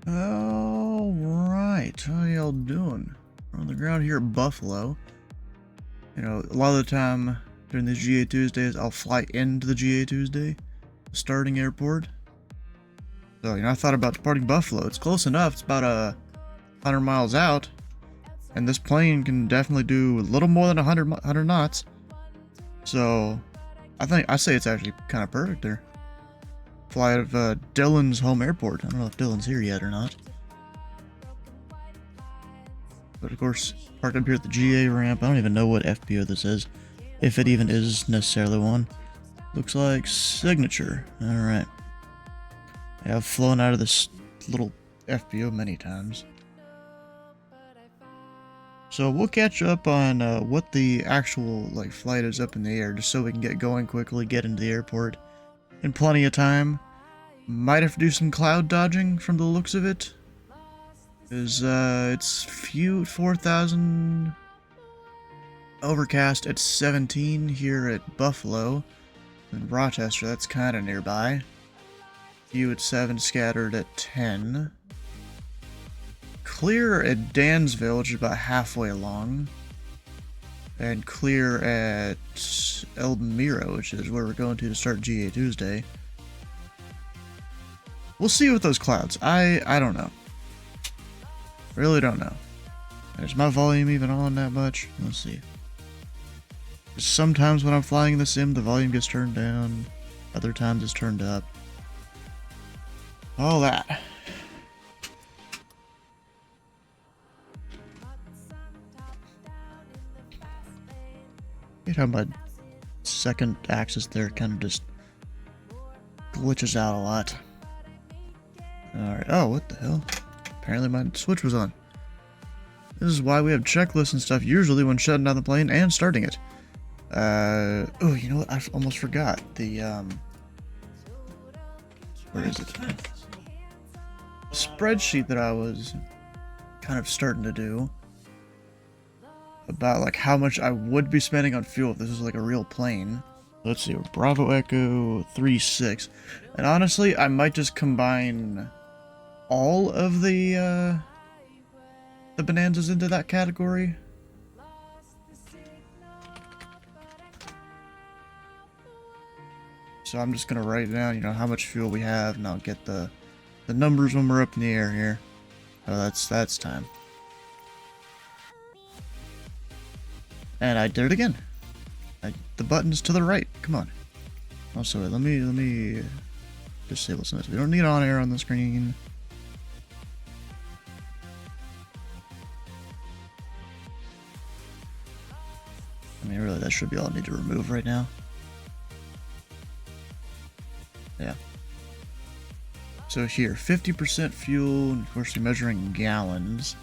Alright, how y'all doing? We're on the ground here at Buffalo. You know, a lot of the time during these GA Tuesdays, I'll fly into the GA Tuesday, the starting airport. So, I thought about departing Buffalo. It's close enough, it's about 100 miles out. And this plane can definitely do a little more than 100 knots. So, I say it's actually kind of perfect there. Fly out of Dylan's home airport. I don't know if Dylan's here yet or not. But of course, parked up here at the GA ramp. I don't even know what FBO this is. If it even is necessarily one. Looks like signature. Alright. Yeah, I've flown out of this little FBO many times. So we'll catch up on what the actual flight is up in the air, just so we can get going quickly, get into the airport in plenty of time. Might have to do some cloud dodging from the looks of it. Because it's 4,000 overcast at 17 here at Buffalo. In Rochester, that's kind of nearby. Few at 7, scattered at 10. Clear at Dansville, which is about halfway along. And clear at Elmira, which is where we're going to start GA Tuesday. We'll see with those clouds. I don't know. Really don't know. Is my volume even on that much? Let's see. Sometimes when I'm flying in the sim, the volume gets turned down. Other times it's turned up. All that. You know, my second axis there kind of just glitches out a lot. Alright, oh, what the hell? Apparently my switch was on. This is why we have checklists and stuff usually when shutting down the plane and starting it. Oh, you know what? I almost forgot. The, where is it? Spreadsheet that I was kind of starting to do. About how much I would be spending on fuel if this was a real plane. Let's see, Bravo Echo 36. And honestly, I might just combine all of the bonanzas into that category. So I'm just gonna write down, how much fuel we have, and I'll get the numbers when we're up in the air here. Oh, that's time. And I did it again. The button's to the right. Come on. Also, let me disable some of this. We don't need on air on the screen. I mean, really, that should be all I need to remove right now. Yeah. So here, 50% fuel, and of course you're measuring gallons.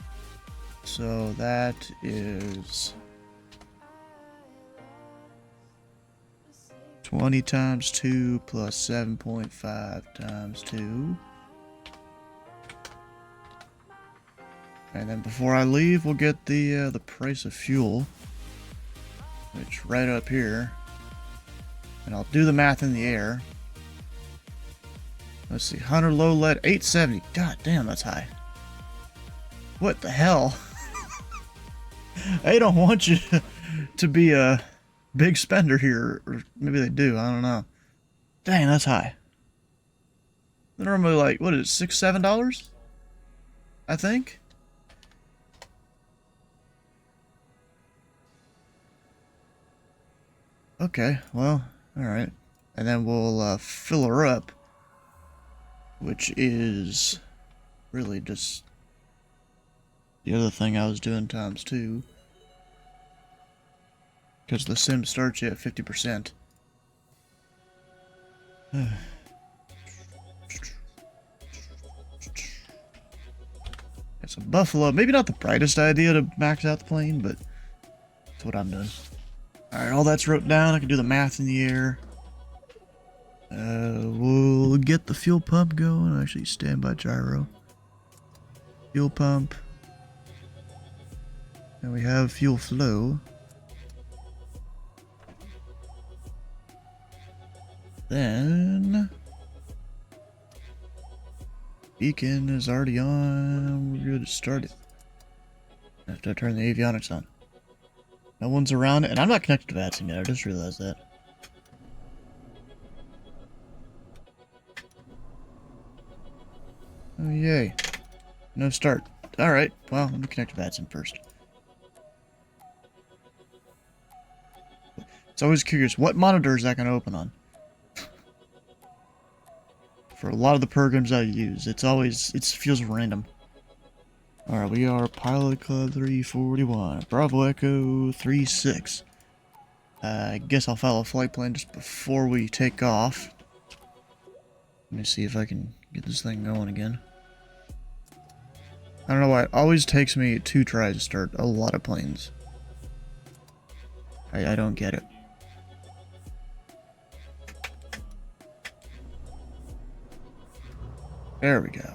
So that is 20 times 2 plus 7.5 times 2. And then before I leave, we'll get the price of fuel, which right up here. And I'll do the math in the air. Let's see, 100 low lead, 870. God damn, that's high. What the hell? They don't want you to be a big spender here, or maybe they do, I don't know. Dang, that's high. They're normally what is it, $6, $7? I think? Okay, well, alright. And then we'll fill her up, which is really just the other thing I was doing times 2. Because the sim starts you at 50%. It's a Buffalo. Maybe not the brightest idea to max out the plane, but that's what I'm doing. Alright, all that's wrote down. I can do the math in the air. We'll get the fuel pump going. Actually, standby gyro. Fuel pump. And we have fuel flow. Then Beacon is already on. We're good to start it. I have to turn the avionics on. No one's around, and I'm not connected to VATS yet. I just realized that. Oh, yay. No start. Alright, well, let me connect to VATS first. It's always curious, what monitor is that going to open on? For a lot of the programs I use, it feels random. Alright, we are Pilot Club 341, Bravo Echo 36. I guess I'll follow a flight plan just before we take off. Let me see if I can get this thing going again. I don't know why, it always takes me 2 tries to start a lot of planes. I don't get it. There we go.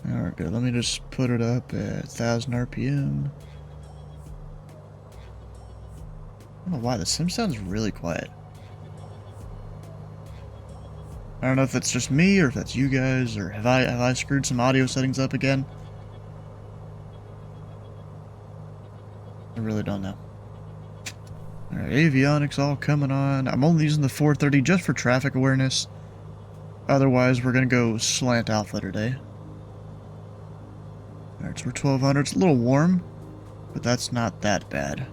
Alright, good. Let me just put it up at 1000 RPM. I don't know why, the sim sounds really quiet. I don't know if that's just me, or if that's you guys, or have I screwed some audio settings up again? I really don't know. Alright, avionics all coming on. I'm only using the 430 just for traffic awareness. Otherwise, we're gonna go slant alpha today. Alright, so we're 1200. It's a little warm, but that's not that bad.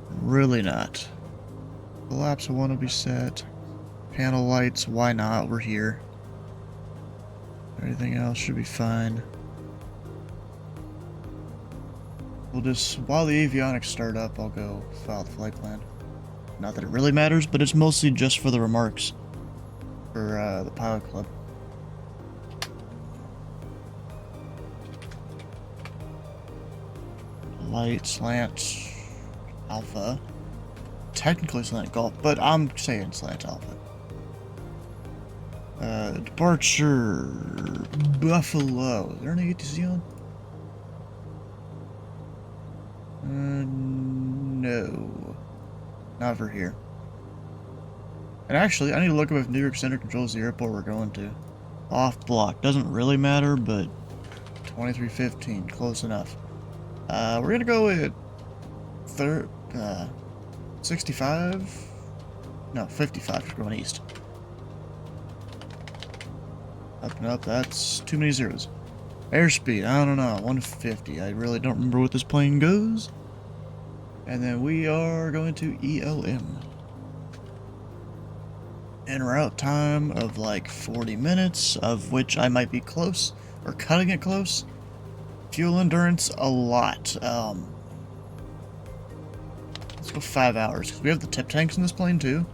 Really not. Collapse of 1 will be set. Panel lights, why not? We're here. Everything else should be fine. We'll just, while the avionics start up, I'll go file the flight plan. Not that it really matters, but it's mostly just for the remarks for the pilot club. Light, slant, alpha. Technically slant golf, but I'm saying slant alpha. Departure Buffalo. Is there any ATC on? No. Not for here. And actually, I need to look up if New York Center controls the airport we're going to. Off block. Doesn't really matter, but 2315. Close enough. We're gonna go with 65? No, 55. We're going east. Up and up. That's too many zeros. Airspeed, I don't know, 150. I really don't remember what this plane goes. And then we are going to ELM. En route time of like 40 minutes, of which I might be close, or cutting it close. Fuel endurance, a lot. Let's go 5 hours, because we have the tip tanks in this plane too.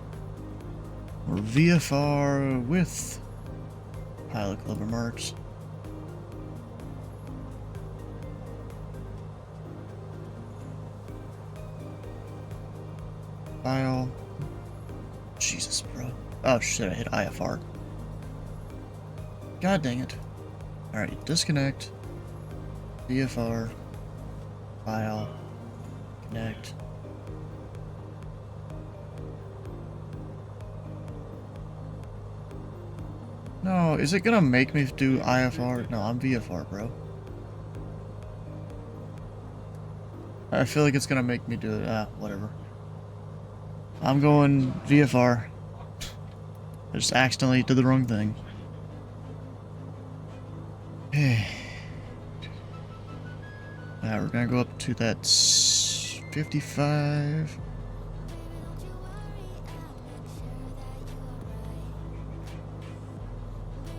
We're VFR with pilot club remarks. File. Jesus, bro. Oh shit, I hit IFR. God dang it. Alright, disconnect. VFR. File. Connect. No, is it gonna make me do IFR? No, I'm VFR, bro. I feel like it's gonna make me do it. Whatever. I'm going VFR. I just accidentally did the wrong thing. Alright, we're gonna go up to that 55.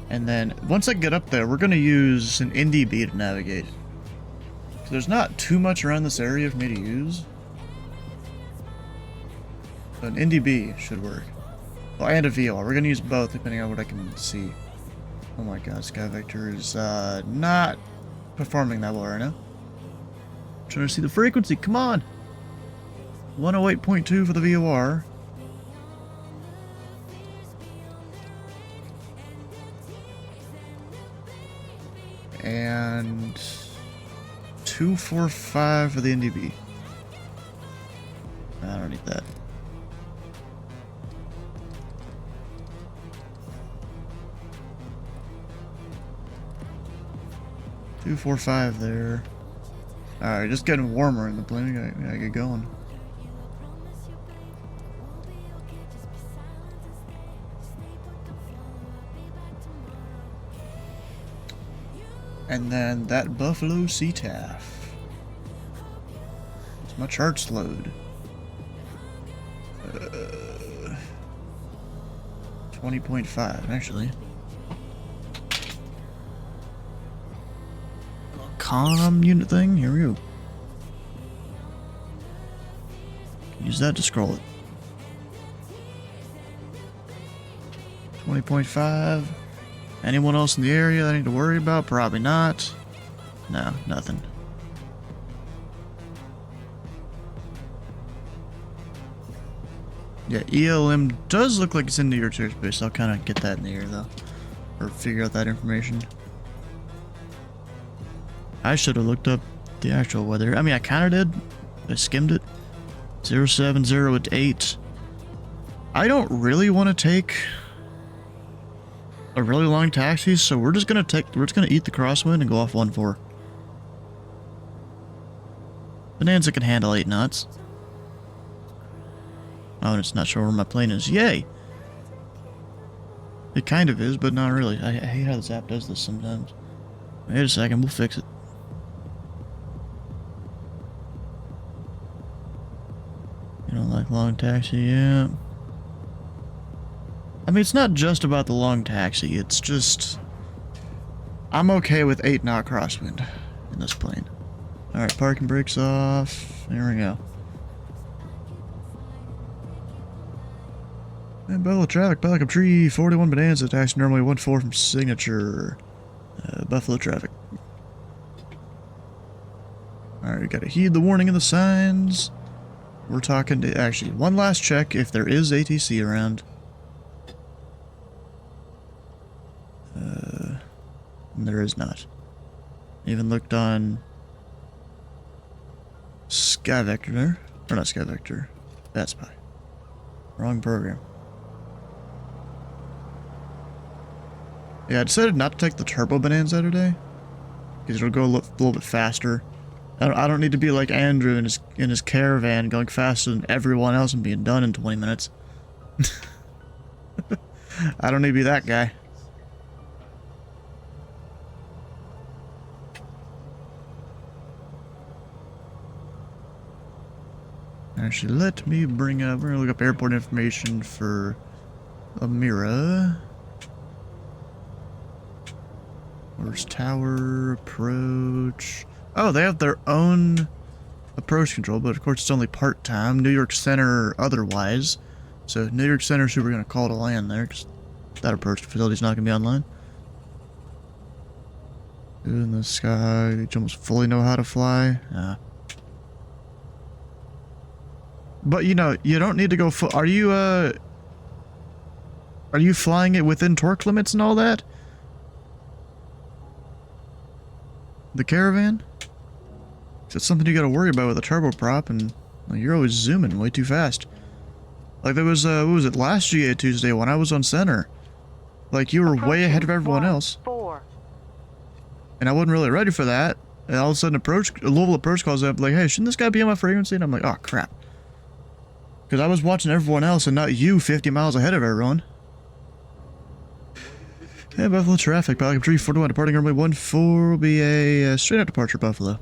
And then, once I get up there, we're gonna use an NDB to navigate. So there's not too much around this area for me to use. So an NDB should work. Oh, and a VLR. We're gonna use both depending on what I can see. Oh my god, Sky Vector is not performing that well right now. I'm trying to see the frequency, come on! 108.2 for the VOR. And 245 for the NDB. I don't need that. Two, 4, 5 there. Alright, just getting warmer in the plane. I gotta get going. And then that Buffalo CTAF. It's my charts load. 20.5 actually. Comm unit thing, here we go. Use that to scroll it. 20.5. Anyone else in the area that I need to worry about? Probably not. No, nothing. Yeah, ELM does look like it's in New York airspace. I'll kind of get that in the air though. Or figure out that information. I should have looked up the actual weather. I mean, I kind of did. I skimmed it. 070 at 8. I don't really want to take a really long taxi, so we're just gonna eat the crosswind and go off 1-4. Bonanza can handle 8 knots. Oh, and it's not sure where my plane is. Yay! It kind of is, but not really. I hate how this app does this sometimes. Wait a second, we'll fix it. You don't like long taxi, yeah. I mean, it's not just about the long taxi, it's just... I'm okay with 8-knot crosswind in this plane. Alright, parking brakes off. There we go. And Buffalo traffic, Pelican Tree, 41 Bonanza, taxi normally 1-4 from Signature. Buffalo traffic. Alright, gotta heed the warning and the signs. We're talking to, actually, one last check if there is ATC around. There is not. Even looked on SkyVector, or not SkyVector, Best Buy. Wrong program. Yeah, I decided not to take the Turbo Bonanza today, because it'll go a little bit faster. I don't need to be like Andrew in his caravan going faster than everyone else and being done in 20 minutes. I don't need to be that guy. Actually, let me bring up, we're gonna look up airport information for Amira. Where's tower, approach? Oh, they have their own approach control, but of course it's only part-time. New York Center otherwise. So New York Center is who we're gonna call to land there, because that approach facility's not gonna be online. In the sky, you almost fully know how to fly. But you know, you don't need to go are you flying it within torque limits and all that? The Caravan? It's something you gotta worry about with a turboprop, and well, you're always zooming way too fast. Like there was, what was it, last GA Tuesday when I was on center. Like you were way ahead of everyone else. And I wasn't really ready for that. And all of a sudden a Louisville approach calls up like, hey, shouldn't this guy be on my frequency? And I'm like, oh crap. Because I was watching everyone else and not you 50 miles ahead of everyone. Yeah, Buffalo traffic, Pelican Tree 41 departing runway 14 will be a straight out departure Buffalo.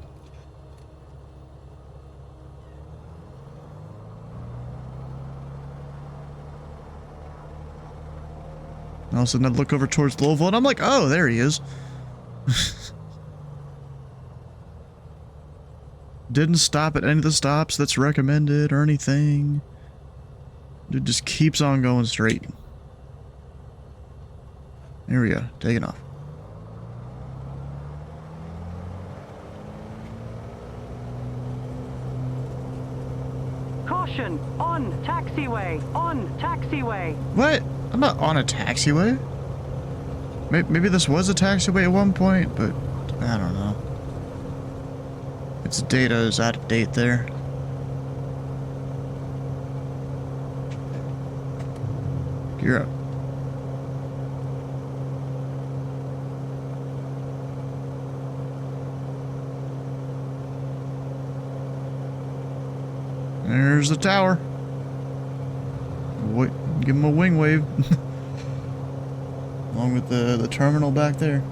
All of a sudden I look over towards Louisville and I'm like, oh, there he is. Didn't stop at any of the stops that's recommended or anything. Dude just keeps on going straight. Here we go, taking off. Caution! On taxiway! On taxiway! What? I'm not on a taxiway. Maybe this was a taxiway at one point, but I don't know. Its data is out of date there. Gear up. There's the tower. Wait, give him a wing wave. Along with the terminal back there.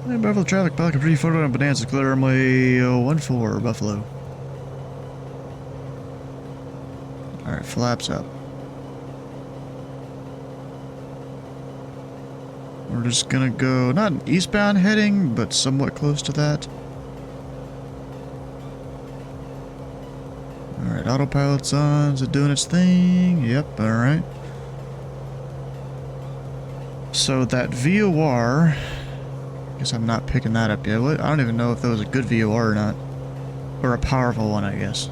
Hey, Buffalo traffic, Pelican 3 photo on Bonanza, clear runway 14, Buffalo. Alright, flaps up. We're just gonna go, not an eastbound heading, but somewhat close to that. Alright, autopilot's on, is it doing its thing? Yep, alright. So that VOR, I guess I'm not picking that up yet. I don't even know if that was a good VOR or not. Or a powerful one, I guess.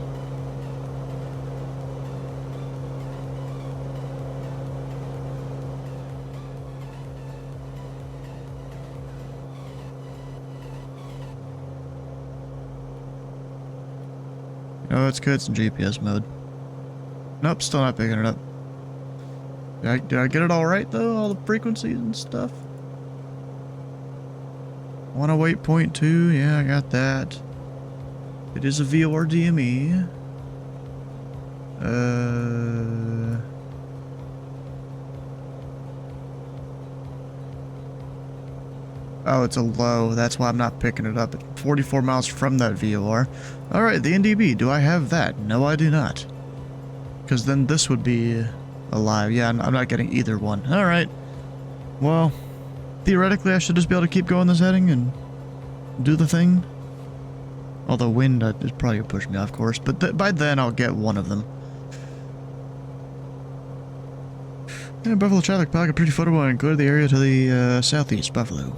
Oh, it's good. It's in GPS mode. Nope, still not picking it up. Did I get it all right, though? All the frequencies and stuff? 108.2, yeah, I got that. It is a VOR DME. Oh, it's a low. That's why I'm not picking it up. It's 44 miles from that VOR. Alright, the NDB. Do I have that? No, I do not. Because then this would be alive. Yeah, I'm not getting either one. Alright. Well, theoretically, I should just be able to keep going this heading and do the thing. Although wind is probably going to push me off course. But by then, I'll get one of them. Yeah, Buffalo traffic, Pelican pretty photo and clear the area to the southeast, Buffalo.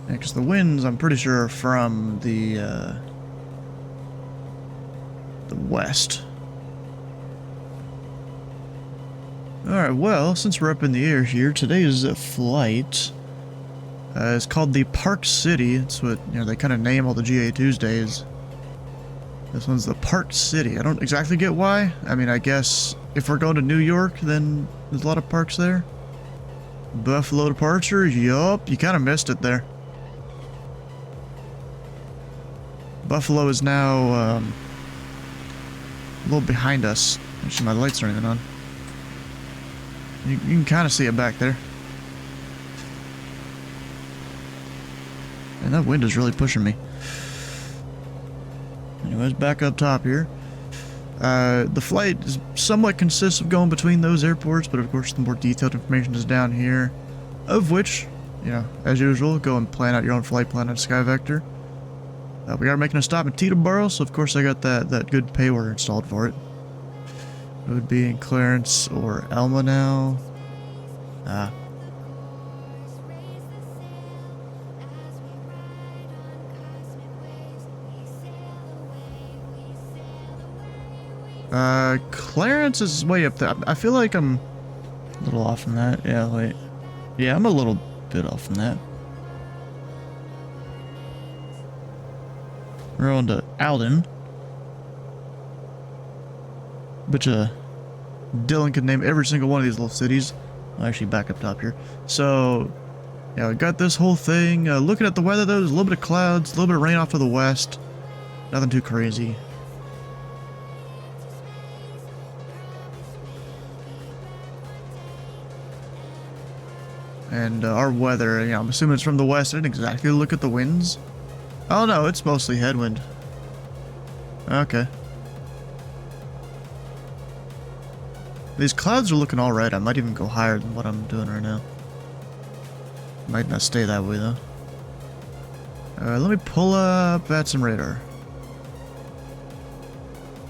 Yeah, because the winds, I'm pretty sure, are from the west. Alright, well, since we're up in the air here, today's flight is called the Park City. It's what, you know, they kind of name all the GA Tuesdays. This one's the Park City. I don't exactly get why. I mean, I guess if we're going to New York, then there's a lot of parks there. Buffalo departure, yup, you kind of missed it there. Buffalo is now a little behind us. Actually, my lights aren't even on. You can kind of see it back there. And that wind is really pushing me. Anyways, back up top here. The flight is somewhat consists of going between those airports, but of course the more detailed information is down here. Of which, you know, as usual, go and plan out your own flight plan on SkyVector. We are making a stop in Teterboro, so of course I got that good pay order installed for it. It would be in Clarence or Elma now. Clarence is way up there. I feel like I'm a little off from that. Yeah, wait. Yeah, I'm a little bit off from that. We're on to Alden. Which, Dylan could name every single one of these little cities. I'll actually back up top here. So, yeah, we got this whole thing. Looking at the weather, though, there's a little bit of clouds, a little bit of rain off to the west. Nothing too crazy. And our weather, you know, I'm assuming it's from the west. I didn't exactly look at the winds. Oh no, it's mostly headwind. Okay. These clouds are looking alright. I might even go higher than what I'm doing right now. Might not stay that way though. Let me pull up at some radar.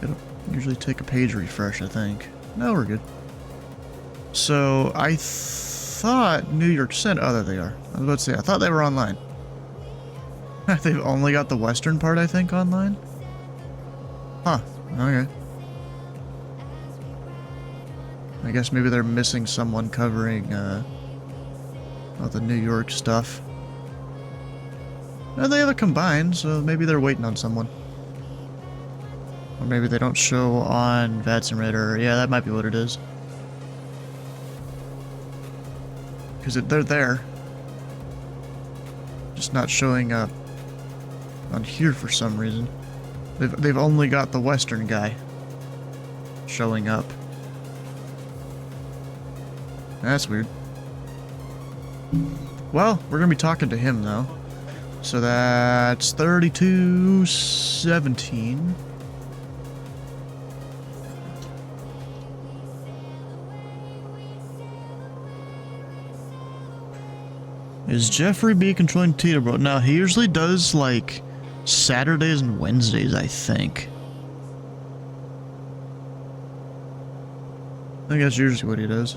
It'll usually take a page refresh, I think. No, we're good. So, I thought New York sent... Oh, there they are. I was about to say, I thought they were online. They've only got the western part, I think, online? Huh. Okay. I guess maybe they're missing someone covering, all the New York stuff. No, they have it combined, so maybe they're waiting on someone. Or maybe they don't show on TheFatRat, or yeah, that might be what it is. Because they're there. Just not showing up on here for some reason. They've only got the Western guy showing up. That's weird. Well, we're gonna be talking to him though. So that's 3217. Is Jeffrey B controlling Teeterboro? No, he usually does like Saturdays and Wednesdays, I think. I think that's usually what he does.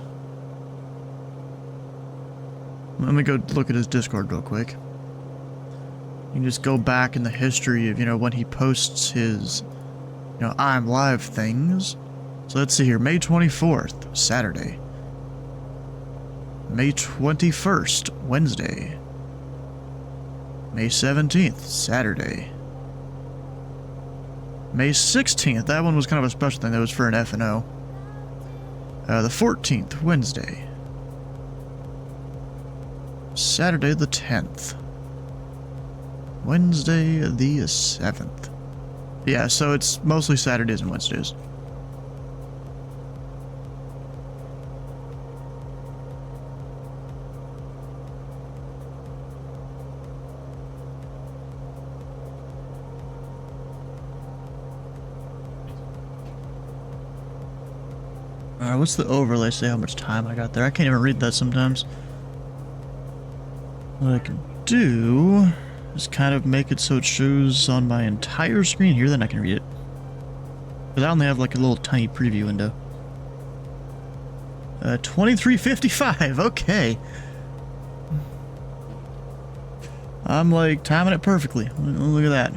Let me go look at his Discord real quick. You can just go back in the history of, you know, when he posts his, you know, I'm live things. So let's see here. May 24th, Saturday. May 21st, Wednesday. May 17th, Saturday. May 16th, that one was kind of a special thing. That was for an F&O. The 14th, Wednesday. Saturday the 10th. Wednesday the 7th. Yeah, so it's mostly Saturdays and Wednesdays. Alright, what's the overlay say how much time I got there? I can't even read that sometimes. What I can do is kind of make it so it shows on my entire screen here, then I can read it. Because I only have like a little tiny preview window. 23:55, okay. I'm like timing it perfectly. Look at that.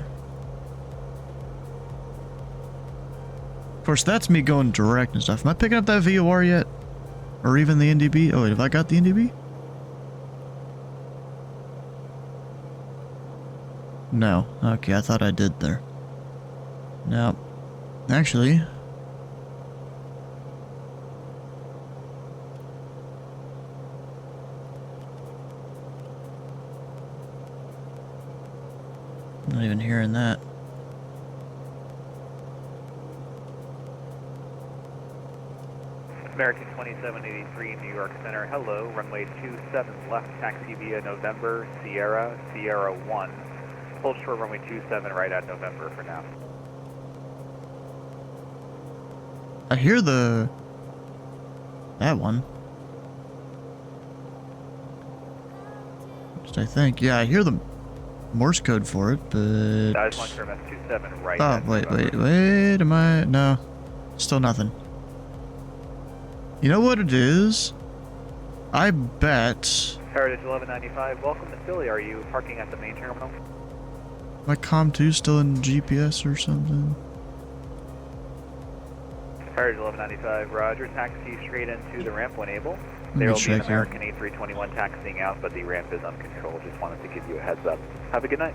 Of course, that's me going direct and stuff. Am I picking up that VOR yet? Or even the NDB? Oh wait, have I got the NDB? No. Okay, I thought I did there. No. Actually... not even hearing that. American 2783, New York Center. Hello, runway 27 left, taxi via November, Sierra, Sierra 1. Hold short runway 27 right at November for now. I hear that one. Just I think. Yeah, I hear the Morse code for it, but... I just want to MS27 right oh, at November. wait, am I... no. Still nothing. You know what it is? I bet... Heritage 1195, welcome to Philly. Are you parking at the main terminal? My COM2 still in GPS or something? Heritage 1195, roger. Taxi straight into the ramp when able. Let me There will be an check here. American A321 taxiing out, but the ramp is uncontrolled. Just wanted to give you a heads up. Have a good night.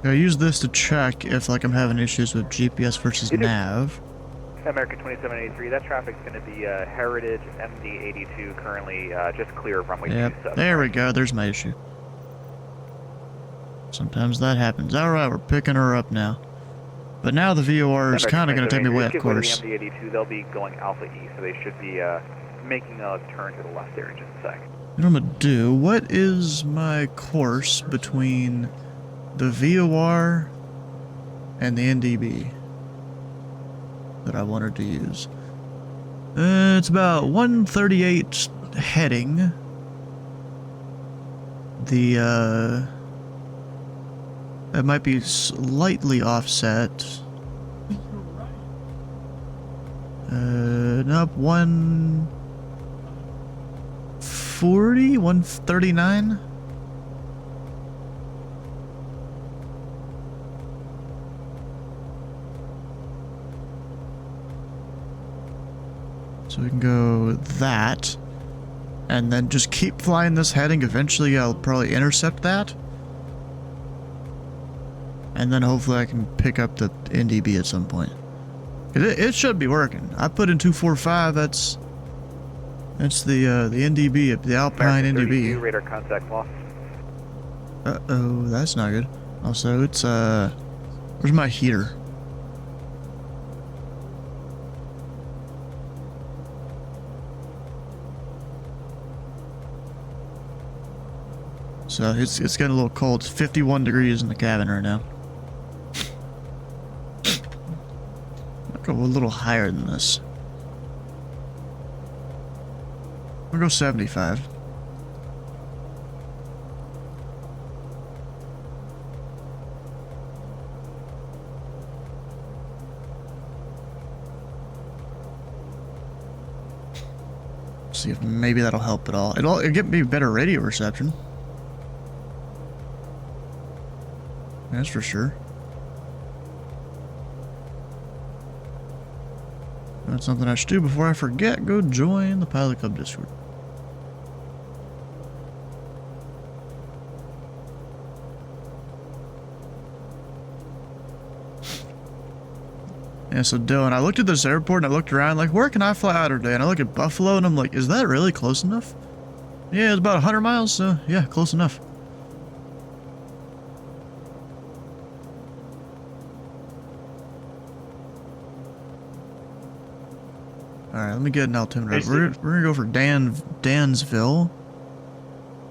I use this to check if like I'm having issues with GPS versus nav. American 2783, that traffic's going to be Heritage MD82, currently just clear of runway 27. There we go, there's my issue. Sometimes that happens. Alright, we're picking her up now. But now the VOR is kind of going to take me away, of course. The MD82, they'll be going Alpha E, so they should be making a turn to the left there in just a sec. What I'm going to do, what is my course between the VOR and the NDB that I wanted to use? It's about 138 heading. The, that might be slightly offset. Nope, 140, 139. So we can go that. And then just keep flying this heading. Eventually I'll probably intercept that. And then hopefully I can pick up the NDB at some point. It should be working. I put in 245, that's the NDB, the Alpine NDB. Radar contact lost. Uh-oh, that's not good. Also, it's, where's my heater? So, it's getting a little cold. It's 51 degrees in the cabin right now. I'll go a little higher than this. I'll go 75. See if maybe that'll help at all. It'll get me better radio reception. That's for sure. That's something I should do before I forget. Go join the Pilot Club Discord. Yeah, so Dylan, I looked at this airport and I looked around like, where can I fly out today? And I look at Buffalo and I'm like, is that really close enough? Yeah, it's about 100 miles, so yeah, close enough. Alright, let me get an altimeter. We're gonna go for Dansville.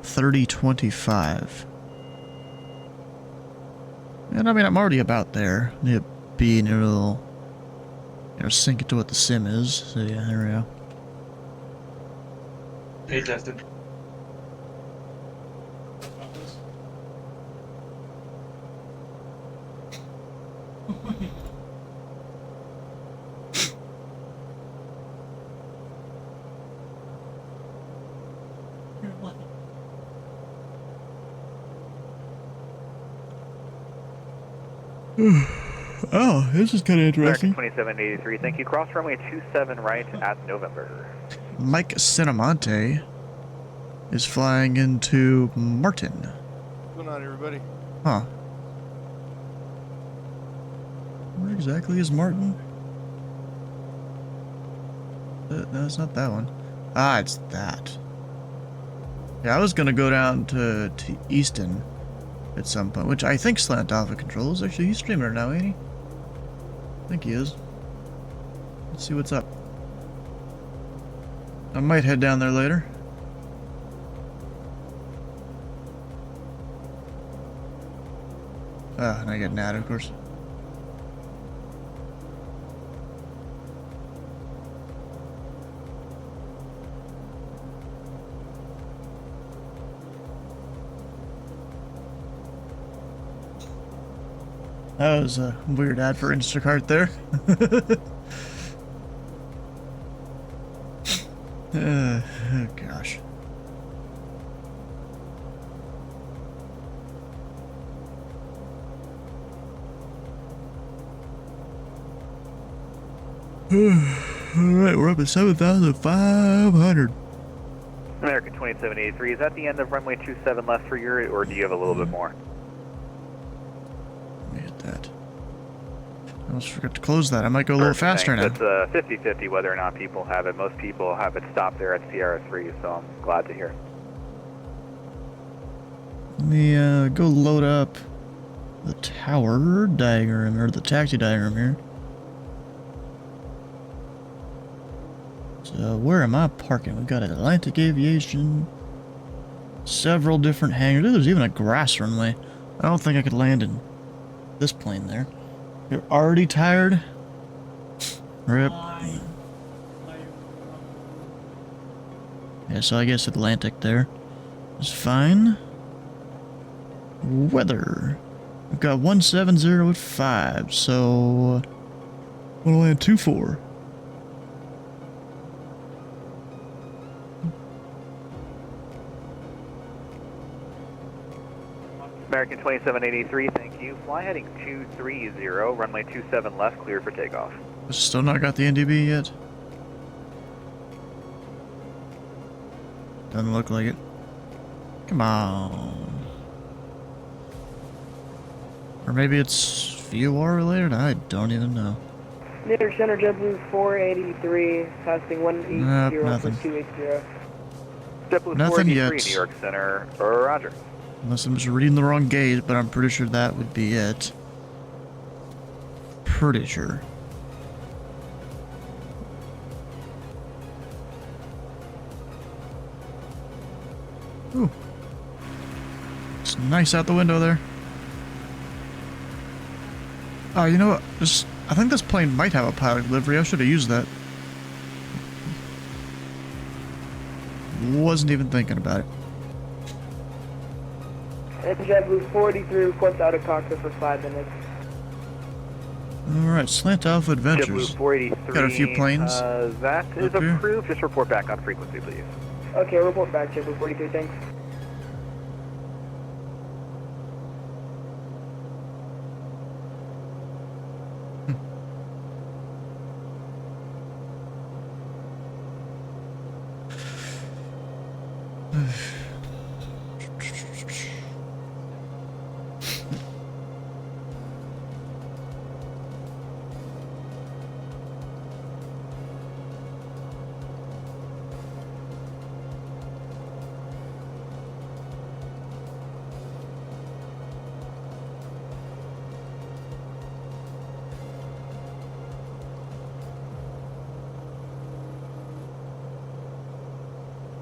3025. And I mean, I'm already about there. Need to be near a little, sync it to what the sim is. So yeah, there we go. Hey, Justin. Oh, this is kind of interesting. 2783, thank you. Cross runway 27 right at November. Mike Cinemonte is flying into Martin. What's going on, everybody? Huh. Where exactly is Martin? No, it's not that one. Ah, it's that. Yeah, I was gonna go down to Easton at some point, which I think Slant Alpha controls. Actually, he's streaming it now, ain't he? I think he is. Let's see what's up. I might head down there later. Ah, and I get Nat, of course. That was a weird ad for Instacart there. Oh gosh. Alright, we're up at 7,500. American 2783, is that the end of runway 27 left for your, or do you have a little bit more? Let me hit that. I almost forgot to close that. I might go a little faster now. It's 50-50 whether or not people have it. Most people have it stopped there at Sierra 3, so I'm glad to hear. Let me go load up the tower diagram, or the taxi diagram here. So where am I parking? We've got Atlantic Aviation, several different hangars. Ooh, there's even a grass runway. I don't think I could land in this plane there. You're already tired? Rip. Yeah, so I guess Atlantic there is fine. Weather. We've got 170 at 5, so we'll land 24. American 2783, thank you. Fly heading 230, runway 27 left, clear for takeoff. Still not got the NDB yet? Doesn't look like it. Come on. Or maybe it's VOR related? I don't even know. New York Center, JetBlue 483, passing 180 for nothing. 280. JetBlue Nothing 483, yet. New York Center, roger. Unless I'm just reading the wrong gate, but I'm pretty sure that would be it. Pretty sure. Ooh. It's nice out the window there. Oh, you know what? I think this plane might have a pilot livery. I should have used that. Wasn't even thinking about it. And JetBlue 483, request out of cockpit for 5 minutes. Alright, Slant Alpha Adventures. JetBlue 483. Got a few planes That is up here. approved. Just report back on frequency, please. Okay, report back, JetBlue 483, thanks.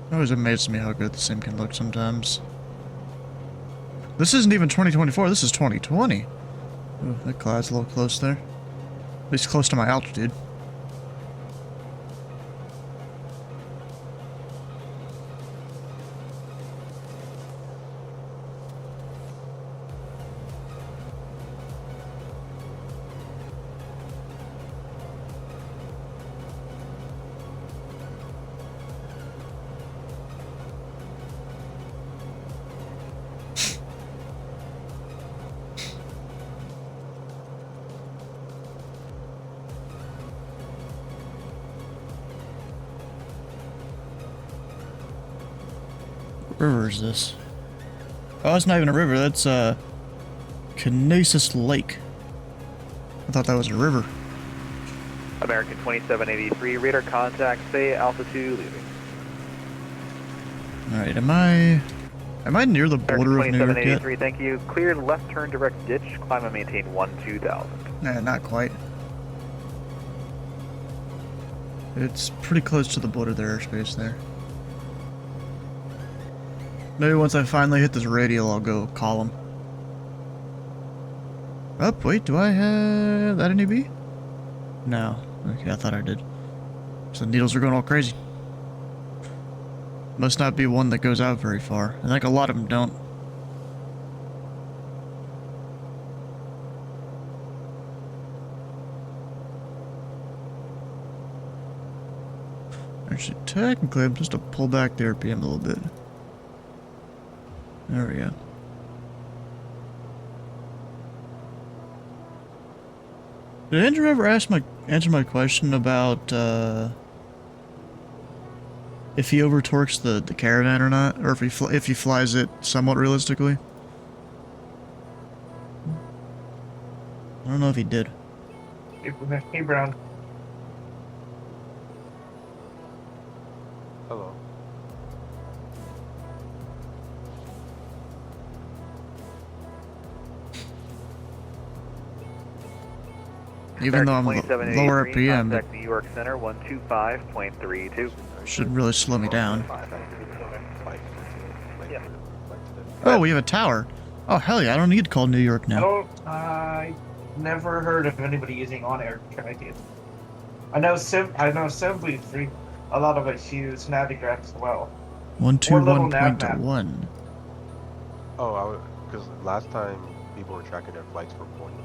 It always amazes me how good the sim can look sometimes. This isn't even 2024, this is 2020. Ooh, that cloud's a little close there. At least close to my altitude. What river is this? Oh, it's not even a river, that's Kinesis Lake. I thought that was a river. American 2783, radar contact, say altitude, leaving. Alright, am I near the border of New York yet? 2783, thank you. Cleared left turn direct ditch, climb and maintain 12000. Nah, not quite. It's pretty close to the border of their airspace there. Maybe once I finally hit this radial, I'll go call him. Oh, wait, do I have that NEB? No. Okay, I thought I did. So the needles are going all crazy. Must not be one that goes out very far. I think a lot of them don't. Actually, technically, I'm supposed to pull back the RPM a little bit. There we go. Did Andrew ever answer my question about if he overtorques the caravan or not, or if he flies it somewhat realistically? I don't know if he did. Hey, Brown. Hello. Even though I'm lower 2783, RPM, contact New York Center 125.32. it should really slow me down. Yeah. Oh, we have a tower. Oh, hell yeah, I don't need to call New York now. I never heard of anybody using on-air tracking. I know simply free. A lot of us use Navigraph as well. 121.1. Oh, because last time people were tracking their flights for points.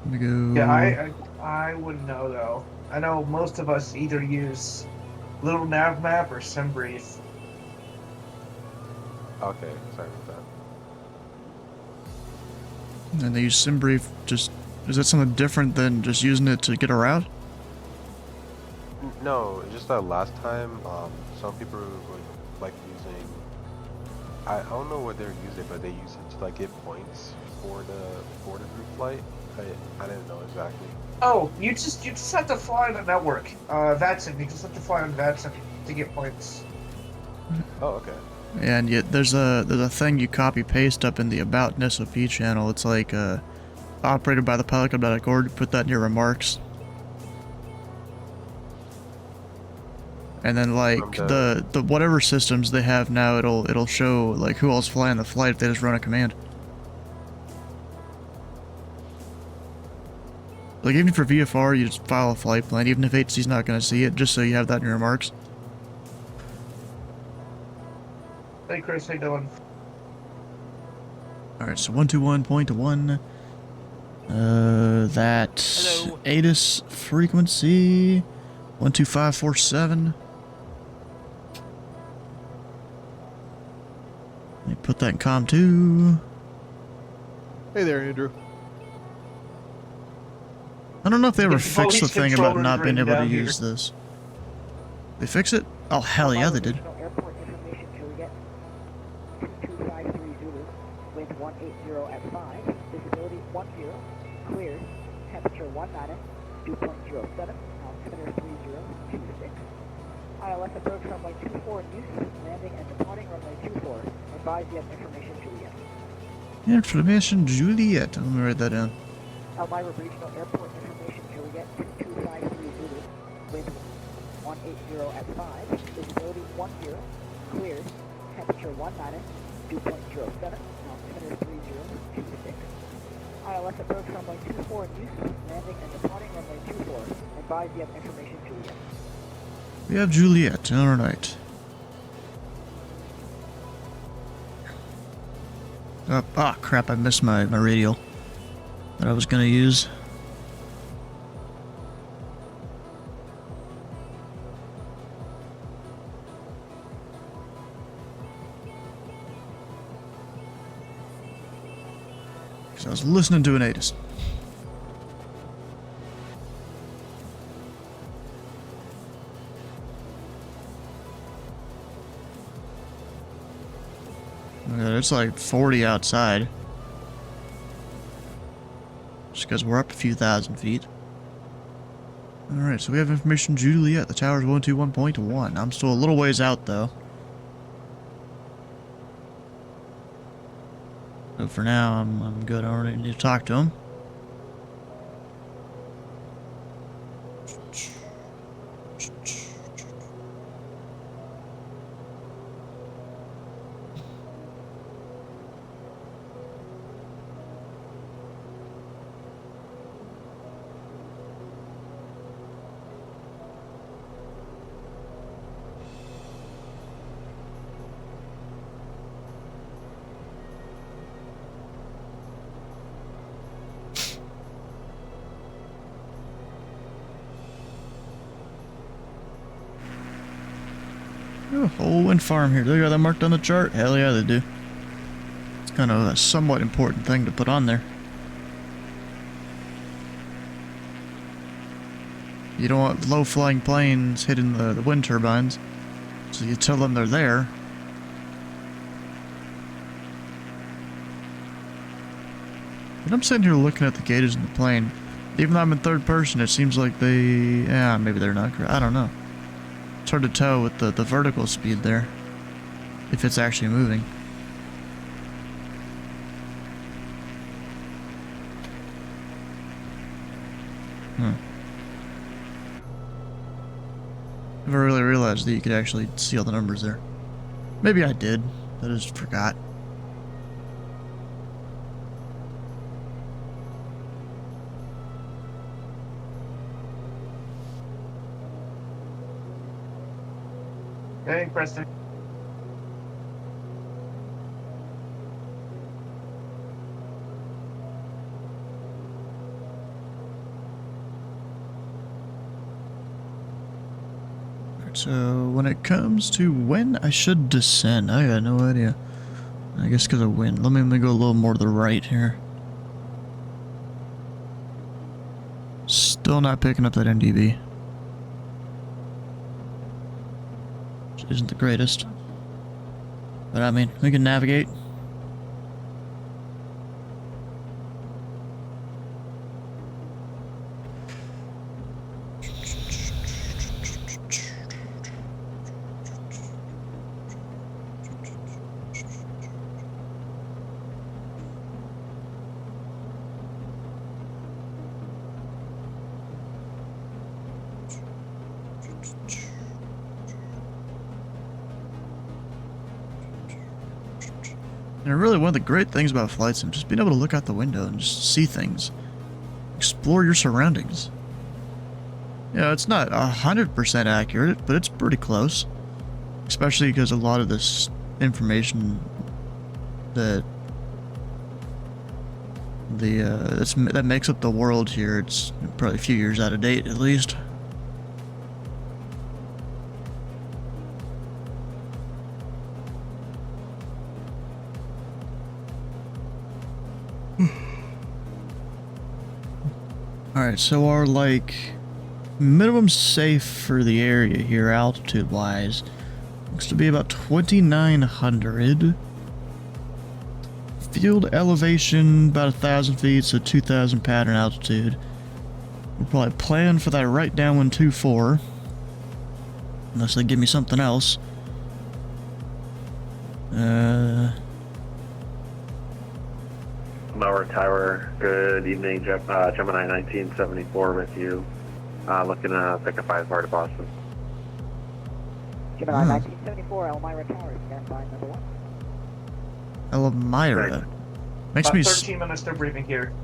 Let me go. Yeah, I wouldn't know though. I know most of us either use Little Nav Map or SimBrief. Okay, sorry about that. And they use SimBrief just Is that something different than just using it to get around? No, it's just that last time, some people would like using. I don't know what they're using, but they use it to like get points for the group flight. I didn't know exactly. Oh, you just have to fly on the network. Vatson, you just have to fly on Vatson to get points. Oh, okay. And yet there's a thing you copy paste up in the About an SOP channel. It's like operated by the pelican.org. Put that in your remarks. And then like the whatever systems they have now, it'll show like who else flying the flight if they just run a command. Like even for VFR, you just file a flight plan, even if HC's not going to see it, just so you have that in your remarks. Hey Chris, how you doing? Alright, so 121.1. That Hello. ATIS frequency 12547. Let me put that in COM 2. Hey there, Andrew. I don't know if they ever The fixed the voice thing about controller's not being written able to down use this. They fix it? Oh hell yeah, they did. Airport information, Juliet. 2253 Zulu. Wind 180 at 5. Visibility 10. Cleared. Temperature 19. Dew point 07. Altimeter 3026. ILS approach runway 24 in use. Landing and departing runway 24. Advise you have information, Juliet. Information Juliet. Let me write that down. Elmira Regional Airport information, Juliet. 2253 Zulu. Wind 180 at 5. Visibility 10. Cleared. Temperature 19. Dew point 07. Altimeter 3026. ILS approach runway 24 in use. Landing and departing runway 24. Advise you have information, Juliet. We have Juliet. Alright. Ah, crap, I missed my radial that I was gonna use. Because I was listening to an ATIS. It's like 40 outside. Just because we're up a few thousand feet. Alright, so we have information Juliet. The tower's 121.1. I'm still a little ways out, though. So for now, I'm good. I don't need to talk to him. Oh, whole wind farm here. They got that marked on the chart. Hell yeah, they do. It's kind of a somewhat important thing to put on there. You don't want low-flying planes hitting the wind turbines, so you tell them they're there. But I'm sitting here looking at the gauges in the plane. Even though I'm in third person, it seems like they... Yeah, maybe they're not correct. I don't know. It's hard to tell with the vertical speed there, if it's actually moving. Never really realized that you could actually see all the numbers there. Maybe I did, but I just forgot. Hey, Preston. So, when it comes to when I should descend, I got no idea. I guess because of wind. Let me go a little more to the right here. Still not picking up that NDB. Which isn't the greatest. But I mean, we can navigate. And really, one of the great things about flight sim, just being able to look out the window and just see things. Explore your surroundings. You know, it's not 100% accurate, but it's pretty close. Especially because a lot of this information that that makes up the world here, it's probably a few years out of date at least. Alright, so our, like, minimum safe for the area here, altitude-wise, looks to be about 2,900. Field elevation, about 1,000 feet, so 2,000 pattern altitude. We'll probably plan for that right downwind 2-4. Unless they give me something else. Mower Tower, good evening, Gemini 1974 with you. Looking to pick a 5-bar to Boston. Gemini 1974, Elmira Tower, stand by number 1. Elmira. Makes About me 13 minutes to briefing here.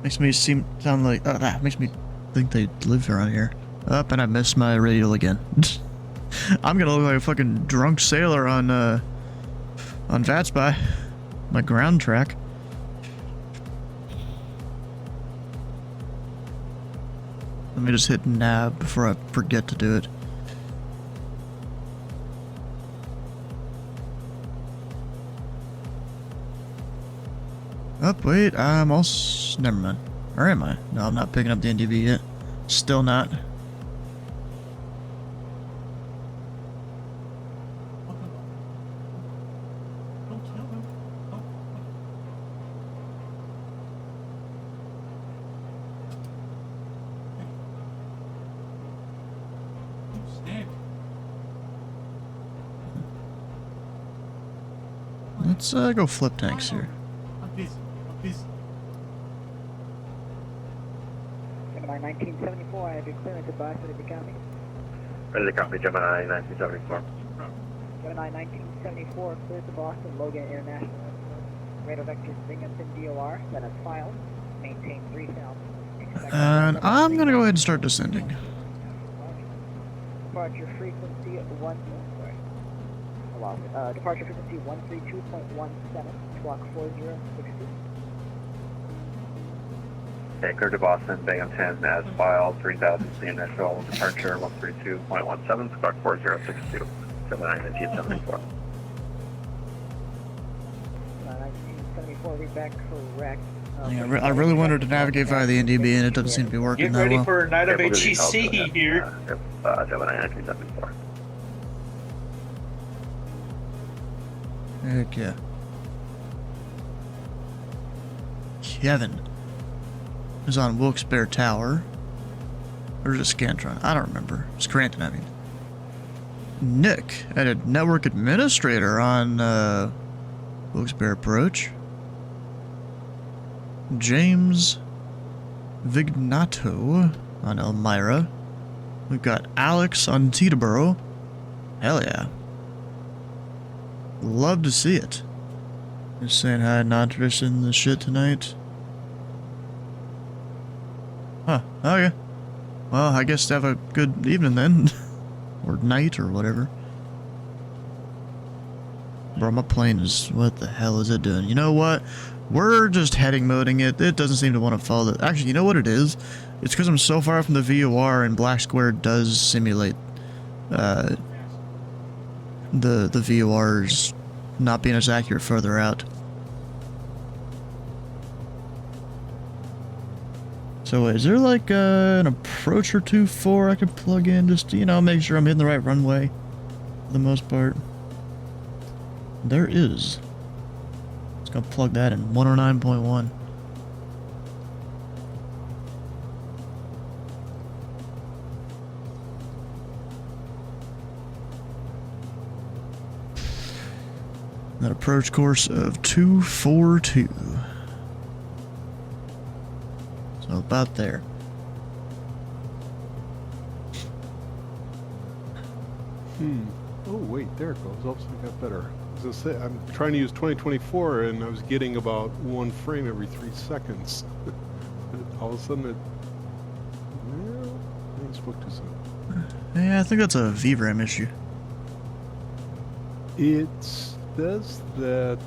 makes me sound like that makes me think they live around here. Up, and I missed my radial again. I'm gonna look like a fucking drunk sailor on VATSPY, my ground track. Let me just hit nav before I forget to do it. Oh, wait, I'm also... Never mind. Or am I? No, I'm not picking up the NDB yet. Still not. Let's go flip tanks here. Gemini 1974, I have your clearance advice for the county. Ready to copy, Gemini 1974. Gemini 1974, cleared to Boston, Logan International. Radar vector Binghamton DOR, that is filed. Maintain 3,000. And I'm gonna go ahead and start descending. Departure frequency 1. Sorry. Departure frequency 132.17, clock 4062. Okay, clear to Boston, Binghamton as filed, 3,000 the initial, departure 132.17, squawk 4062, Gemini 1974. 1974, read back correct. I really wanted to navigate via the NDB and it doesn't seem to be working Get that ready well. for a night of Able to be held HEC to that, here. Gemini 1974. Heck yeah. Kevin is on Wilkes-Barre Tower. Or is it Scantron? I don't remember. Scranton, I mean. Nick, a network administrator on Wilkes-Barre Approach. James Vignato on Elmira. We've got Alex on Teterboro. Hell yeah. Love to see it. Just saying hi, not interested in this shit tonight. Huh, okay. Well, I guess have a good evening then. Or night, or whatever. Bro, my plane is... What the hell is it doing? You know what? We're just heading moding it. It doesn't seem to want to follow the... Actually, you know what it is? It's because I'm so far from the VOR and Black Square does simulate the VORs not being as accurate further out. So is there like an approach or two for I could plug in just to, you know, make sure I'm hitting the right runway for the most part? There is. Let's go plug that in 109.1. That approach course of 242. So about there. Oh wait, there it goes. All of a sudden it got better. I was gonna say, I'm trying to use 2024 and I was getting about 1 frame every 3 seconds. All of a sudden it... Well, I spoke too soon. Yeah, I think that's a VRAM issue. It says that...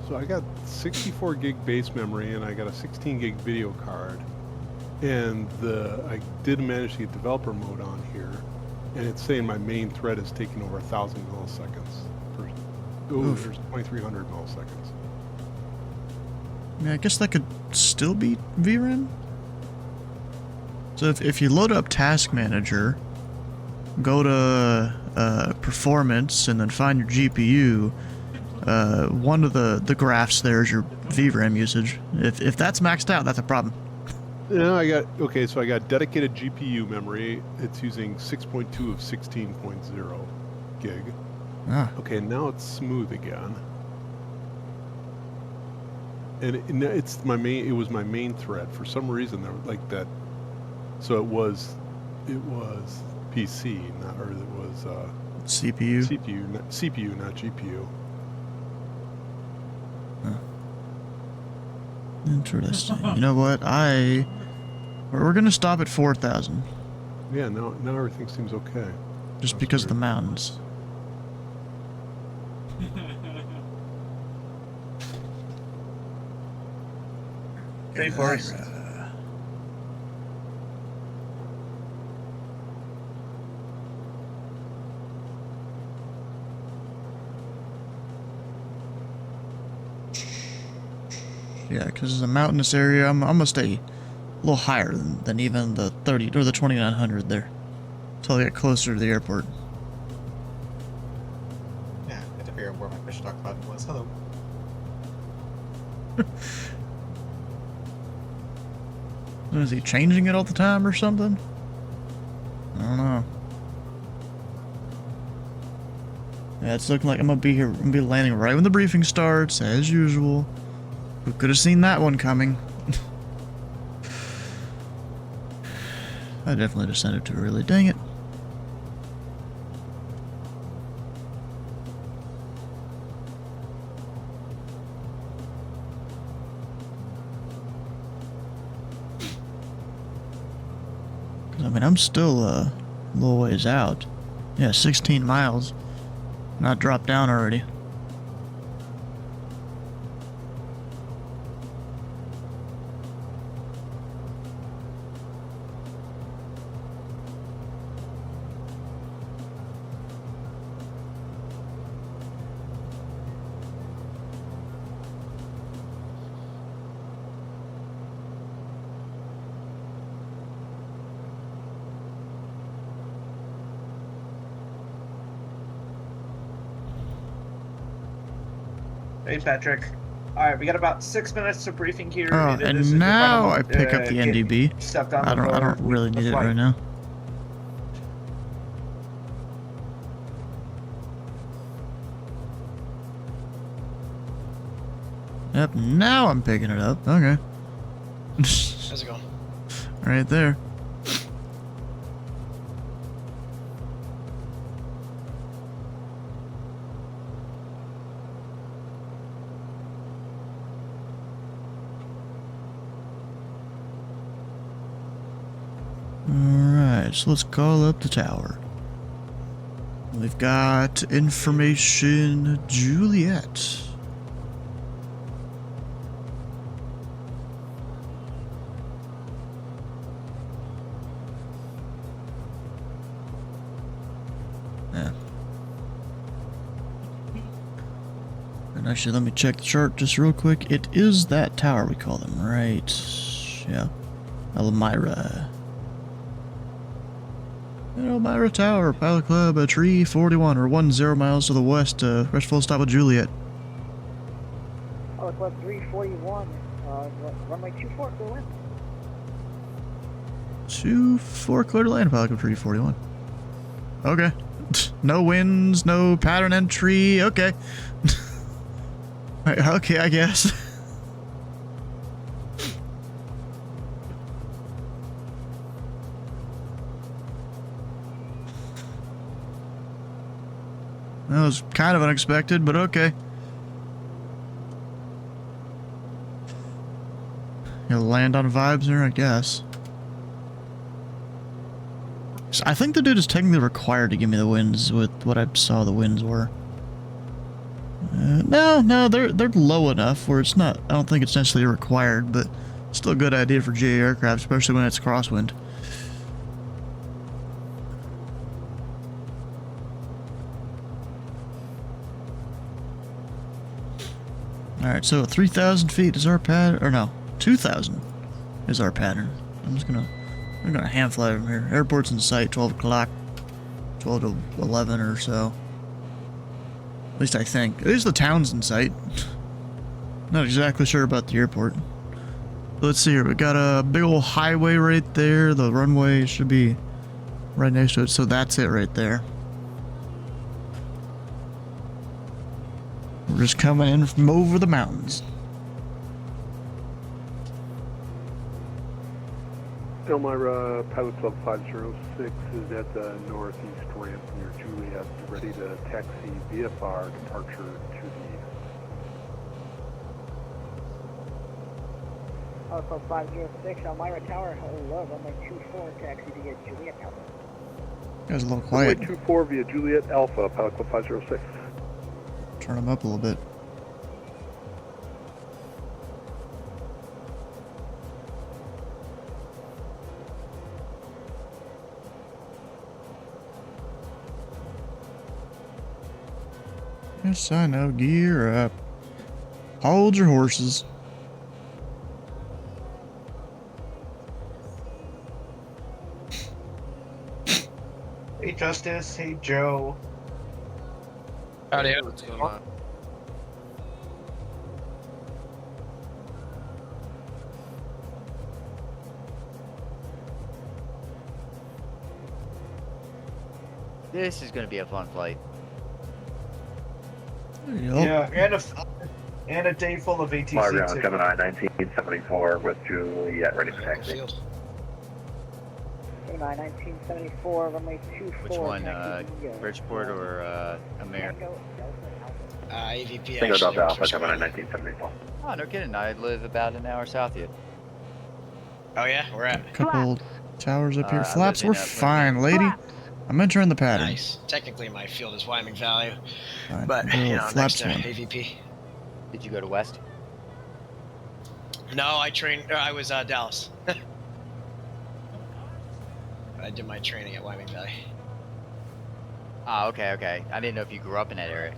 So I got 64 gig base memory and I got a 16 gig video card. And I did manage to get developer mode on here. And it's saying my main thread is taking over 1,000 milliseconds. There's 2,300 milliseconds. Yeah, I guess that could still be VRAM. So if you load up Task Manager, go to Performance, and then find your GPU, one of the graphs there is your VRAM usage. If that's maxed out, that's a problem. No, so I got dedicated GPU memory. It's using 6.2 of 16.0 gig. Ah. Okay, now it's smooth again. And it was my main thread. For some reason, there like that. So it was PC, or it was CPU. CPU, not GPU. Huh. Interesting. You know what? We're gonna stop at 4,000. Yeah, now everything seems okay. Just because of the mountains. Okay, Forrest. Yeah, because it's a mountainous area. I'm gonna stay a little higher than even the 30 or the 2,900 there, until I get closer to the airport. Yeah, I had to figure out where my push talk button was. Hello. Is he changing it all the time or something? I don't know. Yeah, it's looking like I'm gonna be here. I'm gonna be landing right when the briefing starts, as usual. Who could have seen that one coming? I definitely descended too early. Dang it. I mean, I'm still a little ways out. Yeah, 16 miles. Not dropped down already. Hey, Patrick. Alright, we got about 6 minutes to briefing here. Oh, It is and just now about, I pick up the get NDB. Stepped on I don't really need it right now. Yep, now I'm picking it up. Okay. How's it going? Right there. Alright, so let's call up the tower. We've got information Juliet. Yeah. And actually, let me check the chart just real quick. It is that tower we call them, right? Yeah. Elmira. Elmira Tower, Pilot Club, tree 41 or 10 miles to the west, rest full stop with Juliet. Pilot Club 341, runway 24, go in. 24 clear to land, Pilot Club 341. Okay. No winds, no pattern entry, okay. Okay, I guess. That was kind of unexpected, but okay. You'll land on vibes there, I guess. So I think the dude is technically required to give me the winds with what I saw the winds were. No, they're low enough where it's not. I don't think it's necessarily required, but still a good idea for GA aircraft, especially when it's crosswind. Alright, so 3,000 feet is our pattern, or no, 2,000 is our pattern. I'm gonna hand fly from here. Airport's in sight, 12 o'clock, 12 to 11 or so. At least I think. At least the town's in sight. Not exactly sure about the airport. Let's see here, we got a big old highway right there. The runway should be right next to it, so that's it right there. We're just coming in from over the mountains. Elmira, Pilot Club 506 is at the northeast ramp near Juliet, ready to taxi VFR departure to the Pilot Club 506, Elmira Tower, hello, runway 24, taxi via Juliet Tower. You guys are a little quiet. Runway 24 via Juliet Alpha, Pilot Club 506. Turn them up a little bit. Yes, I know. Gear up. Hold your horses. Hey, Justice. Hey, Joe. Howdy, what's going on? This is going to be a fun flight. Yeah, and a day full of ATC. Fly ground Gemini 1974 with Juliet ready for taxi. Gemini 1974, runway 24. Which one, Bridgeport or Amir? AVP Single actually. Delta Alpha Gemini 1974. Oh, no kidding. I live about an hour south of you. Oh yeah, we're at. A couple towers up here. I Flaps, live we're in, fine, lady. Flaps. I'm entering the pattern. Nice. Technically, my field is Wyoming Valley, Fine. but Oh, you know, next flaps to one. AVP. Did you go to West? No, I was Dallas. I did my training at Wyoming Valley. Ah, okay. I didn't know if you grew up in that area.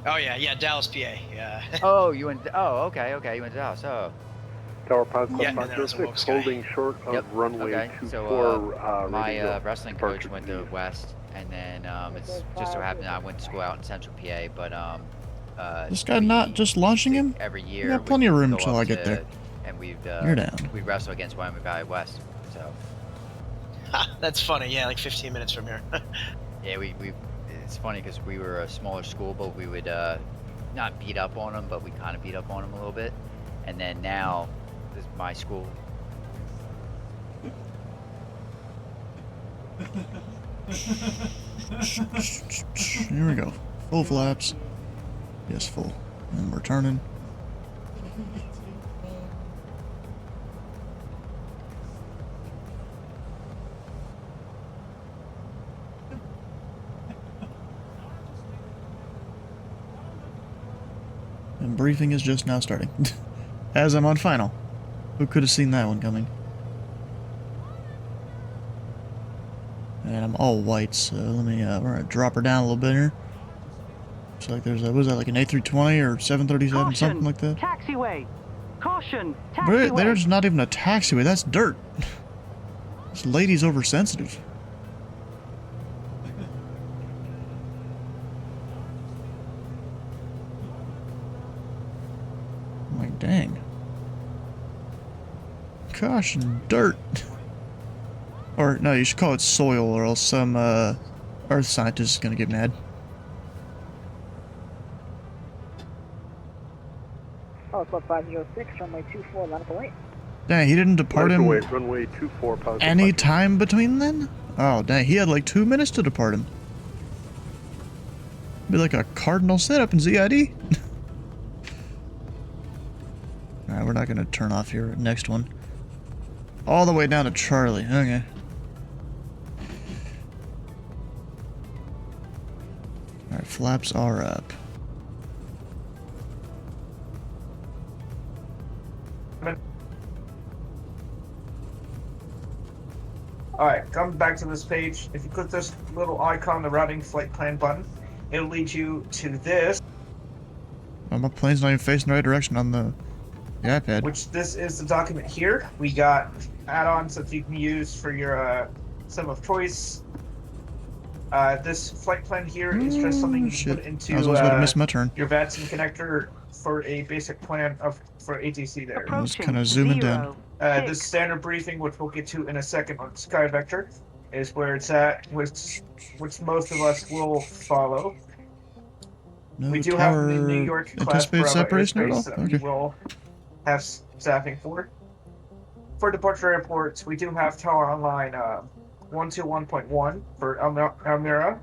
Oh yeah, Dallas, PA. Yeah. Oh, you went. Oh, okay. You went to Dallas. Oh. Tower Pilot Club Yeah, and then it was a 506, woke sky. holding short of Yep. runway Okay. 24. So ready to my go. wrestling Departure coach went to to West, and then it's just so happened I went to school out in Central PA, but This guy not just launching him? every We year. got plenty of room go till up I get to- there. And we'd You're down. we wrestle against Wyoming Valley West. So That's funny. Yeah, like 15 minutes from here. yeah, we it's funny because we were a smaller school, but we would not beat up on them, but we kind of beat up on them a little bit. And then now, this is my school. Here we go. Full flaps. Yes, full. And we're turning. And briefing is just now starting. As I'm on final. Who could have seen that one coming? And I'm all white, so let me, we're gonna drop her down a little bit here. Looks like there's a, was that like an A320 or 737, something like that? Taxiway. Caution, But taxiway. there's not even a taxiway. That's dirt. This lady's oversensitive. I'm like, dang. Caution, dirt. Or, no, you should call it soil, or else some, earth scientist is gonna get mad. Oh, Club 506, runway 24, line up right. Dang, he didn't depart him Runway 24, positive. any time between then? Oh, dang, he had like 2 minutes to depart him. Be like a cardinal setup in ZID. Alright, we're not gonna turn off here. Next one. All the way down to Charlie. Okay. Alright, flaps are up. Alright, come back to this page. If you click this little icon, the routing flight plan button, it'll lead you to this. Oh, my plane's not even facing the right direction on the iPad. Which this is the document here. We got add-ons that you can use for your sim of choice. This flight plan here is just something you can put into I was almost about to miss my turn. your VATSIM connector for a basic plan for ATC there. I was kind of zooming down. This standard briefing, which we'll get to in a second on Sky Vector, is where it's at, which most of us will follow. No We do have tower the New York class anticipated Bravo separation at all? airspace that we Okay. will have staffing for. For departure airports, we do have tower online 121.1 for Almira.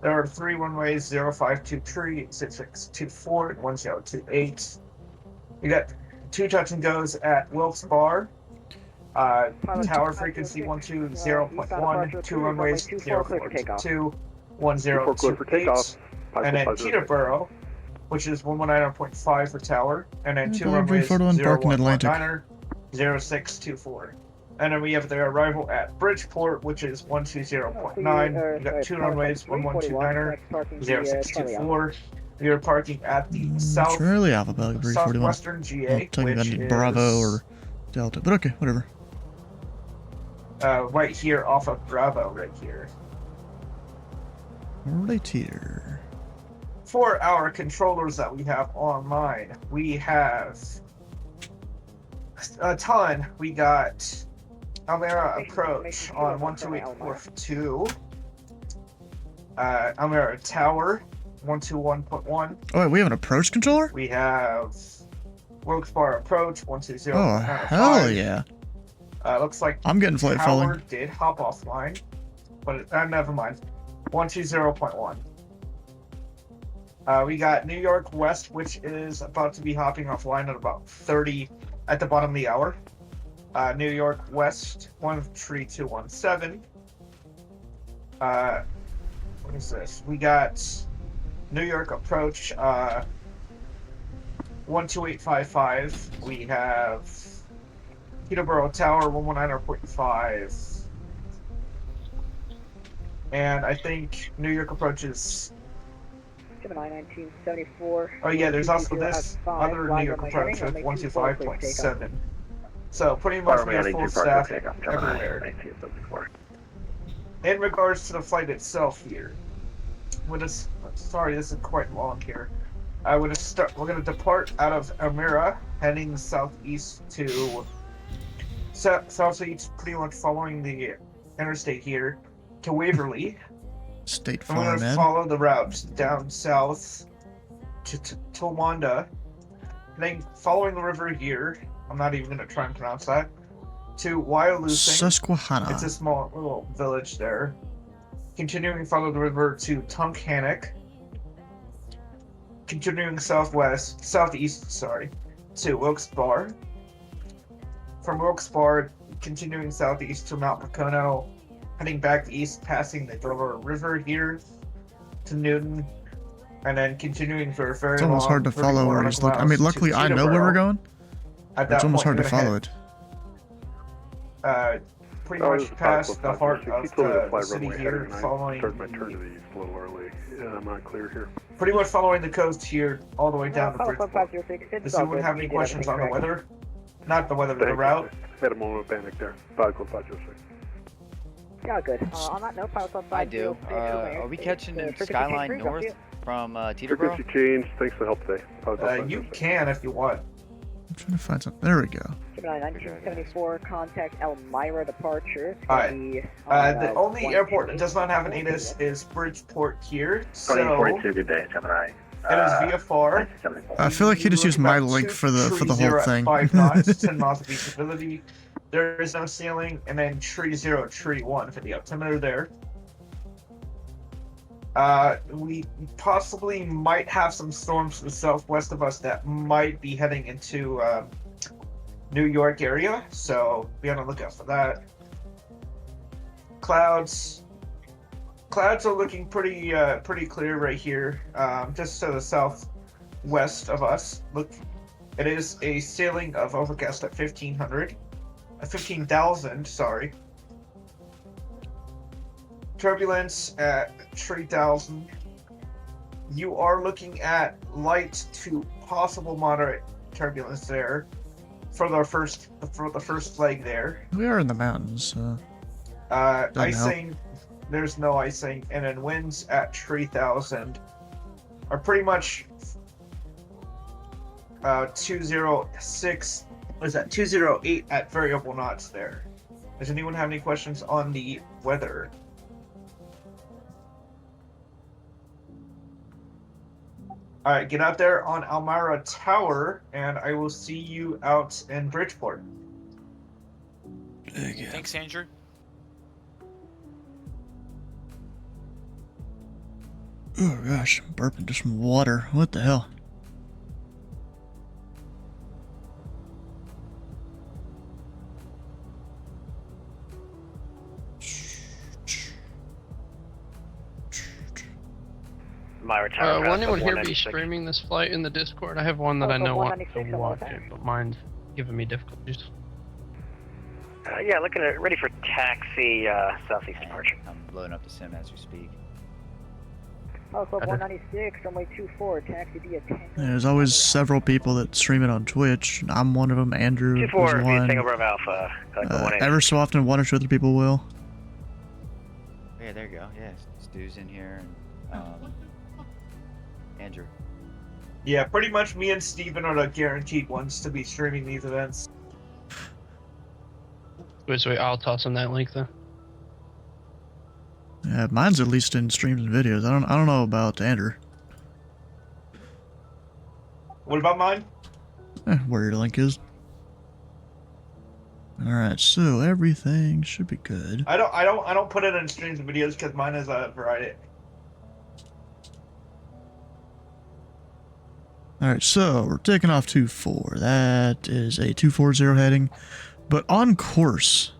There are 3 runways, 0523, 6624, and 1028. We got 2 touch and goes at Wilkes Bar. Tower frequency 120.1, 2 runways, 0422, 1028, and then Teterboro, which is 119.5 for tower, and then 2 runways, photo and park in Atlantic. 0624. And then we have the arrival at Bridgeport, which is 120.9. We got 2 runways, 1129er, 0624. We are parking at the It's really alphabetical, 341. southwestern GA, I'll tell you which if I need is Bravo or Delta, but okay, whatever. right here off of Bravo, right here. Right here. For our controllers that we have online, we have a ton. We got Almira Approach on 12842. Almira Tower 121.1. Oh, wait, we have an approach controller? We have Wilkes Bar Approach 120. Oh, hell yeah. Looks like I'm getting flight Tower following. did hop offline, but never mind. 120.1. We got New York West, which is about to be hopping offline at about 30 at the bottom of the hour. New York West 13217. What is this? We got New York Approach 12855. We have Peterborough Tower 119.5. And I think New York Approach is. Gemini 1974. Oh yeah, there's also this other New York Approach with 125.7. So pretty much we have full staff everywhere. In regards to the flight itself here, sorry, this is quite long here. We're gonna depart out of Almira, heading southeast to southeast, pretty much following the interstate here to Waverly. State I'm Farm, gonna man. follow the route down south to Towanda, then following the river here. I'm not even gonna try and pronounce that. To Wyalusing. Susquehanna. It's a small little village there. Continuing follow the river to Tunkhannock. Continuing southeast, to Wilkes Bar. From Wilkes Bar, continuing southeast to Mount Pocono, heading back east, passing the Delaware River here to Newton, and then continuing for a very It's almost long hard to follow where he's looking. I mean, luckily I know where we're going. At It's that almost point, hard to we're follow gonna it. pretty Oh, much this is past the 5 heart 6. of He told me to the fly city runway here, heading, and I following started my turn to the, the east a little early. Yeah, I'm not clear here. pretty much following the coast here, all the way down to Pilot Club Bridgeport. 506, it's Does all anyone good. have You any did questions on everything the correct. weather? Not the weather, the Thanks, route. I had a moment of panic there. 5 Club 506. Yeah, good. On that note, Pilot Club 506. I do. Are we catching the Skyline North from Teterboro? Frequency change. Thanks for the help today. Pilot Club You 506. can if you want. I'm trying to find something. There we go. Gemini 1974, contact Elmira departure. Alright. The only 1 airport that does not have an ATIS is Bridgeport here, so 2042, good day, Gemini. it is VFR. I feel like he just used my link for the whole thing. 5 knots, 10 knots of visibility. There is no ceiling, and then tree 0, tree 1 for the altimeter there. We possibly might have some storms to the southwest of us that might be heading into New York area, so be on the lookout for that. Clouds are looking pretty clear right here, just to the southwest of us. Look, it is a ceiling of overcast at 15,000. Sorry. Turbulence at 3,000. You are looking at light to possible moderate turbulence there for the first leg there. We are in the mountains, so Icing, there's no icing, and then winds at 3,000 are pretty much 206. What is that? 208 at variable knots there. Does anyone have any questions on the weather? Alright, get out there on Elmira Tower, and I will see you out in Bridgeport. Thanks, Andrew. Oh gosh, I'm burping just some water. What the hell? Will anyone here be streaming this flight in the Discord? I have one that I know wants to watch it, but mine's giving me difficulties. Yeah, looking at ready for taxi, southeast departure. I'm loading up the sim as we speak. Pilot Club 196, runway 24, taxi via Tango. There's always several people that stream it on Twitch. I'm one of them. Andrew is 24 via one. Tango Bravo Alpha. Ever so often, one or two other people will. Yeah, there you go. Yeah, Stu's in here, and Andrew. Yeah, pretty much me and Steven are the guaranteed ones to be streaming these events. Wait, I'll toss him that link then. Yeah, mine's at least in streams and videos. I don't know about Andrew. What about mine? Where your link is. Alright, so everything should be good. I don't put it in streams and videos because mine is a variety. Alright, so we're taking off 24. That is a 240 heading. But on course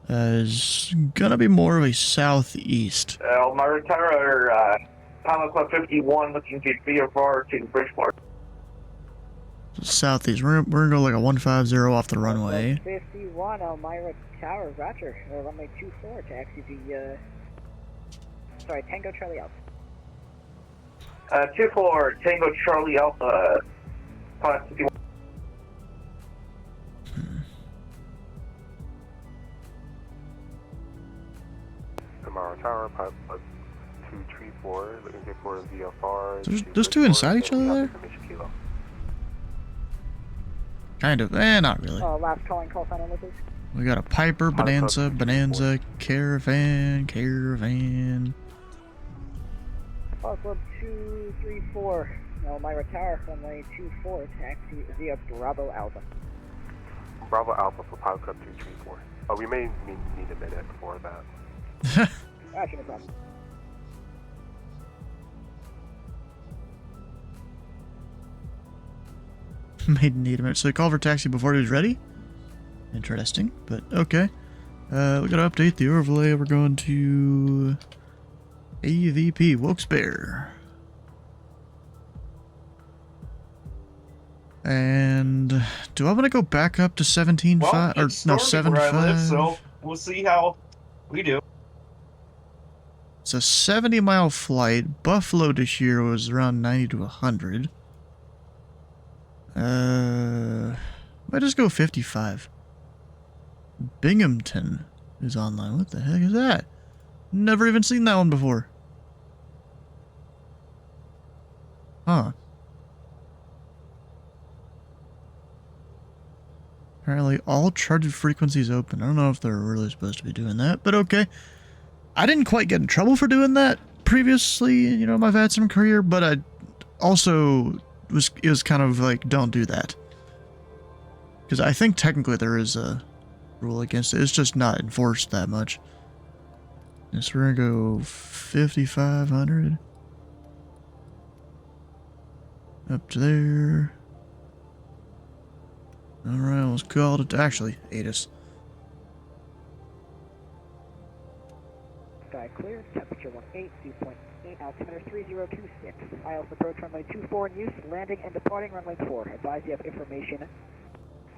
is gonna be more of a southeast. Elmira Tower, Pilot Club 51 looking to VFR to Bridgeport. Southeast. We're gonna go like a 150 off the runway. 51, Elmira Tower, roger. Runway 24, taxi via... Sorry, Tango Charlie Alpha. 24 Tango Charlie Alpha, Pilot 51. Elmira Tower, Pilot 234, looking for VFR. There's two inside each other there? Kind of. Not really. Last calling call sign only, please. We got a Piper, Bonanza, Caravan. Pilot Club 234, Elmira Tower, runway 24, taxi via Bravo Alpha. Bravo Alpha for Pilot Club 234. Oh, we may need a minute for that. Gotcha, no problem. Made need a minute. So call for taxi before he was ready? Interesting, but okay. We gotta update the overlay. We're going to AVP Wilkes-Barre. And do I want to go back up to 17.5 or no 7.5? So we'll see how we do. It's a 70-mile flight. Buffalo to here was around 90 to 100. Might just go 55. Binghamton is online. What the heck is that? Never even seen that one before. Huh. Apparently all charted frequencies open. I don't know if they're really supposed to be doing that, but okay. I didn't quite get in trouble for doing that previously, you know, my VATSIM career, but I also it was kind of like, don't do that. Because I think technically there is a rule against it. It's just not enforced that much. So we're gonna go 5,500. Up to there. Alright, let's call it. Actually, ATIS. Sky clear, temperature 18, dew point 8, altimeter 3026. ILS approach runway 24 in use, landing and departing runway 4. Advise you have information.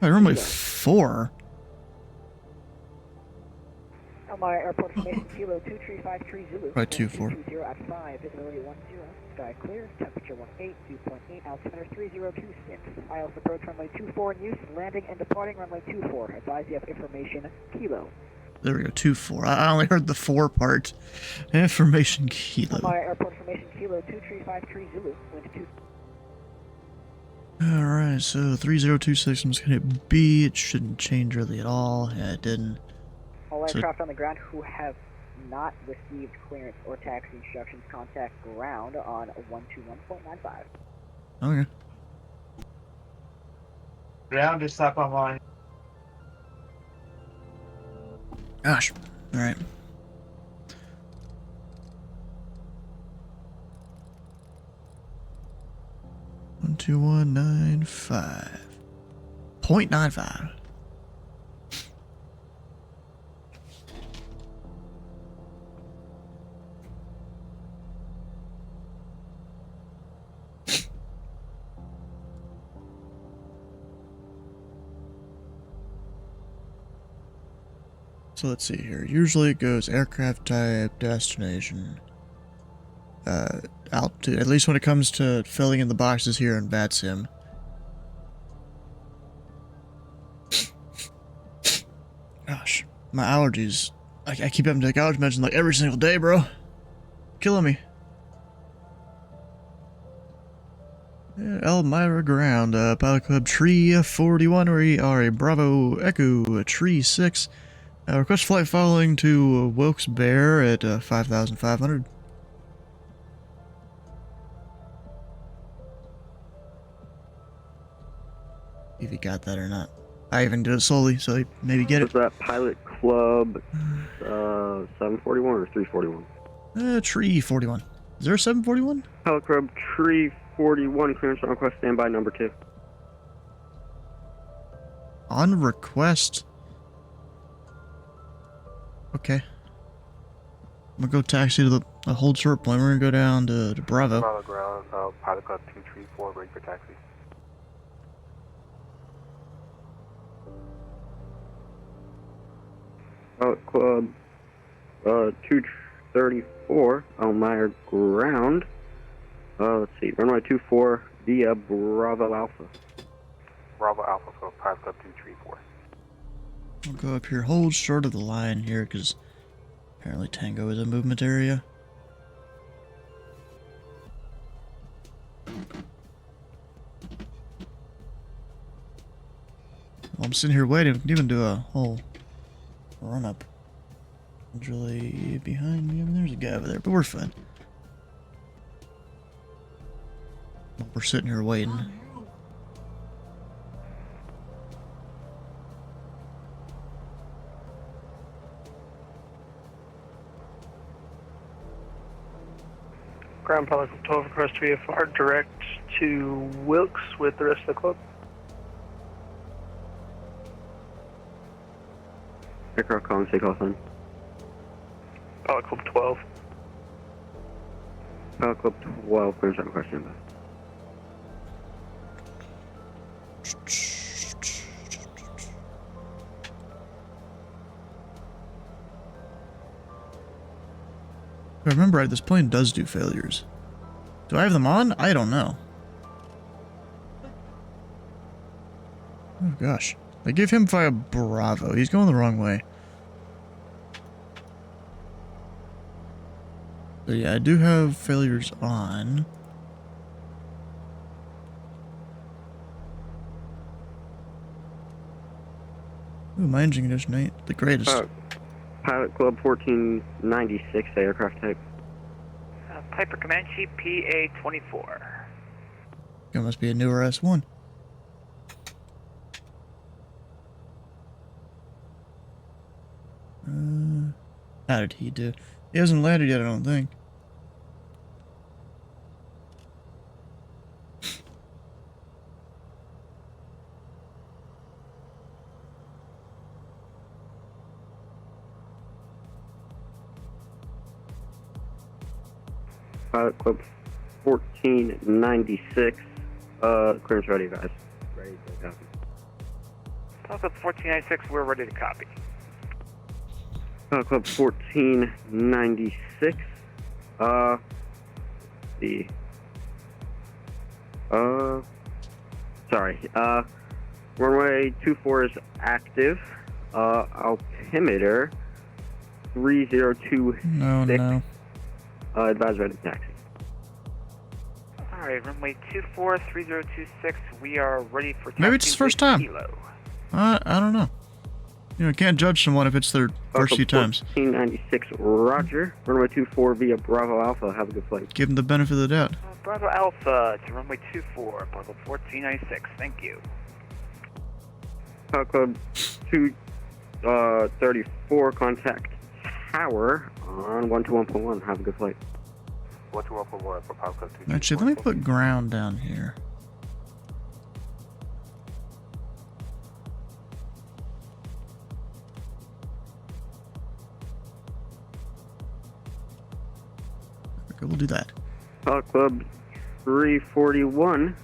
Wait, runway 4? Elmira Airport Formation Kilo 2353 Zulu. Right, 24. 20 at 5, visibility 10. Sky clear, temperature 18, dew point 8, altimeter 3026. ILS approach runway 24 in use, landing and departing runway 24. Advise you have information. Kilo. There we go, 24. I only heard the 4 part. Information Kilo. Elmira Airport Formation Kilo 2353 Zulu. Wind 2. Alright, so 3026, I'm just gonna hit B. It shouldn't change really at all. Yeah, it didn't. All aircraft on the ground who have not received clearance or taxi instructions, contact ground on 121.95. Okay. Ground is up online. Gosh. Alright. One, 12195. 0.95. So let's see here. Usually it goes aircraft type, destination, altitude. At least when it comes to filling in the boxes here in VATSIM. Gosh, my allergies. I keep having to take allergy medicine like every single day, bro. Killing me. Yeah, Elmira ground, Pilot Club Tree 41, we are a Bravo Echo Tree 6. Request flight following to Wilkes-Barre at 5,500. If you got that or not. I even did it slowly, so maybe get it. Was that Pilot Club 741 or 341? Tree 41. Is there a 741? Pilot Club Tree 41, clearance on request, standby number 2. On request? Okay. I'm gonna go taxi to the hold short point. We're gonna go down to Bravo. Bravo ground, Pilot Club 234, ready for taxi. Pilot Club 234, Elmira ground. Let's see, runway 24 via Bravo Alpha. Bravo Alpha, so Pilot Club 234. We'll go up here, hold short of the line here, because apparently Tango is a movement area. Well, I'm sitting here waiting. We can even do a whole run up. It's really behind me. I mean, there's a guy over there, but we're fine. We're sitting here waiting. Ground Pilot Club 12 across VFR, direct to Wilkes with the rest of the club. Aircraft calling, take off on. Pilot Club 12. Pilot Club 12, clearance on request, standby. If I remember right, this plane does do failures. Do I have them on? I don't know. Oh gosh. I gave him via Bravo. He's going the wrong way. So yeah, I do have failures on. Ooh, my engine condition ain't the greatest. Pilot Club 1496, aircraft type. Piper Comanche PA-24. It must be a newer S1. How did he do? He hasn't landed yet, I don't think. Pilot Club 1496, clearance ready, guys. Ready to copy. Pilot Club 1496, we're ready to copy. Pilot Club 1496, runway 24 is active, altimeter 3026. No, no. Advise ready taxi. Alright, runway 24, 3026, we are ready for taxi. Maybe it's his first time. Kilo. I don't know. You know, can't judge someone if it's their first few times. 1496, roger. Runway 24 via Bravo Alpha, have a good flight. Give him the benefit of the doubt. Bravo Alpha to runway 24, Pilot Club 1496, thank you. Pilot Club 234, contact tower on 121.1, have a good flight. 121.1 for Pilot Club 2. Actually, let me put ground down here. Okay, we'll do that. Pilot Club 341,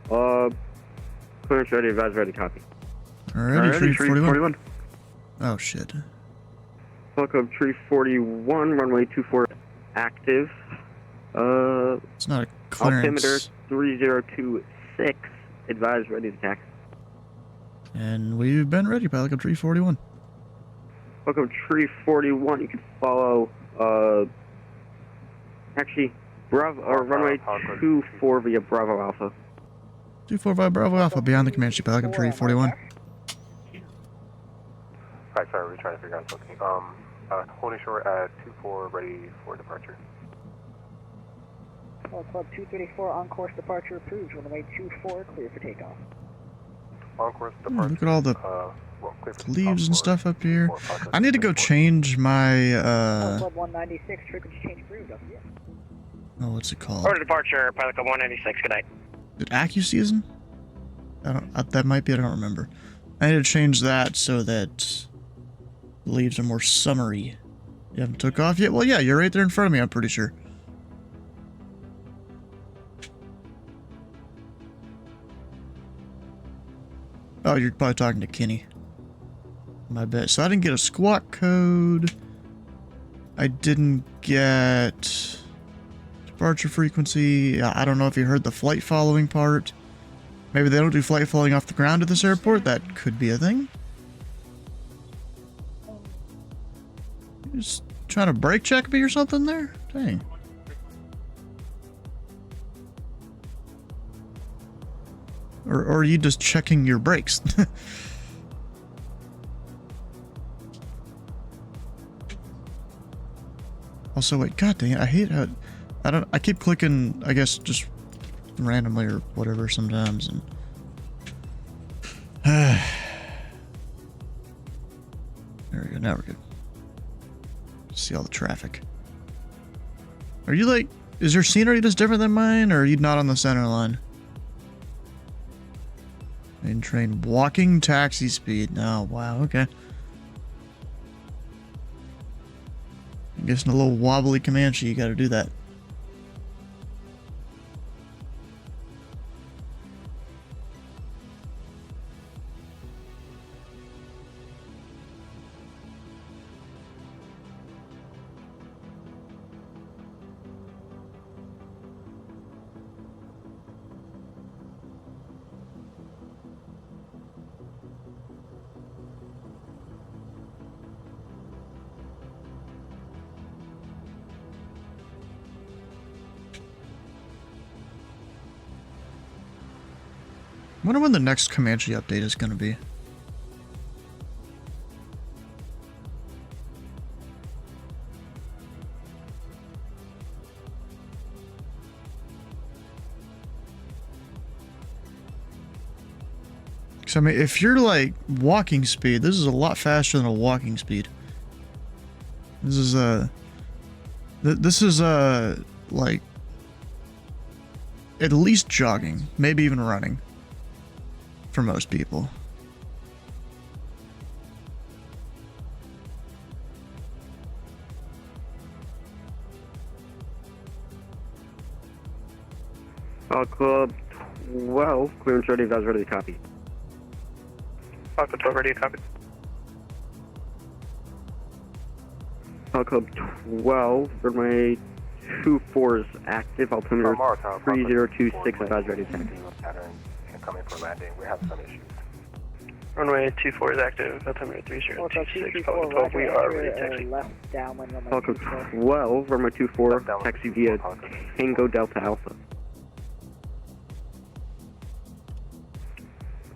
clearance ready, advise ready, copy. Alrighty, 341. Oh shit. Pilot Club 341, runway 24 active. It's not a clearance. Altimeter 3026, advise ready to taxi. And we've been ready, Pilot Club 341. Pilot Club 341, you can follow, actually, Bravo, runway 24 via Bravo Alpha. 245 Bravo Alpha, beyond the Comanche, Pilot Club 341. Alright, sorry, we're trying to figure out something. Holding short at 24, ready for departure. Pilot Club 234, on course departure approved. Runway 24, clear for takeoff. On course departure. Look at all the leaves and stuff up here. I need to go change my, Pilot Club 196, frequency change approved. Up here. Oh, what's it called? Order departure, Pilot Club 196, good night. Is it AccuSeason? I don't, that might be, I don't remember. I need to change that so that the leaves are more summery. You haven't took off yet? Well, yeah, you're right there in front of me, I'm pretty sure. Oh, you're probably talking to Kenny. My bet. So I didn't get a squawk code. I didn't get departure frequency. I don't know if you heard the flight following part. Maybe they don't do flight following off the ground at this airport. That could be a thing. You're just trying to brake check me or something there? Dang. Or are you just checking your brakes? Also, wait, god dang it, I hate how I keep clicking, I guess, just randomly or whatever sometimes, and there we go, now we're good. See all the traffic. Are you like, is your scenery just different than mine, or are you not on the center line? Main train walking taxi speed. Oh, wow, okay. I guess in a little wobbly Comanche, you gotta do that. Wonder when the next Comanche update is gonna be. So, I mean, if you're like walking speed, this is a lot faster than a walking speed. This is like at least jogging, maybe even running for most people. Club 12, clearance ready, if I was ready to copy. Falcon 12 ready to copy. Club 12, runway 24 is active, altimeter 3026, if I was ready to taxi. Pattern and coming for landing. We have some issues. Runway 24 is active, altimeter 3026, Falcon 12, we are ready to taxi. Left downwind runway Falcon 12, runway 24, taxi via Tango Delta Alpha.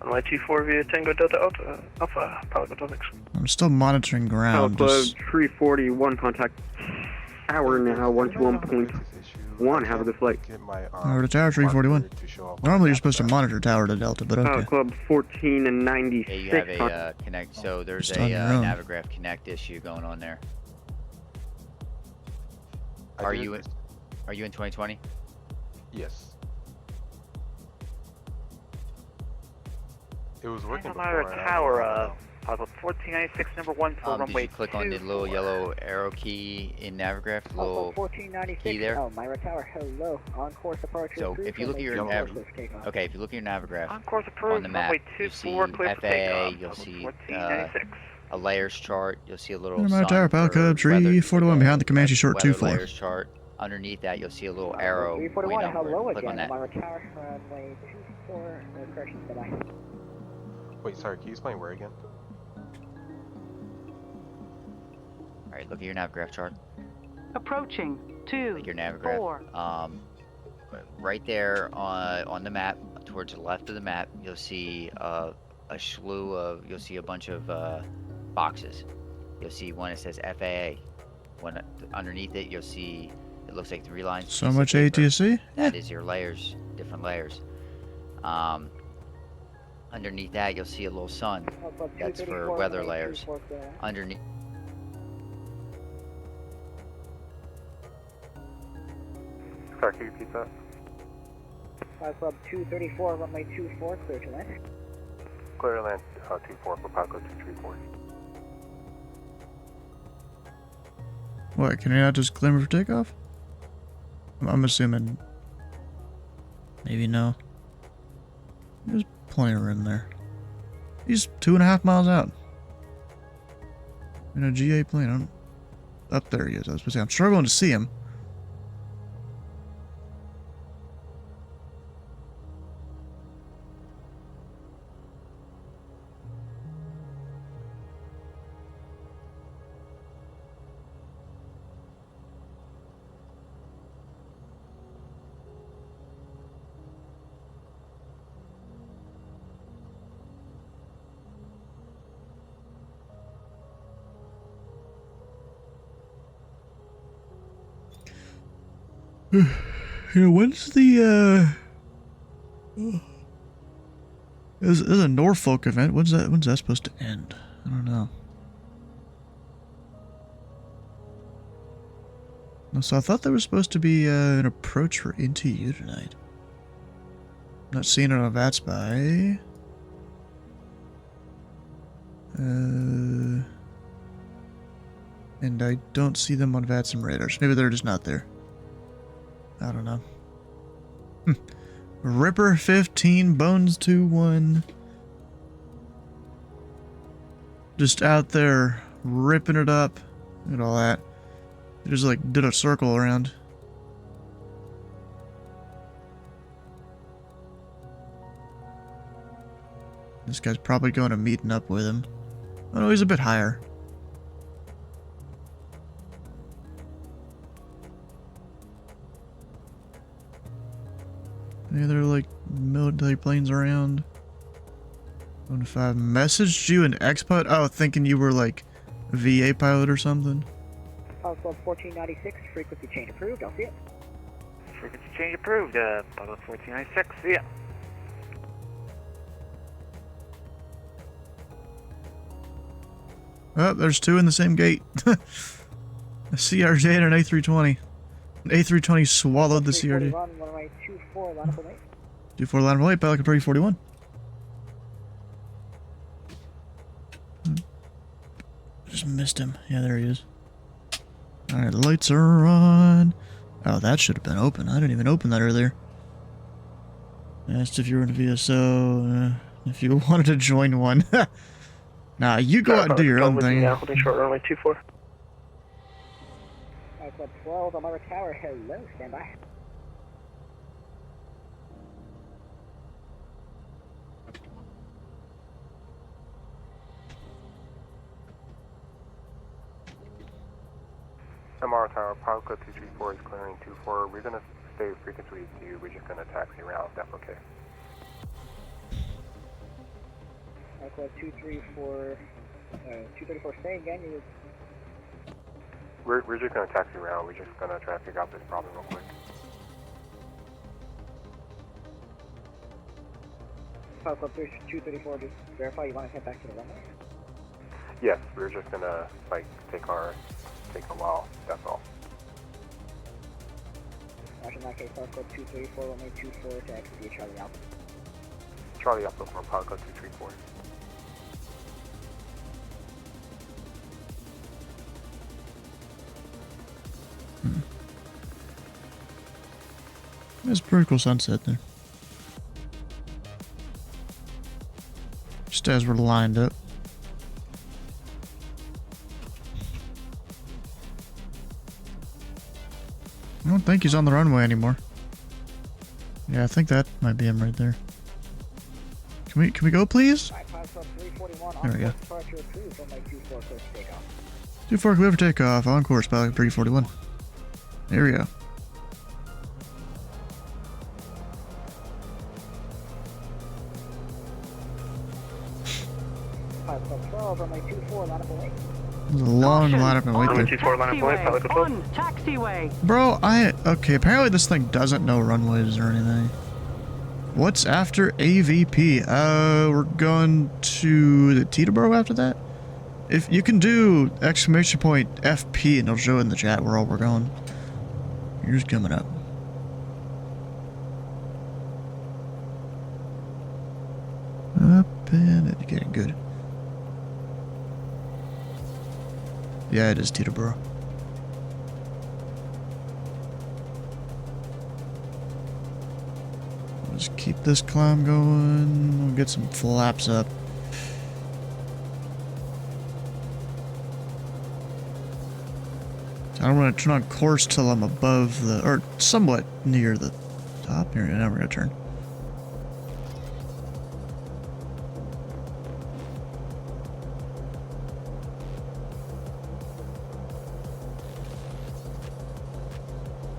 Runway 24 via Tango Delta Alpha, Falcon 12. I'm still monitoring ground. Club 341, contact tower now, 121.1, have a good flight. Over to tower 341. Normally you're supposed to monitor tower to Delta, but okay. Club 14 and 96. Yeah, you have a connect, so there's Just a on your own. Navigraph Connect issue going on there. Are you in 2020? Yes. It was working Santa before. Tower, Pilot 1496, number 1 for Did runway you click on the little yellow arrow key in Navigraph, the little 1496. key there? Oh, Myra Tower, hello. On course departure. So if you look at your if you look at your Navigraph On course approved, on the map, runway you 24, see clear for FAA, takeoff. you'll see 1496. a layers chart, you'll see a little My sun tower, Pal for Cub, weather 341 behind the Comanche short weather 24. layers chart. Underneath that, you'll see a little arrow. 341, point upward. hello Click on again. that. Myra Tower, runway 24, no corrections, bye-bye. Wait, sorry, can you explain where again? Alright, look at your Navigraph chart. Approaching. 2, Look at your Navigraph. 4. Right there on the map, towards the left of the map, you'll see a slew of, you'll see a bunch of boxes. You'll see one that says FAA. One underneath it, you'll see, it looks like 3 lines. So much ATC? That is your layers, different layers. Underneath that, you'll see a little sun. That's for weather layers. Underneath. Sorry, can you repeat that? Club 234, runway 24, clear to land. Clear to land 24 for Paco 234. What, can you not just glimmer for takeoff? I'm assuming. Maybe no. There's plenty of room there. He's 2.5 miles out. In a GA plane. Up there he is. I was supposed to say, I'm struggling to see him. When's the there's a Norfolk event. When's that supposed to end? I don't know. So I thought there was supposed to be an approach for NTU tonight. Not seeing it on VATSPY. And I don't see them on VATSIM radars. Maybe they're just not there. I don't know. Ripper 15, Bones 2-1. Just out there ripping it up. Look at all that. They just like did a circle around. This guy's probably going to meeting up with him. Oh no, he's a bit higher. Any other like military planes around? 1-5 messaged you an X-Pilot? Oh, thinking you were like VA pilot or something. Pilot Club 1496, frequency change approved. I'll see it. Frequency change approved. Pilot 1496. See ya. Oh, there's two in the same gate. A CRJ and an A320. An A320 swallowed the CRJ. 24, line up late. 24 line of light, Pelican 341. Just missed him. Yeah, there he is. Alright, lights are on. Oh, that should have been open. I didn't even open that earlier. Asked if you were in a VSO, if you wanted to join one. Nah, you go out and do your own thing. Now, holding short runway 24. Club 12, Amara Tower, hello, stand by. MR Tower, Pilot Club 234 is clearing 24. We're gonna stay with frequency with you. We're just gonna taxi around. That's okay. Club 234, 234, say again. We're just gonna taxi around. We're just gonna try to figure out this problem real quick. Pilot Club 234, just verify you want to head back to the runway? Yes, we're just gonna like take a while. That's all. In that case, Pilot Club 234, runway 24 to exit Charlie Alpha. Charlie Alpha from Pilot Club 234. There's a pretty cool sunset there. Just as we're lined up. I don't think he's on the runway anymore. Yeah, I think that might be him right there. Can we go, please? There we go. 24 clear for takeoff. On course, Pelican 341. There we go. There's a long lineup and wait there. Taxiway. Bro, okay, apparently this thing doesn't know runways or anything. What's after AVP? We're going to the Teterboro after that? If you can do exclamation point FP and it'll show in the chat where all we're going. Here's coming up. Up and it's getting good. Yeah, it is Teterboro. Just keep this climb going. We'll get some flaps up. I don't want to turn on course till I'm above the, or somewhat near the top here. Now we're gonna turn.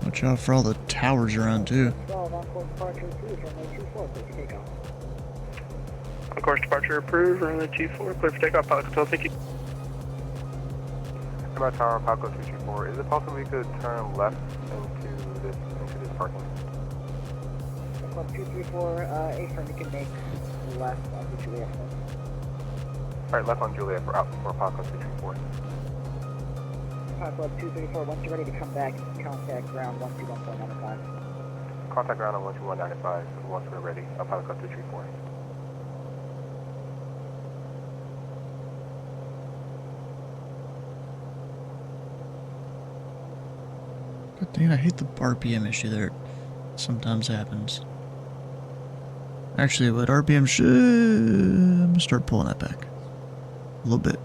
Watch out for all the towers around too. On course departure approved, runway 24, clear for takeoff, Pilot Control, thank you. MR Tower, Pilot Club 234. Is it possible we could turn left into this parking? Club 234, A-firm, you can make left onto Juliet. Alright, left on Juliet for Pilot Club 234. Pilot Club 234, once you're ready to come back, contact ground 121.95. Contact ground on 121.95 once we're ready. Pilot Club 234. God dang, I hate the RPM issue there. It sometimes happens. Actually, what RPM should... I'm gonna start pulling that back. A little bit.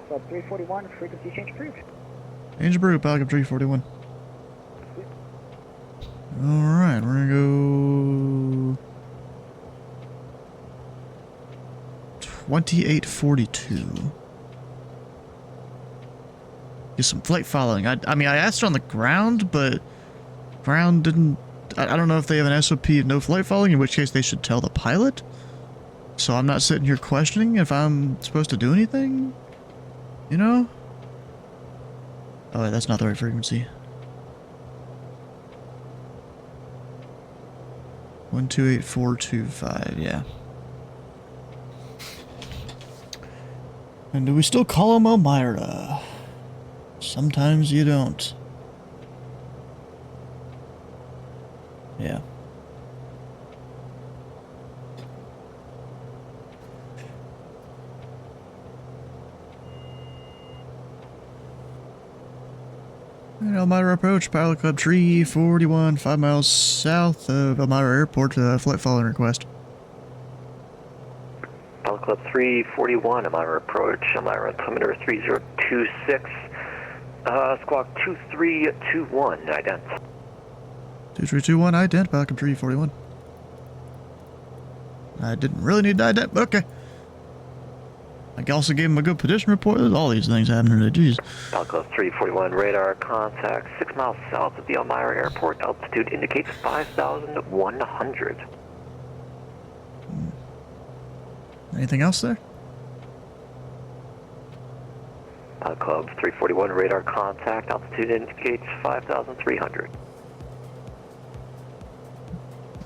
Club 341, frequency change approved. Change approved, Pelican 341. Alright, we're gonna go 2842. get some flight following. I mean, I asked on the ground, but ground didn't... I don't know if they have an SOP of no flight following, in which case they should tell the pilot. So I'm not sitting here questioning if I'm supposed to do anything, you know? Oh, wait, that's not the right frequency. 128425, yeah. And do we still call him Elmira? Sometimes you don't. Yeah. And Elmira approach, Pilot Club Tree 41, 5 miles south of Elmira Airport, flight following request. Pilot Club 341, Elmira approach, Elmira altimeter 3026, squawk 2321, ident. 2321, ident, Pilot Club Tree 41. I didn't really need to ident, but okay. I also gave him a good petition report. There's all these things happening today, jeez. Pilot Club 341, radar contact 6 miles south of the Elmira Airport. Altitude indicates 5,100. Anything else there? Pilot Club 341, radar contact. Altitude indicates 5,300.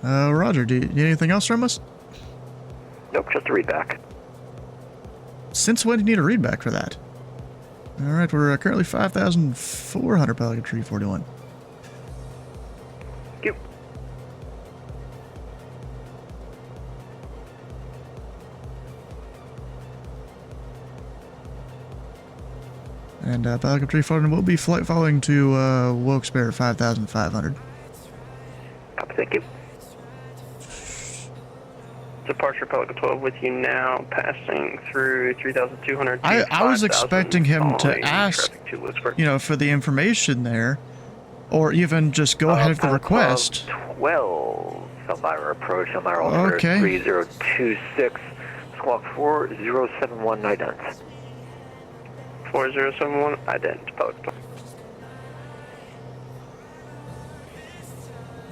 Roger. Do you need anything else from us? Nope, just a readback. Since when do you need a readback for that? Alright, we're currently 5,400 Pelican Tree 41. Thank you. And Pelican Tree 41 will be flight following to Wilkes-Barre 5,500. Copy, thank you. Departure Pelican 12 with you now, passing through 3,200. I was expecting him to ask, you know, for the information there, or even just go ahead with the request. 12, Elmira approach, Elmira altimeter 3026, squawk 4071, ident. 4071, ident, Pelican 12.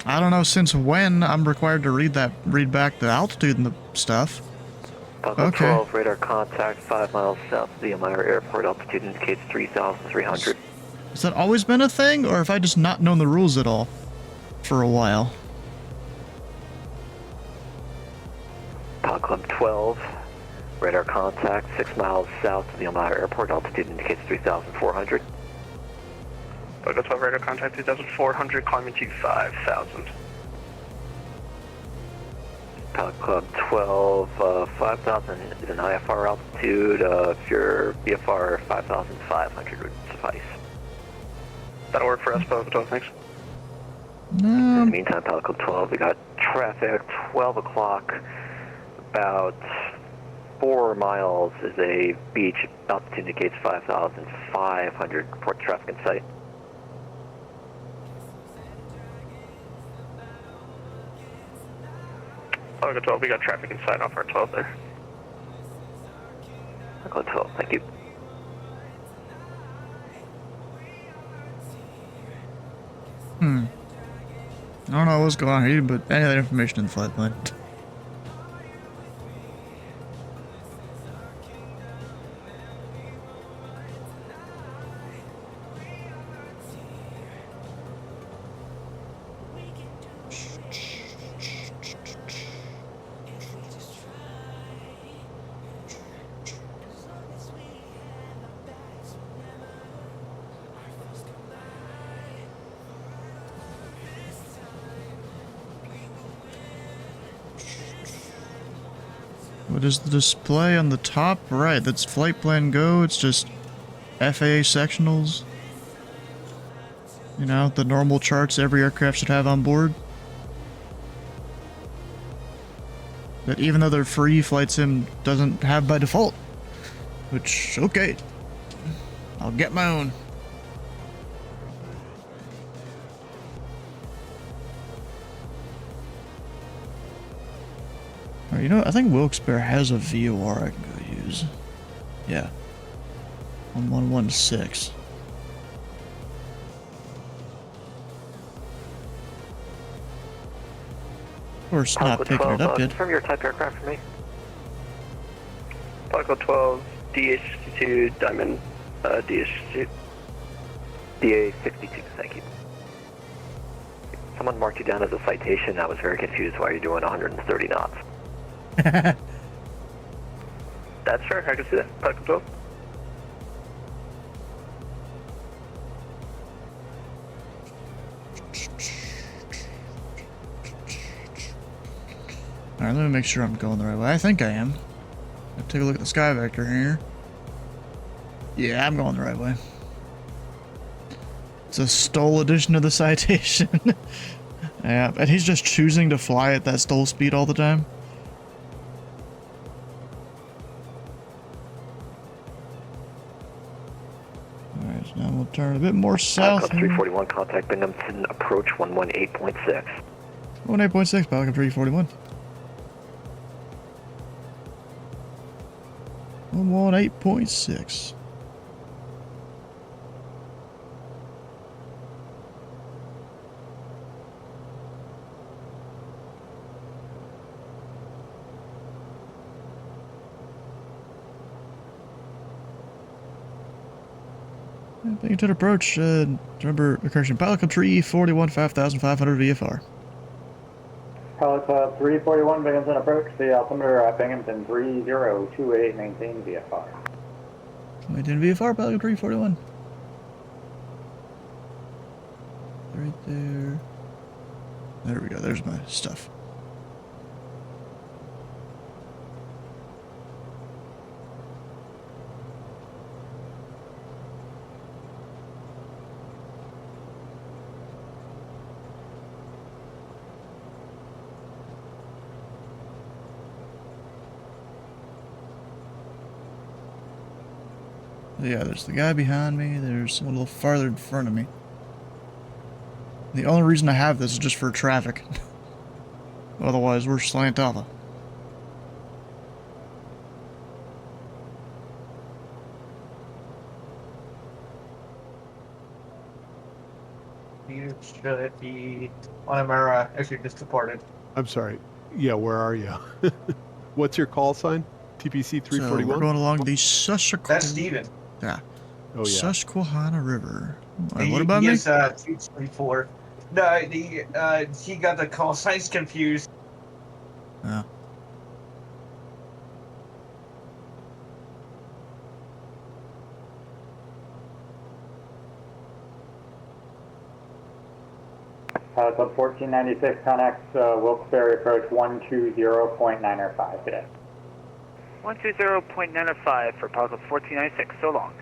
I don't know since when I'm required to read back the altitude and the stuff. Pelican 12, radar contact 5 miles south of the Elmira Airport. Altitude indicates 3,300. Has that always been a thing, or have I just not known the rules at all for a while? Pilot Club 12, radar contact 6 miles south of the Elmira Airport. Altitude indicates 3,400. Pelican 12, radar contact 3,400, climbing to 5,000. Pilot Club 12, 5,000 is an IFR altitude. If you're VFR, 5,500 would suffice. That'll work for us, Pelican 12, thanks. In the meantime, Pilot Club 12, we got traffic, 12 o'clock, about 4 miles is a beach. Altitude indicates 5,500, report traffic in sight. Pelican 12, we got traffic inside off our 12 there. Pelican 12, thank you. I don't know what's going on here, but any of that information in the flight plan. What is the display on the top right? That's flight plan go. It's just FAA sectionals. You know, the normal charts every aircraft should have on board. That even though they're free, Flight Sim doesn't have by default. Which, okay. I'll get my own. You know, I think Wilkes-Barre has a VOR I can go use. Yeah. On 116. Of course, not picking it up yet. Confirm your type aircraft for me. Pelican 12, DH62, Diamond, DH62. DA62, thank you. Someone marked you down as a citation. I was very confused why you're doing 130 knots. That's fair, I can see that. Pelican 12. Alright, let me make sure I'm going the right way. I think I am. I'll take a look at the sky vector here. Yeah, I'm going the right way. It's a stole edition of the citation. Yeah, and he's just choosing to fly at that stole speed all the time. Alright, so now we'll turn a bit more south. 341, contact Binghamton, approach 118.6. 18.6, Pelican 341. 118.6. Binghamton approach, remember, recursion, Pelican 341, 5,500 VFR. Pelican 341, Binghamton approach, the altimeter at Binghamton 3028, maintain VFR. Maintain VFR, Pelican 341. Right there. There we go, there's my stuff. Yeah, there's the guy behind me, there's someone a little farther in front of me. The only reason I have this is just for traffic. Otherwise, we're slant alpha. You should be on Amara if you just departed. I'm sorry. Yeah, where are you? What's your call sign? TPC 341? So we're going along the Susquehanna. That's Steven. Yeah. Oh, yeah. Susquehanna River. He, what about he me? is 224. No, he got the call signs confused. Oh. Club 1496 connects Wilkes-Barre approach 120.905 today. 120.905 for Pelican 1496, so long.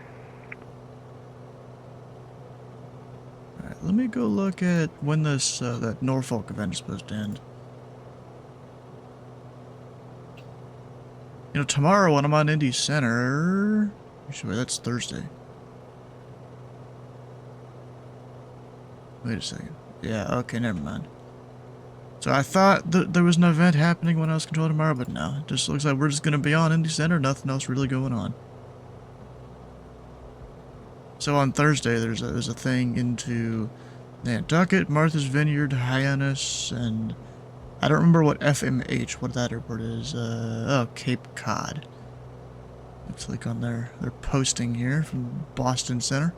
Alright, let me go look at when this, that Norfolk event is supposed to end. You know, tomorrow when I'm on Indy Center... Actually, that's Thursday. Wait a second. Yeah, okay, never mind. So I thought that there was an event happening when I was controlling tomorrow, but no. It just looks like we're just going to be on Indy Center, nothing else really going on. So on Thursday, there's a thing into Nantucket, Martha's Vineyard, Hyannis, and I don't remember what FMH, what that airport is. Oh, Cape Cod. Let's click on their posting here from Boston Center.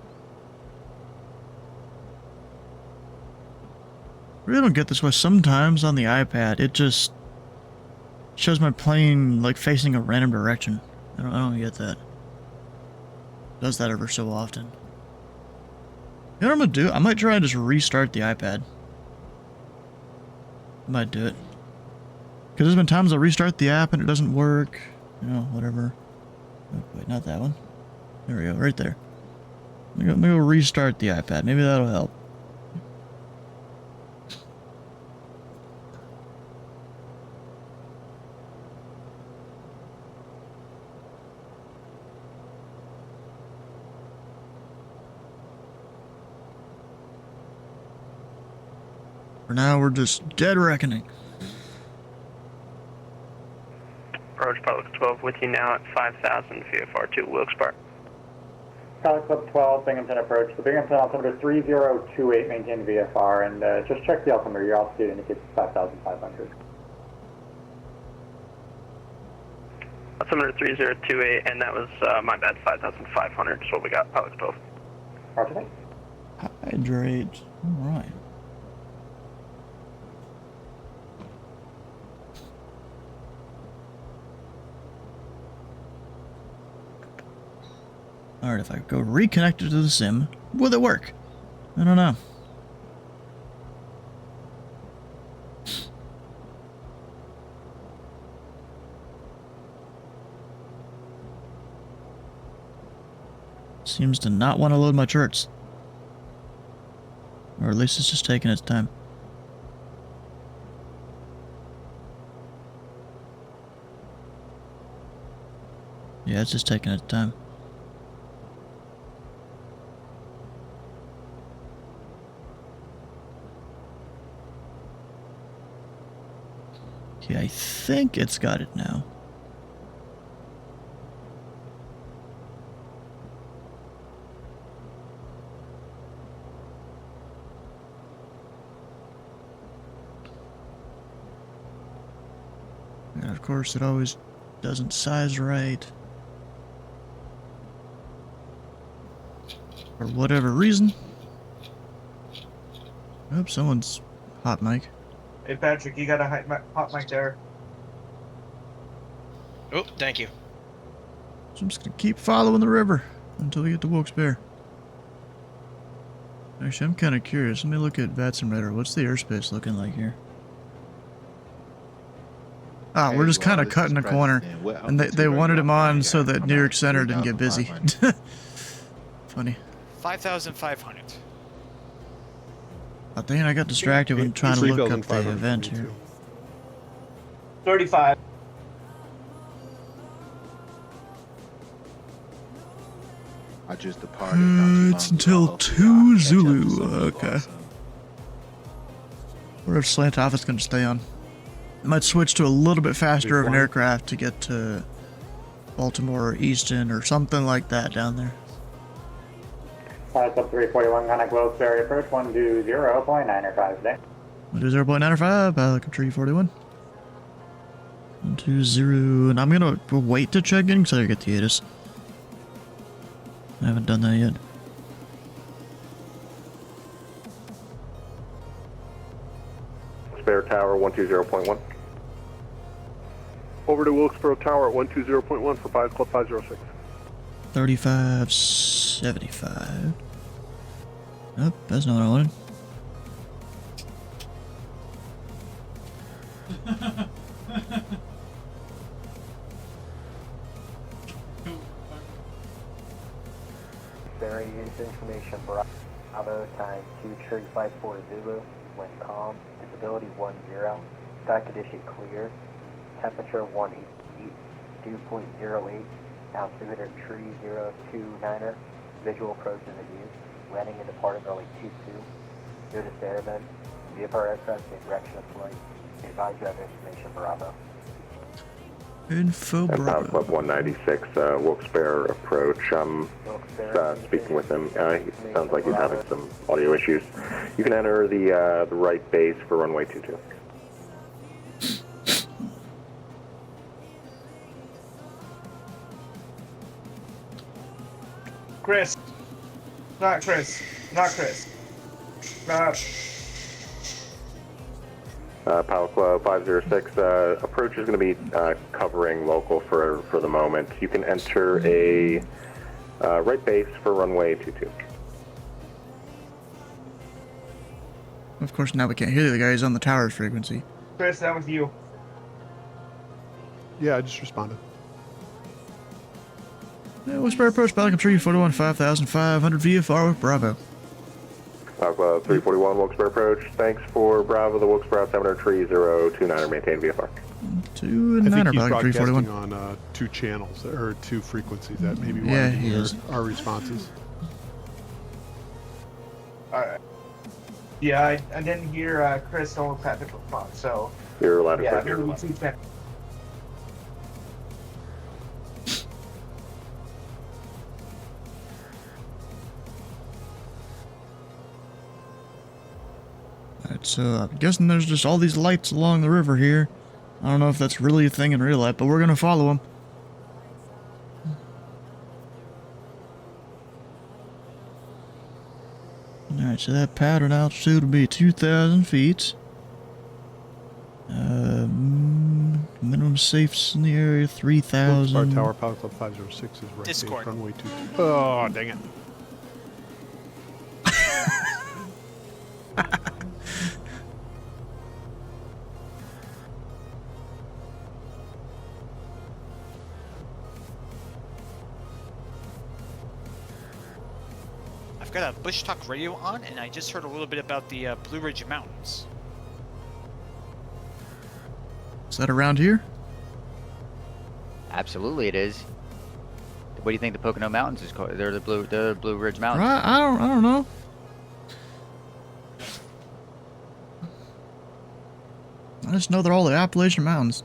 I really don't get this way. Sometimes on the iPad, it just shows my plane like facing a random direction. I don't get that. It does that ever so often. You know what I'm gonna do? I might try and just restart the iPad. I might do it. Because there's been times I restart the app and it doesn't work. You know, whatever. Oh, wait, not that one. There we go, right there. Let me go restart the iPad. Maybe that'll help. For now, we're just dead reckoning. Approach Pelican 12 with you now at 5,000 VFR to Wilkes-Barre. Pelican 12, Binghamton approach. The Binghamton altimeter 3028, maintain VFR, and just check the altimeter. Your altitude indicates 5,500. altimeter 3028, and that was, my bad, 5,500 is what we got, pilot 12. Roger that. Hydrate. Alright. Alright, if I go reconnect it to the sim, will it work? I don't know. Seems to not want to load my charts. Or at least it's just taking its time. Yeah, it's just taking its time. Okay, I think it's got it now. And of course it always doesn't size right. For whatever reason. Oh, someone's hot mic. Hey Patrick, you got a hot mic there. Oh, thank you. So I'm just gonna keep following the river until we get to Wilkes-Barre. Actually, I'm kind of curious. Let me look at Vatsimulator. What's the airspace looking like here? Ah, we're just kind of cutting a corner. And they wanted him on so that New York Center didn't get busy. Funny. 5,500. I think I got distracted when trying to look up the event here. 35. I just departed. It's until 2 Zulu. Okay. Or if slant off, it's going to stay on. I might switch to a little bit faster of an aircraft to get to Baltimore or Easton or something like that down there. Sub 341, contact Wilkes-Barre approach 120.905 today. 120.905, pilot control 41. 120, and I'm going to wait to check in because I get the ATIS. I haven't done that yet. Spare Tower 120.1. Over to Wilkesboro Tower at 120.1 for Pilots Club 506. 3575. Oh, that's not what I wanted. Very information Bravo time 2354 Zulu, wind calm, visibility 10, sky condition clear, temperature 188, dew point 08, altimeter 3029er, visual approach is in use, landing and departing early 22, notice airmen, VFR aircraft in direction of flight, advise you have information Bravo. Info Bravo. Pilot Club 196, Wilkes-Barre approach. I'm speaking with him. He sounds like he's having some audio issues. You can enter the right base for runway 22. Chris. Not Chris. Not Chris. Pilot Club 506, approach is going to be covering local for the moment. You can enter a right base for runway 22. Of course, now we can't hear the guy. He's on the tower's frequency. Chris, that was you. Yeah, I just responded. Yeah, Wilkes-Barre approach, Pelican 341, 5,500 VFR with Bravo. Pilot Club 341, Wilkes-Barre approach. Thanks for Bravo, the Wilkes-Barre 73029er, maintain VFR. 2 and I 9 think are he's Pelican 341. broadcasting on 2 channels, or 2 frequencies that maybe Yeah, want to he hear is. our responses. Alright. Yeah, I didn't hear Chris or Patrick respond, so. You're allowed to yeah, click. maybe 2 seconds. Alright, so I'm guessing there's just all these lights along the river here. I don't know if that's really a thing in real life, but we're gonna follow them. Alright, so that pattern altitude will be 2,000 feet. Minimum safes in the area, 3,000. Wilkes-Barre Tower, Pilot Club 506 is right. Discord. Runway 22. Oh, dang it. I've got a Bush Talk radio on, and I just heard a little bit about the Blue Ridge Mountains. Is that around here? Absolutely, it is. What do you think the Pocono Mountains is called? They're the Blue Ridge Mountains. I don't know. I just know they're all the Appalachian Mountains.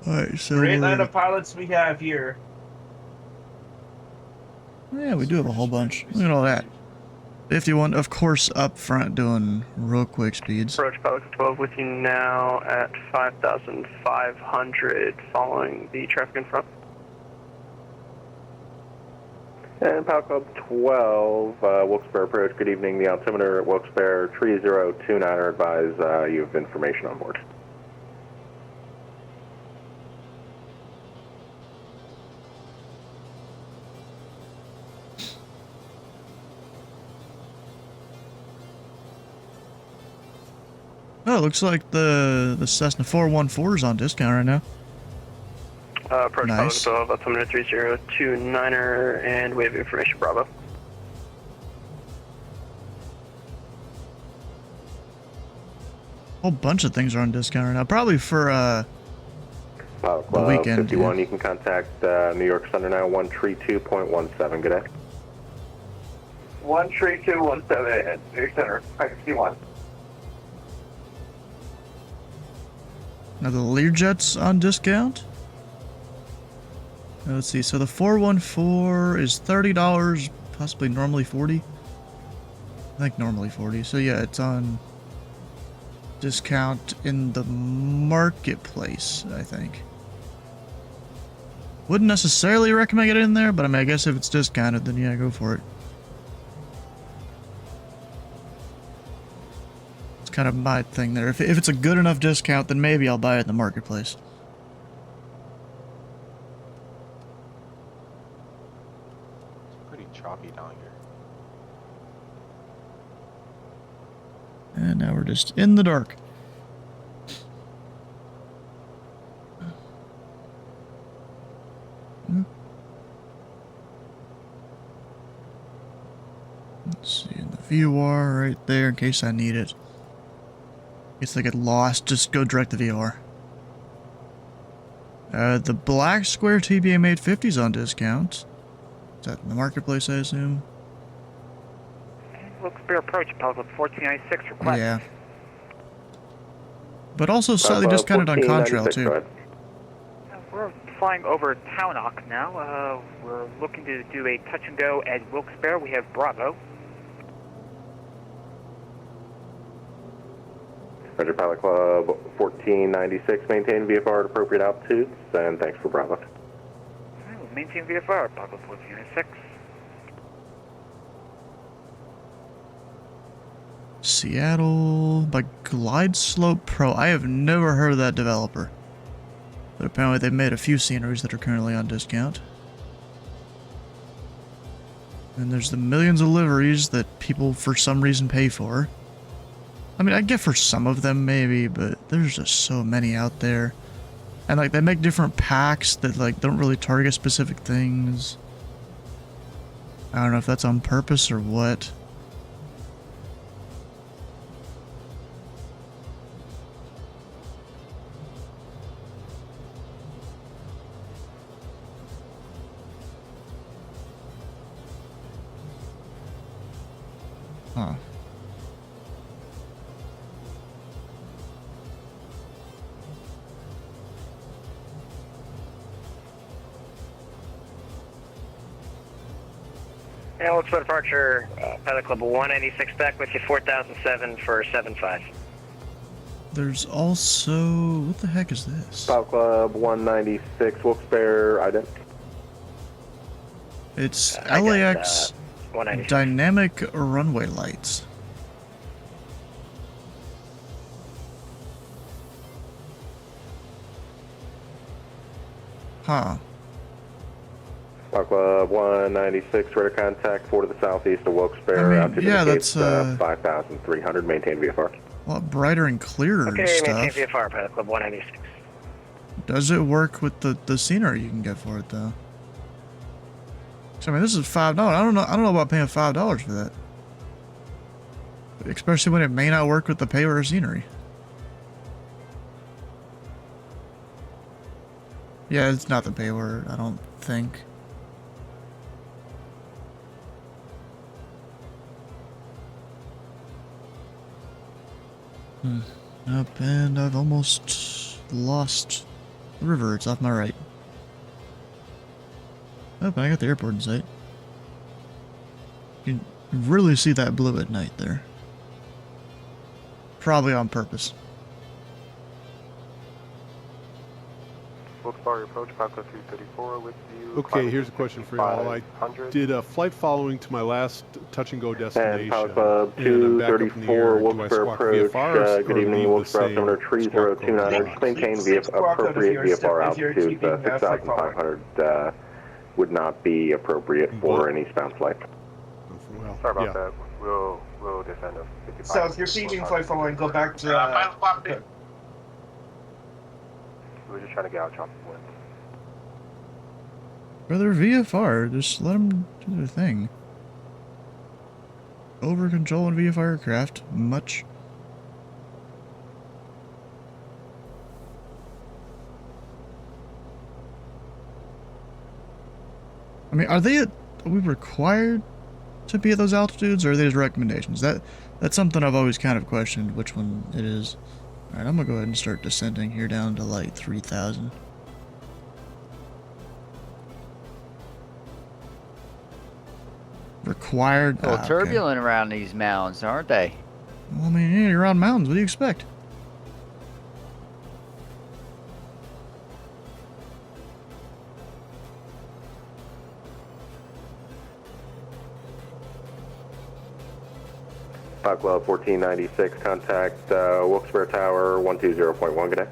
Alright, so Great line of pilots we have here. yeah, we do have a whole bunch. Look at all that. 51, of course, up front doing real quick speeds. Approach Pilot 12 with you now at 5,500 following the traffic in front. And Pilot Club 12, Wilkes-Barre approach, good evening. The altimeter at Wilkes-Barre 3029 advise you have information on board. Oh, it looks like the Cessna 414 is on discount right now. Approach Nice. Pilot 12, altimeter 3029er, and we have information, Bravo. Whole bunch of things are on discount right now. Probably for Pilot the Club weekend. 51, you can contact New York Thunder now 132.17. Good day. 13217 at New York Center, 51. Now the Learjets on discount. Let's see. So the 414 is $30, possibly normally 40. I think normally 40. So yeah, it's on discount in the marketplace, I think. Wouldn't necessarily recommend it in there, but I mean, I guess if it's discounted, then yeah, go for it. It's kind of my thing there. If it's a good enough discount, then maybe I'll buy it in the marketplace. Pretty choppy down here. And now we're just in the dark. Let's see, in the VOR right there in case I need it. In case I get lost, just go direct to VOR. The black square TBM 850's on discount. Is that in the marketplace, I assume? Wilkes-Barre approach, Pilot 1496 request. Yeah. But also slightly discounted on Contrail, too. We're flying over Townock now. We're looking to do a touch and go at Wilkes-Barre. We have Bravo. Roger, Pilot Club 1496, maintain VFR at appropriate altitudes, and thanks for Bravo. We'll maintain VFR, Pilot 1496. Seattle by Glide Slope Pro. I have never heard of that developer. But apparently they've made a few sceneries that are currently on discount. And there's the millions of liveries that people for some reason pay for. I mean, I get for some of them maybe, but there's just so many out there. And like they make different packs that like don't really target specific things. I don't know if that's on purpose or what. Huh. Yeah, let's go departure, Pilot Club 196 back with you, 4007 for 75. There's also... what the heck is this? Pilot Club 196, Wilkes-Barre, ident. It's I got, LAX 196. dynamic runway lights. Huh. Pilot Club 196, radar contact, 4 to the southeast of Wilkes-Barre. I mean, yeah, that's 5,300, maintain VFR. A lot brighter and clearer and Okay, stuff. maintain VFR, Pilot Club 196. Does it work with the scenery you can get for it though? So, I mean, this is $5. I don't know about paying $5 for that. Especially when it may not work with the paper or scenery. Yeah, it's not the paper, I don't think. Up, and I've almost lost the river. It's off my right. Oh, but I got the airport in sight. You can really see that blue at night there. Probably on purpose. Wilkes-Barre approach, Papa 334 with you. Okay, here's a question for y'all. I did a flight following to my last touch and go destination. And Pilot Club 234, Wilkes-Barre approach, good evening, Wilkes-Barre, altimeter 3029, just maintain appropriate VFR altitude, 6,500 would not be appropriate for an eastbound flight. Well, sorry about that. We'll descend of 55. So if you're seeking flight following, go back to... okay. We're just trying to get out chopper wind. Brother, VFR, just let them do their thing. Over control in VFR aircraft, much. I mean, are we required to be at those altitudes, or are they just recommendations? That's something I've always kind of questioned, which one it is. Alright, I'm gonna go ahead and start descending here down to like 3,000. Required? A little turbulent around these mountains, aren't they? Well, I mean, yeah, you're on mountains. What do you expect? Pilot Club 1496, contact Wilkes-Barre Tower 120.1, good day.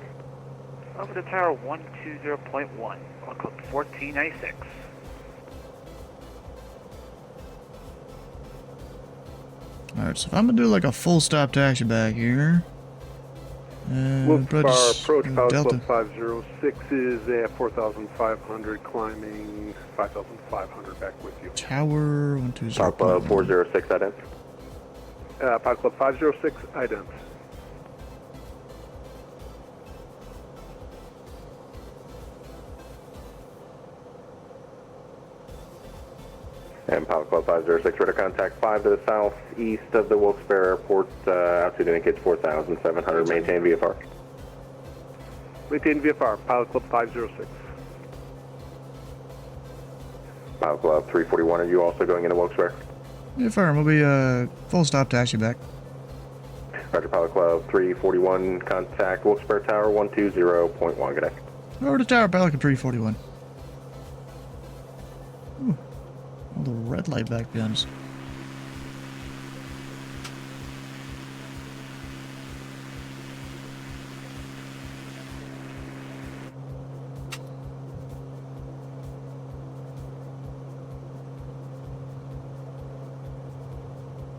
Over to Tower 120.1, Pilot Club 1496. Alright, so if I'm gonna do like a full stop taxi back here. Wilkes-Barre approach, Pilot Club 506 is at 4,500, climbing 5,500 back with you. Tower 120. Pilot Club 406, ident. Pilot Club 506, ident. And Pilot Club 506, radar contact 5 to the southeast of the Wilkes-Barre Airport, altitude indicates 4,700, maintain VFR. Maintain VFR, Pilot Club 506. Pilot Club 341, are you also going into Wilkes-Barre? Yeah, firm. We'll be full stop taxi back. Roger, Pilot Club 341, contact Wilkes-Barre Tower 120.1, good day. Over to Tower, Pilot Club 341. Ooh, a little red light back behind us.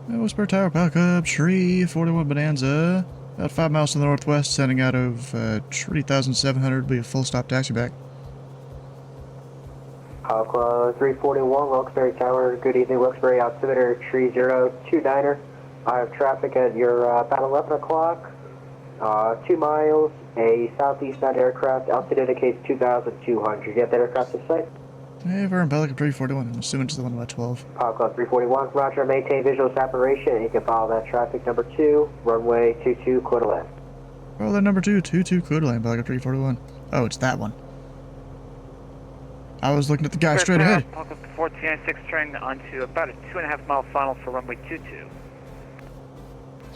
Wilkes-Barre Tower, Pilot Club 341 Bonanza. About 5 miles to the northwest, sending out of 3,700. Be a full stop taxi back. Pilot Club 341, Wilkes-Barre Tower. Good evening, Wilkes-Barre altimeter 3029er. I have traffic at your about 11 o'clock. 2 miles, a southeastbound aircraft. Altitude indicates 2,200. You have that aircraft in sight? Hey, we're in Pelican 341. I'm assuming it's the one by 12. Pilot Club 341, roger, maintain visual separation. You can follow that traffic number 2, runway 22, Coeur d'Alene. Oh, that number 2, 22 Coeur d'Alene, Pelican 341. Oh, it's that one. I was looking at the guy straight ahead. Falcon 1496 turning onto about a 2.5 mile final for runway 22.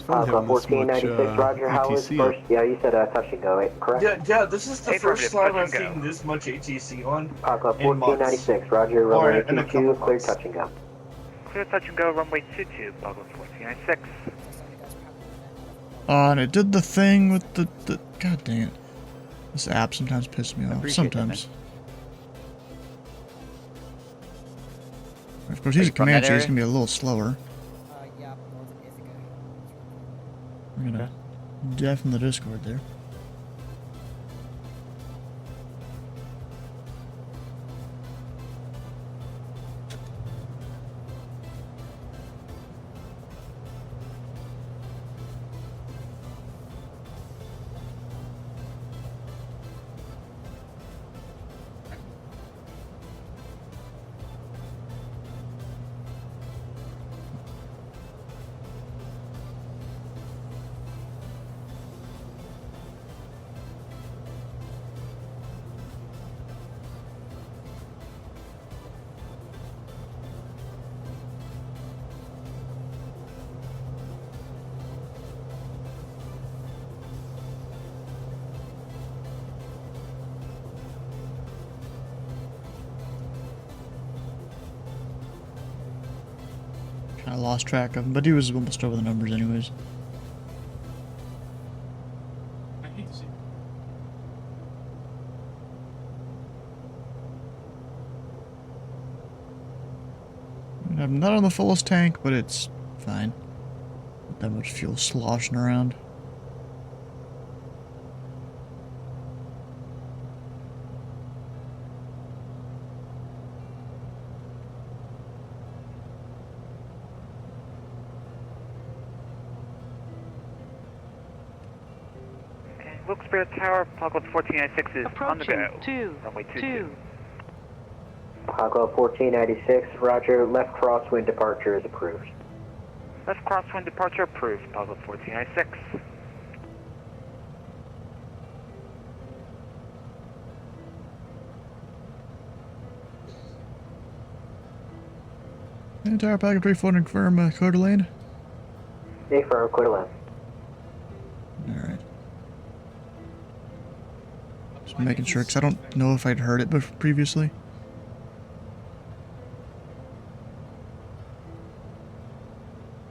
Falcon 1496, Roger, how was first? Yeah, you said touch and go, correct? Yeah, this is the first time I've seen this much ATC on. Falcon 1496, Roger, runway 22, clear touch and go. Clear touch and go, runway 22, Falcon 1496. And it did the thing with the god dang it. This app sometimes pisses me off. Sometimes. Of course, he's a Comanche. He's gonna be a little slower. Yeah, north of Ithaca. We're gonna deafen the Discord there. I lost track of him, but he was almost over the numbers anyways. I hate to see it. I'm not on the fullest tank, but it's fine. Not that much fuel sloshing around. Wilkes-Barre Tower, Falcon 1496 is on the go. Runway 22. Falcon 1496, Roger, left crosswind departure is approved. Left crosswind departure approved, Falcon 1496. And Tower Falcon 34 to confirm quarter lane. Affirm, quarter lane. Alright. Just making sure, because I don't know if I'd heard it previously.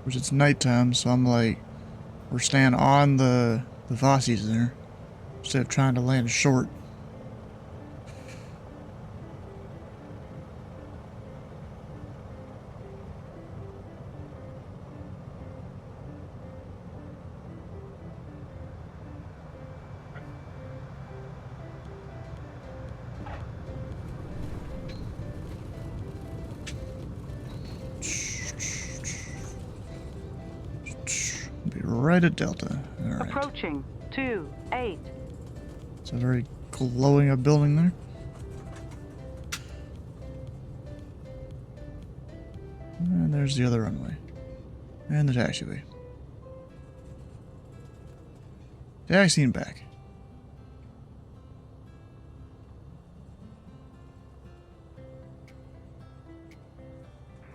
Which it's nighttime, so I'm like, we're staying on the Vossies there, instead of trying to land short. Be right at Delta. All right. Approaching 28. It's a very glowing up building there. And there's the other runway. And the taxiway. Taxiing back.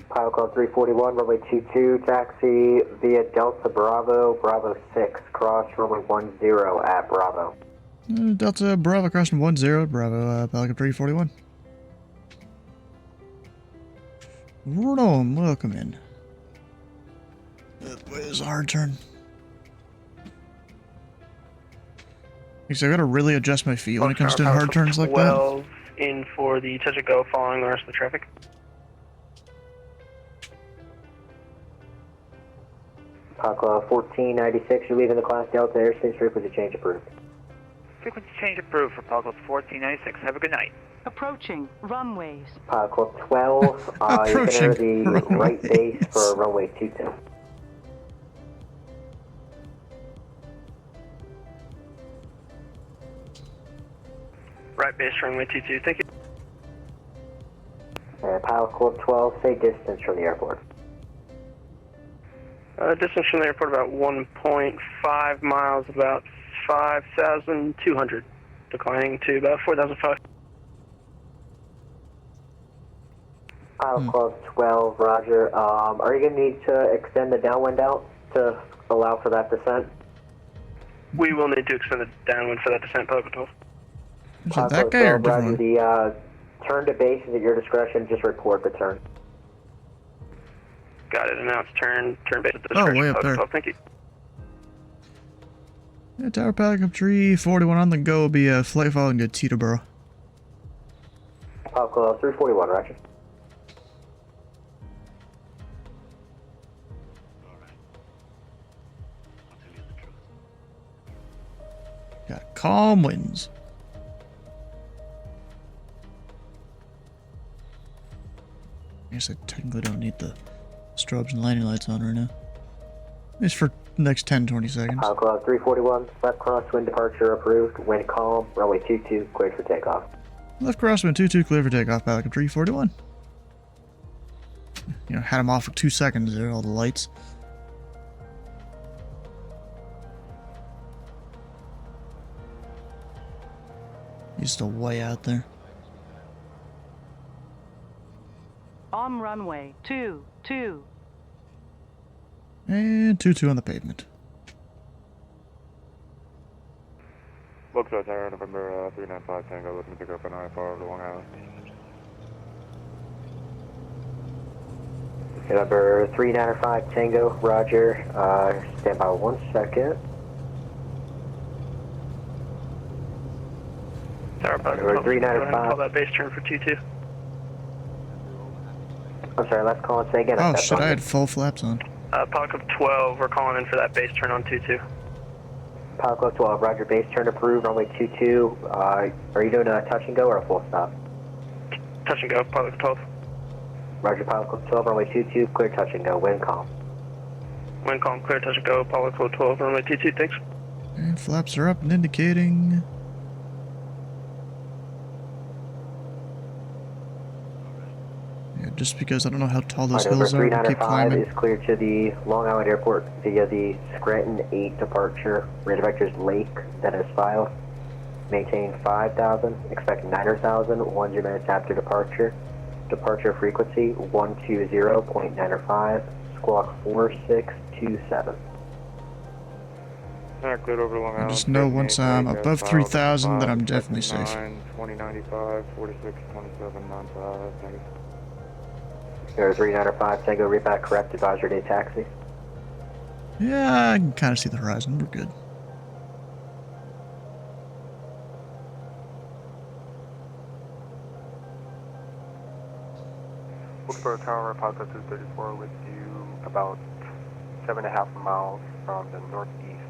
Pilot call 341, runway 22, taxi via Delta Bravo, Bravo 6, cross runway 10 at Bravo. Delta Bravo crossing 10, Bravo, Pelican 341. Rome, welcome in. That way is a hard turn. So I gotta really adjust my feet when it comes to hard turns like that. 12 in for the touch and go following the rest of the traffic. Pilot 1496, you're leaving the class Delta airspace frequency change approved. Frequency change approved for Pilot 1496. Have a good night. Approaching runways. Pilot 12, you can enter the right base for runway 22. Right base runway 22, thank you. Pilot 12, say distance from the airport. Distance from the airport about 1.5 miles, about 5,200, declining to about 4,500. Pilot Club 12, roger. Are you going to need to extend the downwind out to allow for that descent? We will need to extend the downwind for that descent, Pilot Club 12. Is it that guy or a different one? The turn to base is at your discretion. Just report the turn. Got it. Announced turn base at the Oh, discretion. way up Pilot there. 12, thank you. Yeah, Tower Pelican 341 on the go will be a flight following to Teterboro. Pilot Club 341, roger. Got calm winds. I guess I technically don't need the strobes and landing lights on right now. It's for the next 10-20 seconds. Pilot Club 341, left crosswind departure approved. Wind calm, runway 22, cleared for takeoff. Left crosswind 22 clear for takeoff, Pelican 341. You know, had him off for 2 seconds there, all the lights. He's still way out there. On runway 22. And 22 on the pavement. Looks like Tower November 395 Tango, looking to pick up an IFR over Long Island. Number 395 Tango, roger. Stand by 1 second. Tower Pilot Number 12, 395. call that base turn for 22. I'm sorry, let's call and say again. Oh shit, I had full flaps on. Pilot Club 12, we're calling in for that base turn on 22. Pilot Club 12, roger, base turn approved, runway 22. Are you doing a touch and go or a full stop? Touch and go, Pilot Club 12. Roger, Pilot Club 12, runway 22, clear touch and go, wind calm. Wind calm, clear touch and go, Pilot Club 12, runway 22, thanks. And flaps are up and indicating. Yeah, just because I don't know how tall those hills are, we'll keep climbing. is cleared to the Long Island Airport via the Scranton 8 departure. Radar vectors Lake, that is filed. Maintain 5,000, expect 9,000, 1 minutes after departure. Departure frequency 120.95, squawk 4627. Cleared over Long Island. I just know once I'm above 3,000 that I'm definitely safe. 2095, 4627, 95, thank you. Air 395, Tango, repack correct, advisory day taxi. Yeah, I can kind of see the horizon. We're good. Wilkesboro Tower, Pilot 234 with you about 7.5 miles from the northeast,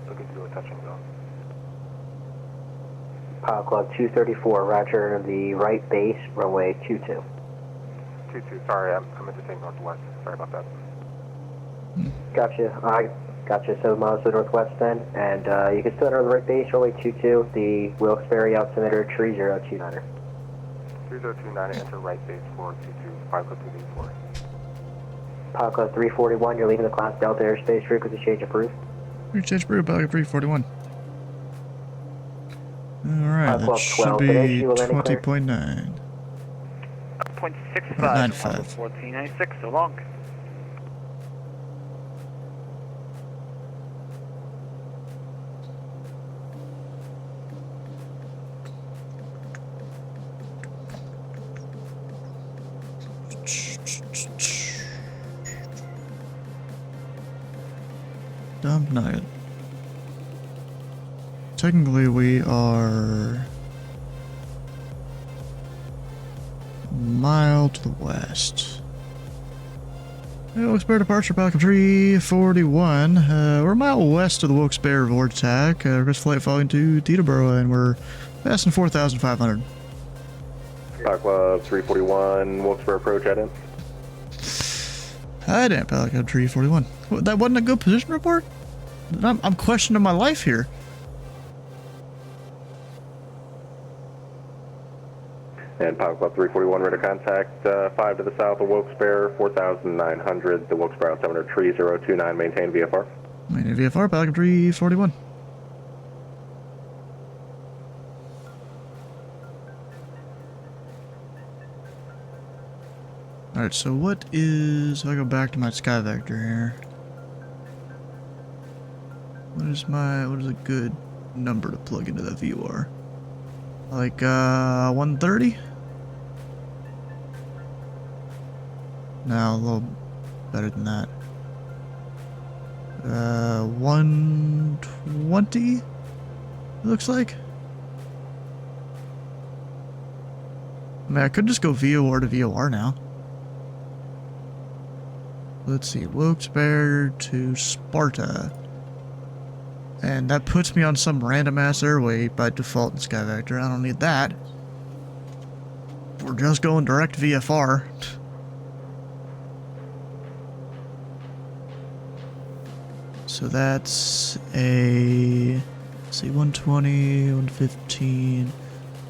looking to do a touch and go. Pilot Club 234, roger, the right base, runway 22. 22, sorry, I meant to say northwest, sorry about that. Gotcha, gotcha, 7 miles to the northwest then, and you can still enter the right base, runway 22, the Wilkes-Barre altimeter 3029er. 3029, enter right base for 22, Pilot Club 284. Pilot Club 341, you're leaving the class Delta airspace, frequency change approved. Change approved, Pelican 341. Alright, that should be 20.9. 0.65, 95. 1496, so long. Dump nugget. Technically, we are a mile to the west. Wilkes-Barre departure, Pelican 341. We're a mile west of the Wilkes-Barre vortex. Request flight following to Teterboro, and we're passing 4,500. Pilot Club 341, Wilkes-Barre approach at in. Hi, damn, Pelican 341. That wasn't a good position report? I'm questioning my life here. And Pilot Club 341, radar contact 5 to the south of Wilkes-Barre, 4,900, the Wilkes-Barre altimeter 3029, maintain VFR. Maintain VFR, Pelican 341. Alright, so what is... If I go back to my sky vector here. What is a good number to plug into that VOR? Like, 130? No, a little better than that. 120? It looks like. I mean, I could just go VOR to VOR now. Let's see, Wilkes-Barre to Sparta. And that puts me on some random ass airway by default in Sky Vector. I don't need that. We're just going direct VFR. So that's a, let's see, 120, 115.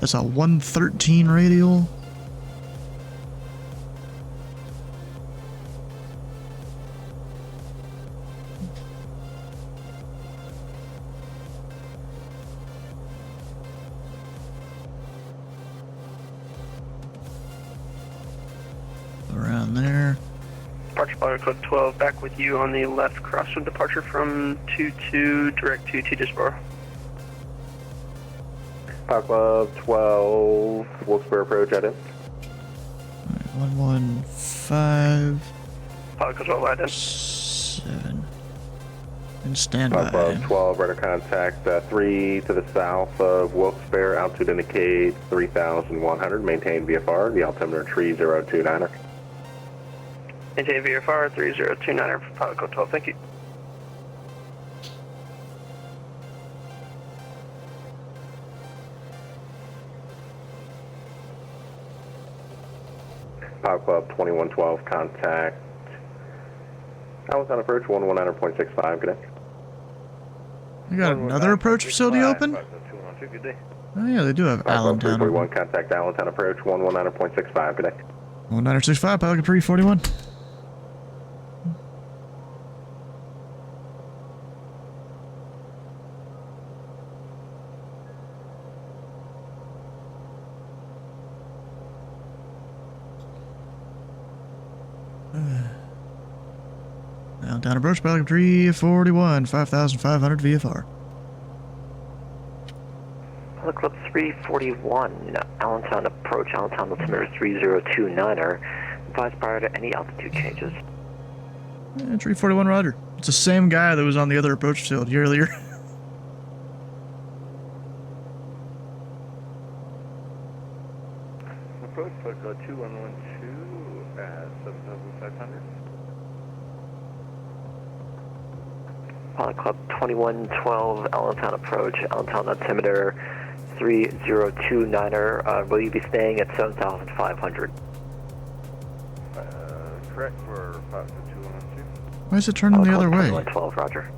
That's a 113 radial. Around there. Departure pilot code 12, back with you on the left, cross from departure from 22, direct to T-Disbar. Pilot Club 12, Wilkes-Barre approach at it. 115. Pilot code 12, right in. 7. And standby. Pilot Club 12, radar contact 3 to the south of Wilkes-Barre, altitude indicates 3,100, maintain VFR, the altimeter 3029er. Maintain VFR 3029er for pilot code 12, thank you. Pilot Club 2112, contact Allentown approach 119.65, good day. You got another approach facility open? Oh yeah, they do have Allentown. 341, contact Allentown approach 119.65, good day. 1965, pilot 341. Allentown approach, pilot 341, 5,500 VFR. Pilot Club 341, Allentown approach, Allentown altimeter 3029er. Advise prior to any altitude changes. Yeah, 341, roger. It's the same guy that was on the other approach facility earlier. Approach, pilot code 2112 at 7,500. Pilot Club 2112, Allentown approach, Allentown altimeter 3029er. Will you be staying at 7,500? Correct for pilot code 2112. Why is it turning the other way? 2112, roger.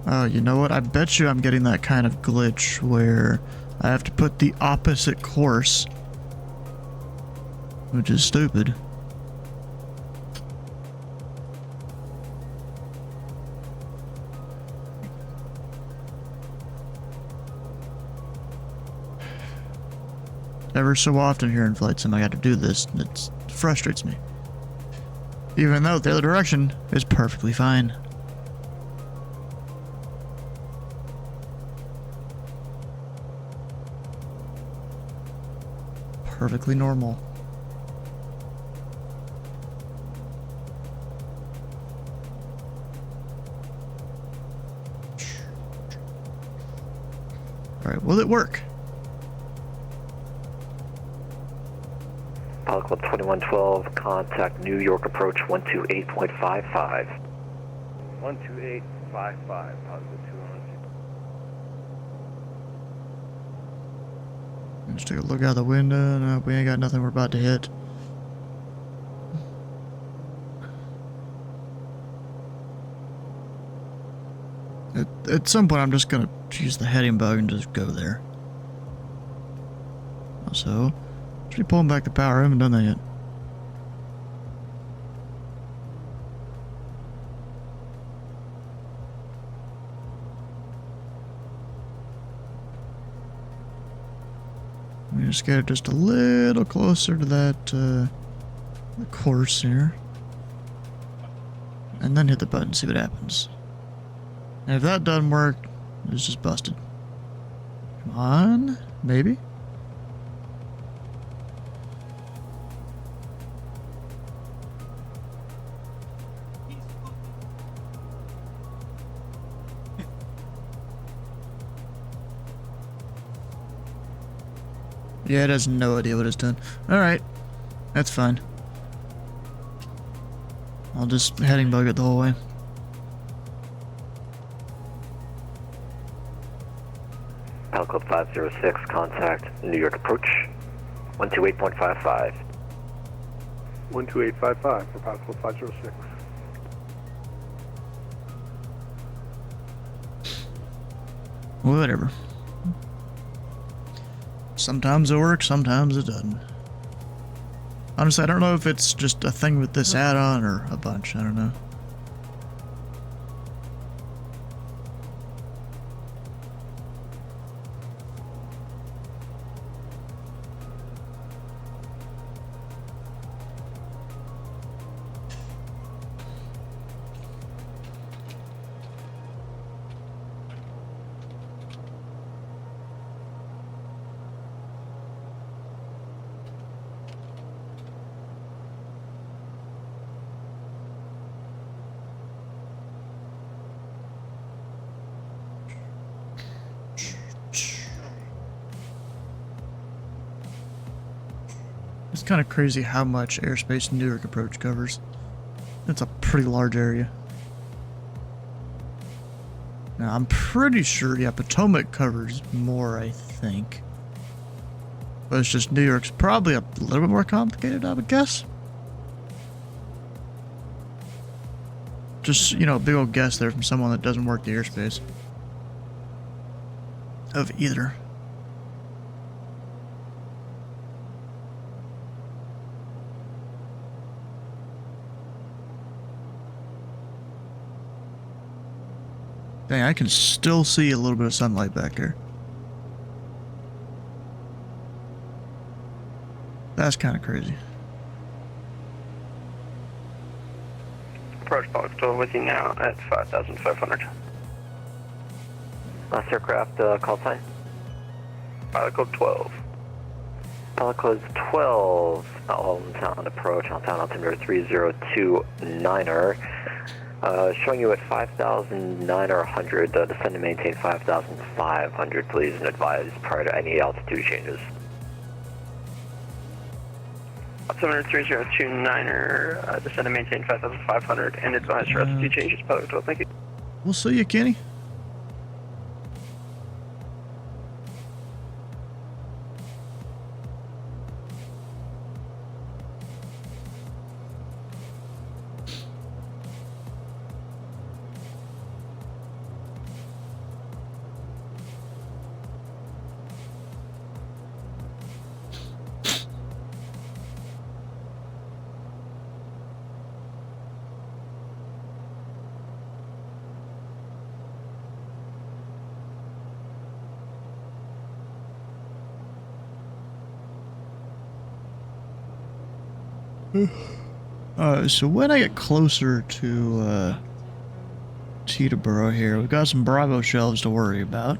Oh, you know what? I bet you I'm getting that kind of glitch where I have to put the opposite course, which is stupid. Ever so often here in Flight Sim I got to do this, and it frustrates me. Even though the other direction is perfectly fine. Perfectly normal. Alright, will it work? Pilot Club 2112, contact New York approach 128.55. 12855, pilot code 212. Just take a look out the window. No, we ain't got nothing we're about to hit. At some point, I'm just gonna use the heading bug and just go there. Also, should be pulling back the power. I haven't done that yet. Let me just get it just a little closer to that the course here. And then hit the button, see what happens. And if that doesn't work, it's just busted. Come on, maybe? Yeah, it has no idea what it's done. Alright, that's fine. I'll just heading bug it the whole way. Pal Club 506, contact New York approach, 128.55. 12855 for Pal Club 506. Whatever. Sometimes it works, sometimes it doesn't. Honestly, I don't know if it's just a thing with this add-on or a bunch, I don't know. It's kind of crazy how much airspace New York approach covers. It's a pretty large area. Now, I'm pretty sure, yeah, Potomac covers more, I think. But it's just New York's probably a little bit more complicated, I would guess. Just, you know, a big old guess there from someone that doesn't work the airspace. Of either. Dang, I can still see a little bit of sunlight back there. That's kind of crazy. Approach Pelican with you now at 5,500. Last aircraft call sign? Pilot code 12. Pilot code 12, Allentown approach, Allentown altimeter 3029er. Showing you at 5,900, descend and maintain 5,500, please, and advise prior to any altitude changes. Altimeter 3029er, descend and maintain 5,500, and advise for altitude changes. Pilot 12, thank you. We'll see you, Kenny. So when I get closer to Teterboro here, we've got some Bravo shelves to worry about.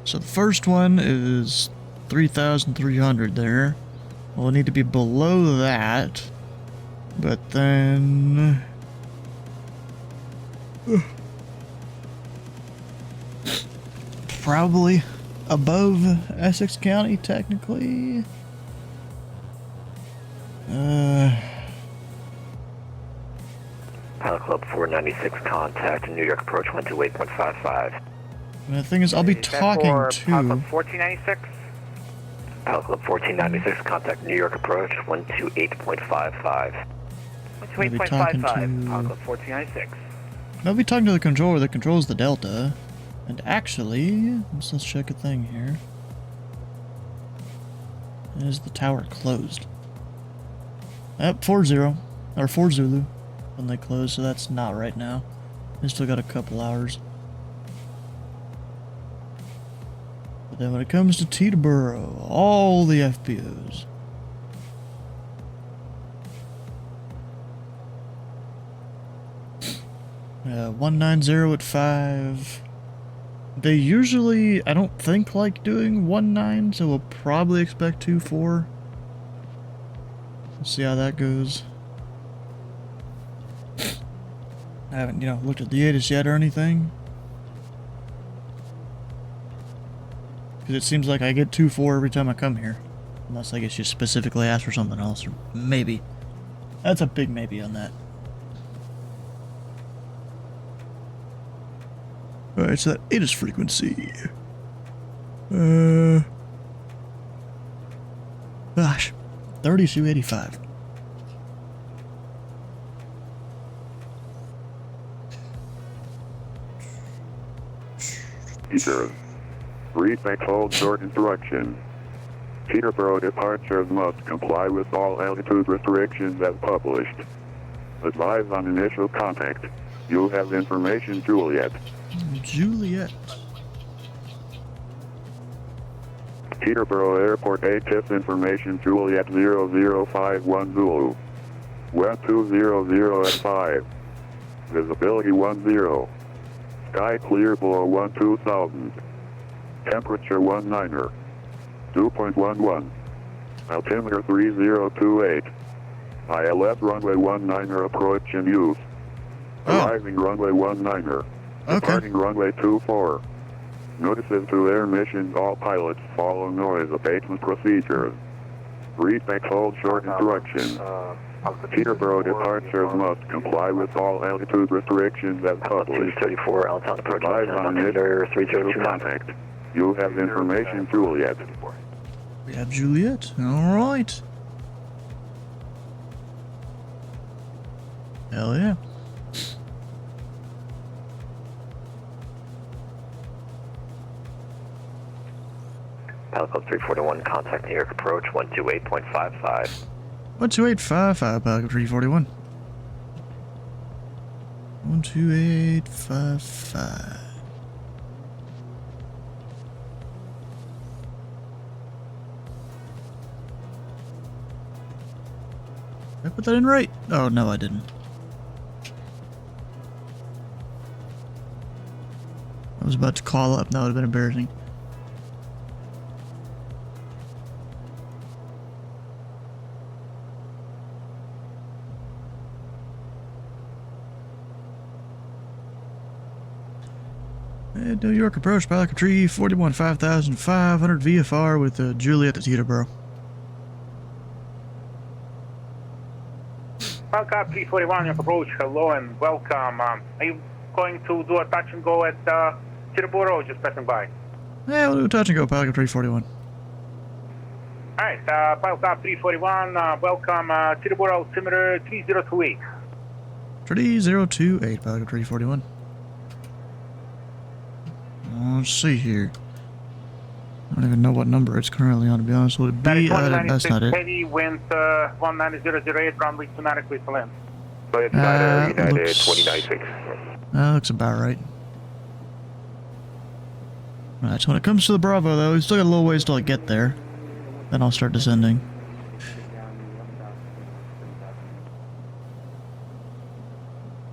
So the first one is 3,300 there. We'll need to be below that, but then probably above Essex County technically. Pilot Club 496, contact New York approach 128.55. And the thing is, I'll be talking Pilot to... Club 1496? Pilot Club 1496, contact New York approach 128.55. 128.55, Pilot Club 1496. I'll be talking to the controller that controls the Delta. And actually, let's check a thing here. Is the tower closed? Yep, 4-0. Or 4 Zulu when they close, so that's not right now. We still got a couple hours. But then when it comes to Teterboro, all the FBOs. 190 at 5. They usually, I don't think, like doing 19, so we'll probably expect 24. We'll see how that goes. I haven't, looked at the ATIS yet or anything. Because it seems like I get 2-4 every time I come here. Unless I guess you specifically ask for something else, or maybe. That's a big maybe on that. Alright, so that ATIS frequency. Gosh. 3285. Peter. Brief and hold short instruction. Peterborough departures must comply with all altitude restrictions as published. Advise on initial contact. You have information, Juliet. Juliet. Peterborough Airport ATIS information, Juliet 0051 Zulu. West 200 at 5. Visibility 10. Sky clear below 12,000. Temperature 19er. 2.11. Altimeter 3028. ILS runway 19er approach in use. Arriving runway 19er. Departing runway 24. Notices to air missions, all pilots follow noise abatement procedures. Brief and hold short instructions. Peterborough departures must comply with all altitude restrictions as published. 234, Allentown approach. Advise on initial 302 contact. You have information, Juliet. We have Juliet. Alright. Hell yeah. Pilot Club 341, contact New York approach 128.55. 12855, Pilot Club 341. 12855. Did I put that in right? Oh, no, I didn't. I was about to call up. That would have been embarrassing. New York approach, Pilot Club 341, 5,500 VFR with Juliet at Teterboro. Falcon 341, your approach, hello and welcome. Are you going to do a touch and go at Teterboro or just passing by? Yeah, we'll do a touch and go, Pilot Club 341. Alright, Falcon 341, welcome, Teterboro altimeter 3028. 3028, Pilot Club 341. Let's see here. I don't even know what number it's currently on, to be honest. Would it be? That's not it. Heavy wind 19008, runway 29 clear to land. United 296. That looks about right. Alright, so when it comes to the Bravo, though, we still got a little ways till I get there. Then I'll start descending.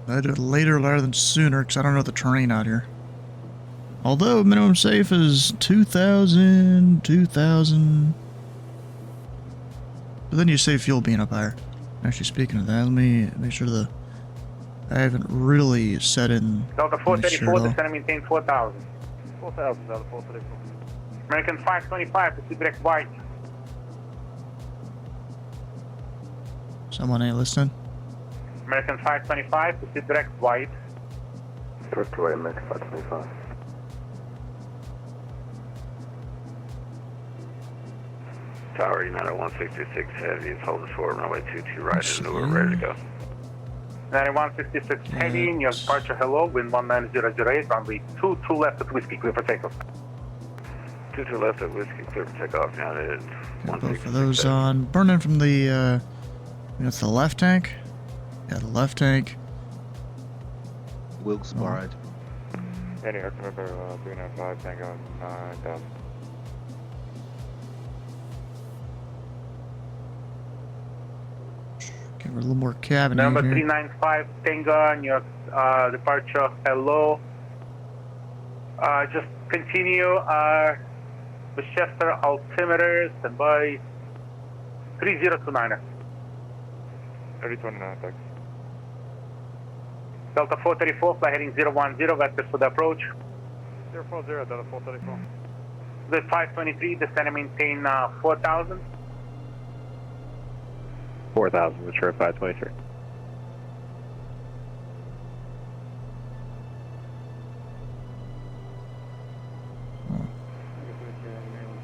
I do it later rather than sooner, because I don't know the terrain out here. Although minimum safe is 2,000. But then you save fuel being up higher. Actually, speaking of that, let me make sure I haven't really set in. Delta 434, descend maintain 4,000. 4,000, Delta 434. American 525, proceed direct white. Someone ain't listening? American 525, proceed direct white. Direct right, American 525. Tower United 166 heavy is holding forward, runway 22 right is we're ready to go. 9166 heavy, in your departure hello, wind 19008, runway 22 left at Whiskey, clear for takeoff. 22 left at Whiskey, clear for takeoff, now it is 166. Both of those on. Burning from the, it's the left tank? Yeah, the left tank. Wilkes Barrage. Any November 395, Tango 9000. Give her a little more cabin Number here. 395 Tango, New York departure, hello. Just continue Westchester altimeter, standby 3029er. 3029, thanks. Delta 434, fly heading 010, vector for the approach. 040, Delta 434. The 523, descend and maintain 4000. 4000, mature 523.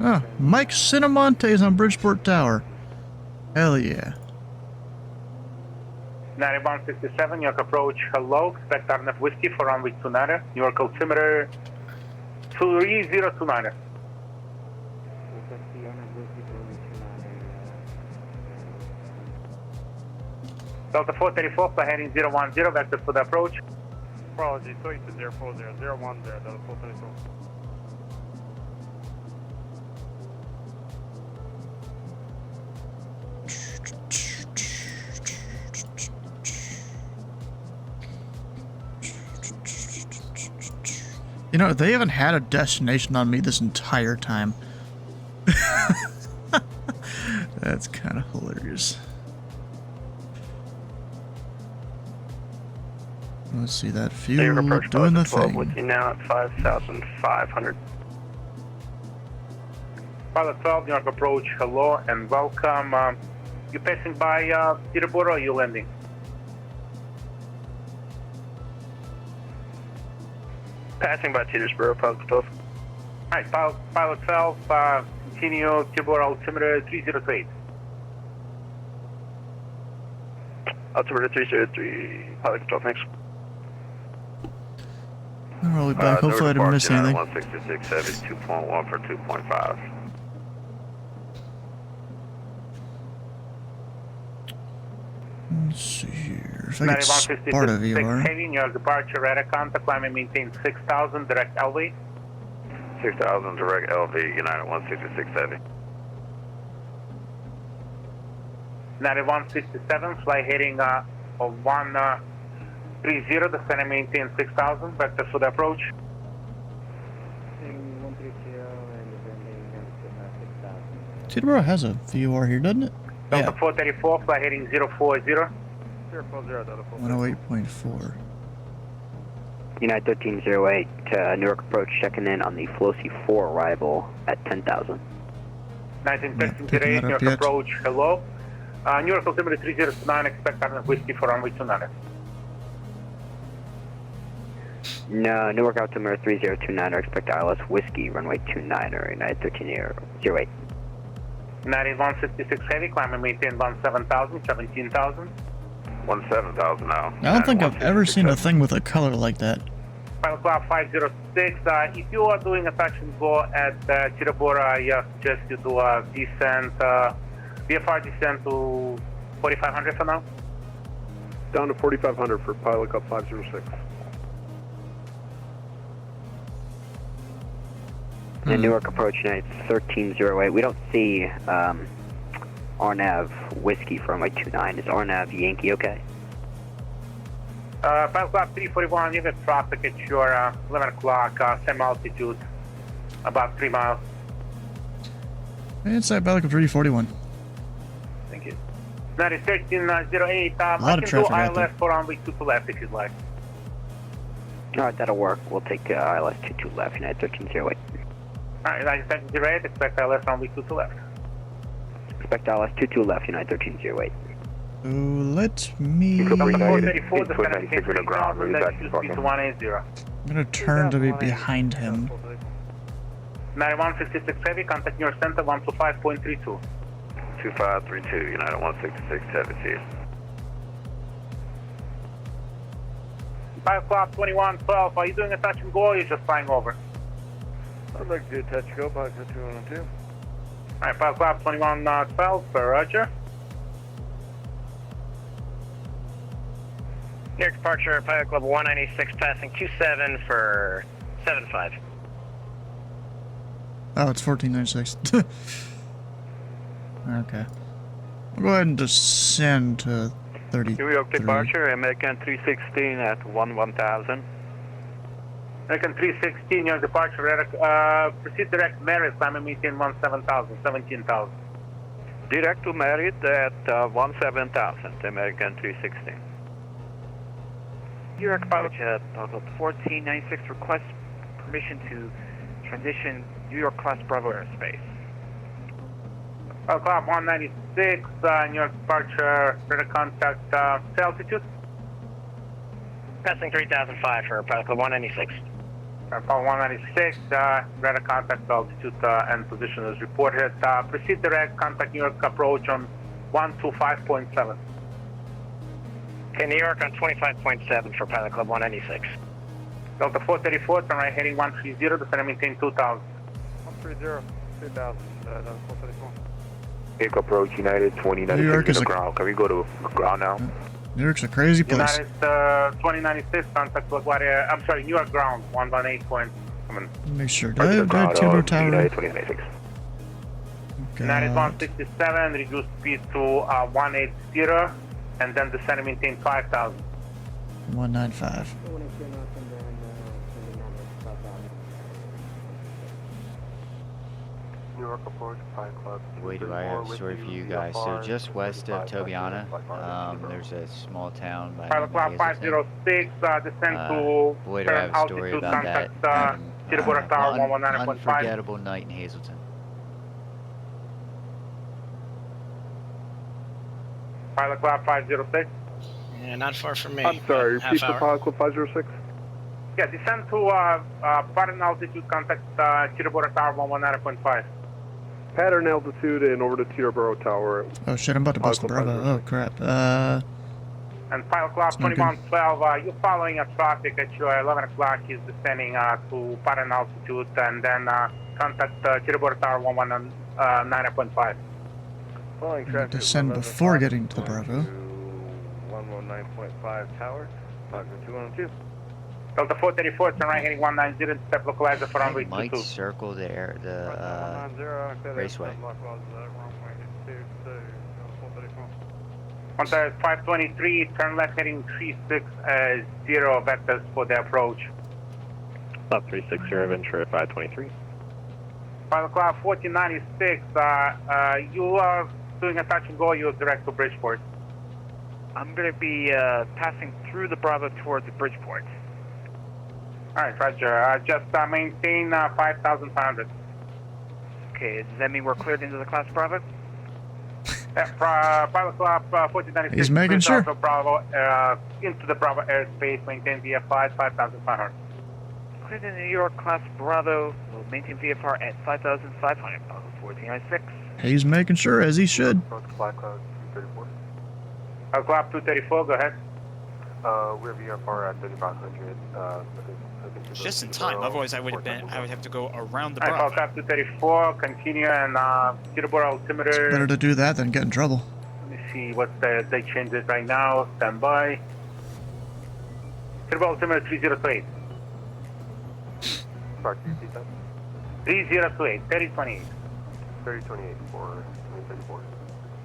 Ah, Mike Cinemonte is on Bridgeport Tower. Hell yeah. 9167, New York approach, hello. Expect RNF Whiskey for runway 29er. New York altimeter 3029er. Delta 434, fly heading 010, vector for the approach. Apology, 040, 010, Delta 434. You know, they haven't had a destination on me this entire time. That's kind of hilarious. Let's see that fuel doing the thing. With you now at 5,500. Pilot 12, New York approach, hello and welcome. You passing by Peterborough or you landing? Passing by Petersburg, Pilot 12. Alright, Pilot 12, continue Peterborough altimeter 3028. Altimeter 303, Pilot 12, thanks. I'm really back. Hopefully I didn't miss anything. 166 Heavy, 2.1 for 2.5. Let's see here. If I get Sparta VR. Heavy, New York departure, radar contact, climb and maintain 6000, direct LV. 6,000, direct LV, United 166 Heavy. 9167, fly heading 130, descend and maintain 6000, vector for the approach. Peterborough has a VOR here, doesn't it? Delta 434, fly heading 040. 040, 108.4. United 1308, New York approach, checking in on the Flossy 4 arrival at 10,000. 1913 New York approach, hello. New York altimeter 3029, expect RNF Whiskey for runway 29. No, Newark altimeter 3029, expect ILS Whiskey, runway 29, United 1308. 9166 Heavy, climb and maintain 17,000, 17,000. 17,000 now. I don't think I've ever seen a thing with a color like that. Pilot Club 506, if you are doing a touch and go at Peterborough, I suggest you do a descent, VFR descent to 4,500 for now. Down to 4,500 for Pilot Club 506. The Newark approach, United 1308. We don't see RNAV Whiskey for runway 29. Is RNAV Yankee okay? Pilot Club 341, you have traffic at your 11 o'clock, same altitude, about 3 miles. Inside Belgium 341. Thank you. 1308, I lot of can do traffic out there. ILS for runway 22 left if you'd like. Alright, that'll work. We'll take ILS 22 left, United 1308. Alright, United 1308, expect ILS runway 22 left. Expect ILS 22 left, United 1308. So let me... I'm I'm gonna turn to be behind him. 9166 Heavy, contact New York Center 125.32. 2532, United 166 Heavy, see you. 5 o'clock, 2112, are you doing a touch and go or are you just flying over? I'd like to do a touch go, Pilot 212. Alright, 5 o'clock, 2112, roger. New York departure, Pilot Club 196, passing 27 for 75. Oh, it's 1496. Okay. I'll go ahead and descend to 30. New York departure, American 316 at 1000. American 316, your departure, proceed direct Merit, climb and maintain 17,000. Direct to Merit at 17,000, American 316. New York departure, 1496, request permission to transition New York class Bravo airspace. Club 196, New York departure, radar contact, altitude. Passing 3005 for Pilot Club 196. Pilot 196, radar contact, altitude and position is reported. Proceed direct, contact New York approach on 125.7. Okay, New York on 25.7 for Pilot Club 196. Delta 434, turn right heading 130, descend and maintain 2000. 130, 2000, Delta 434. Vehicle approach United 2096 New York is to ground. Can we go to ground now? New York's a crazy place. United 2096, contact LaGuardia, I'm sorry, New York ground, 118.7. Make sure. Do I have Timber Tower? United 2096. United 167, reduce speed to 180, and then descend and maintain 5,000. 195. New York approach, Pine Club. Boy, do I have a story for you guys. So just west of Tobiana, there's a small town by Pilot Club 506, descend to boy, do I have a story altitude, about that. contact Chiribura Tower 119.5. Unforgettable night in Hazleton. Pilot Club 506. Yeah, not far from me. I'm sorry, Half repeat the hour. Pilot Club 506. Yeah, descend to pattern altitude, contact Chiribura Tower 119.5. Pattern altitude and over to Teterboro Tower. Oh shit, I'm about to bust the Bravo. Oh crap. And Pilot Club 2112, you're following a traffic at your 11 o'clock, is descending to pattern altitude, and then contact Chiribura Tower 119.5. Following traffic. Descend before getting to the Bravo. 119.5 tower, Fox 212. Delta 434, turn right heading 190, step localizer for runway 22. Might circle there, the raceway. On the 523, turn left heading 360 vectors for the approach. Club 360, venture 523. Pilot Club 1496, you are doing a touch and go, you're direct to Bridgeport. I'm going to be passing through the Bravo towards Bridgeport. Alright, roger. Just maintain 5,500. Okay, does that mean we're cleared into the class Bravo? Pilot Club 1496. He's making sure. Bravo, into the Bravo airspace, maintain VFI 5,500. Cleared in New York class Bravo, we'll maintain VFR at 5,500, 1496. He's making sure, as he should. Black Cloud 234. Club 234, go ahead. We're VFR at 3,500. Just in time, otherwise I would have to go around the Alright, Bravo. Club 234, continue and Teterboro altimeter. Better to do that than get in trouble. Let me see what they changed it right now. Stand by. Teterboro altimeter 3028. Sorry, can you repeat that? 3028, 3028. 3028 for 2034.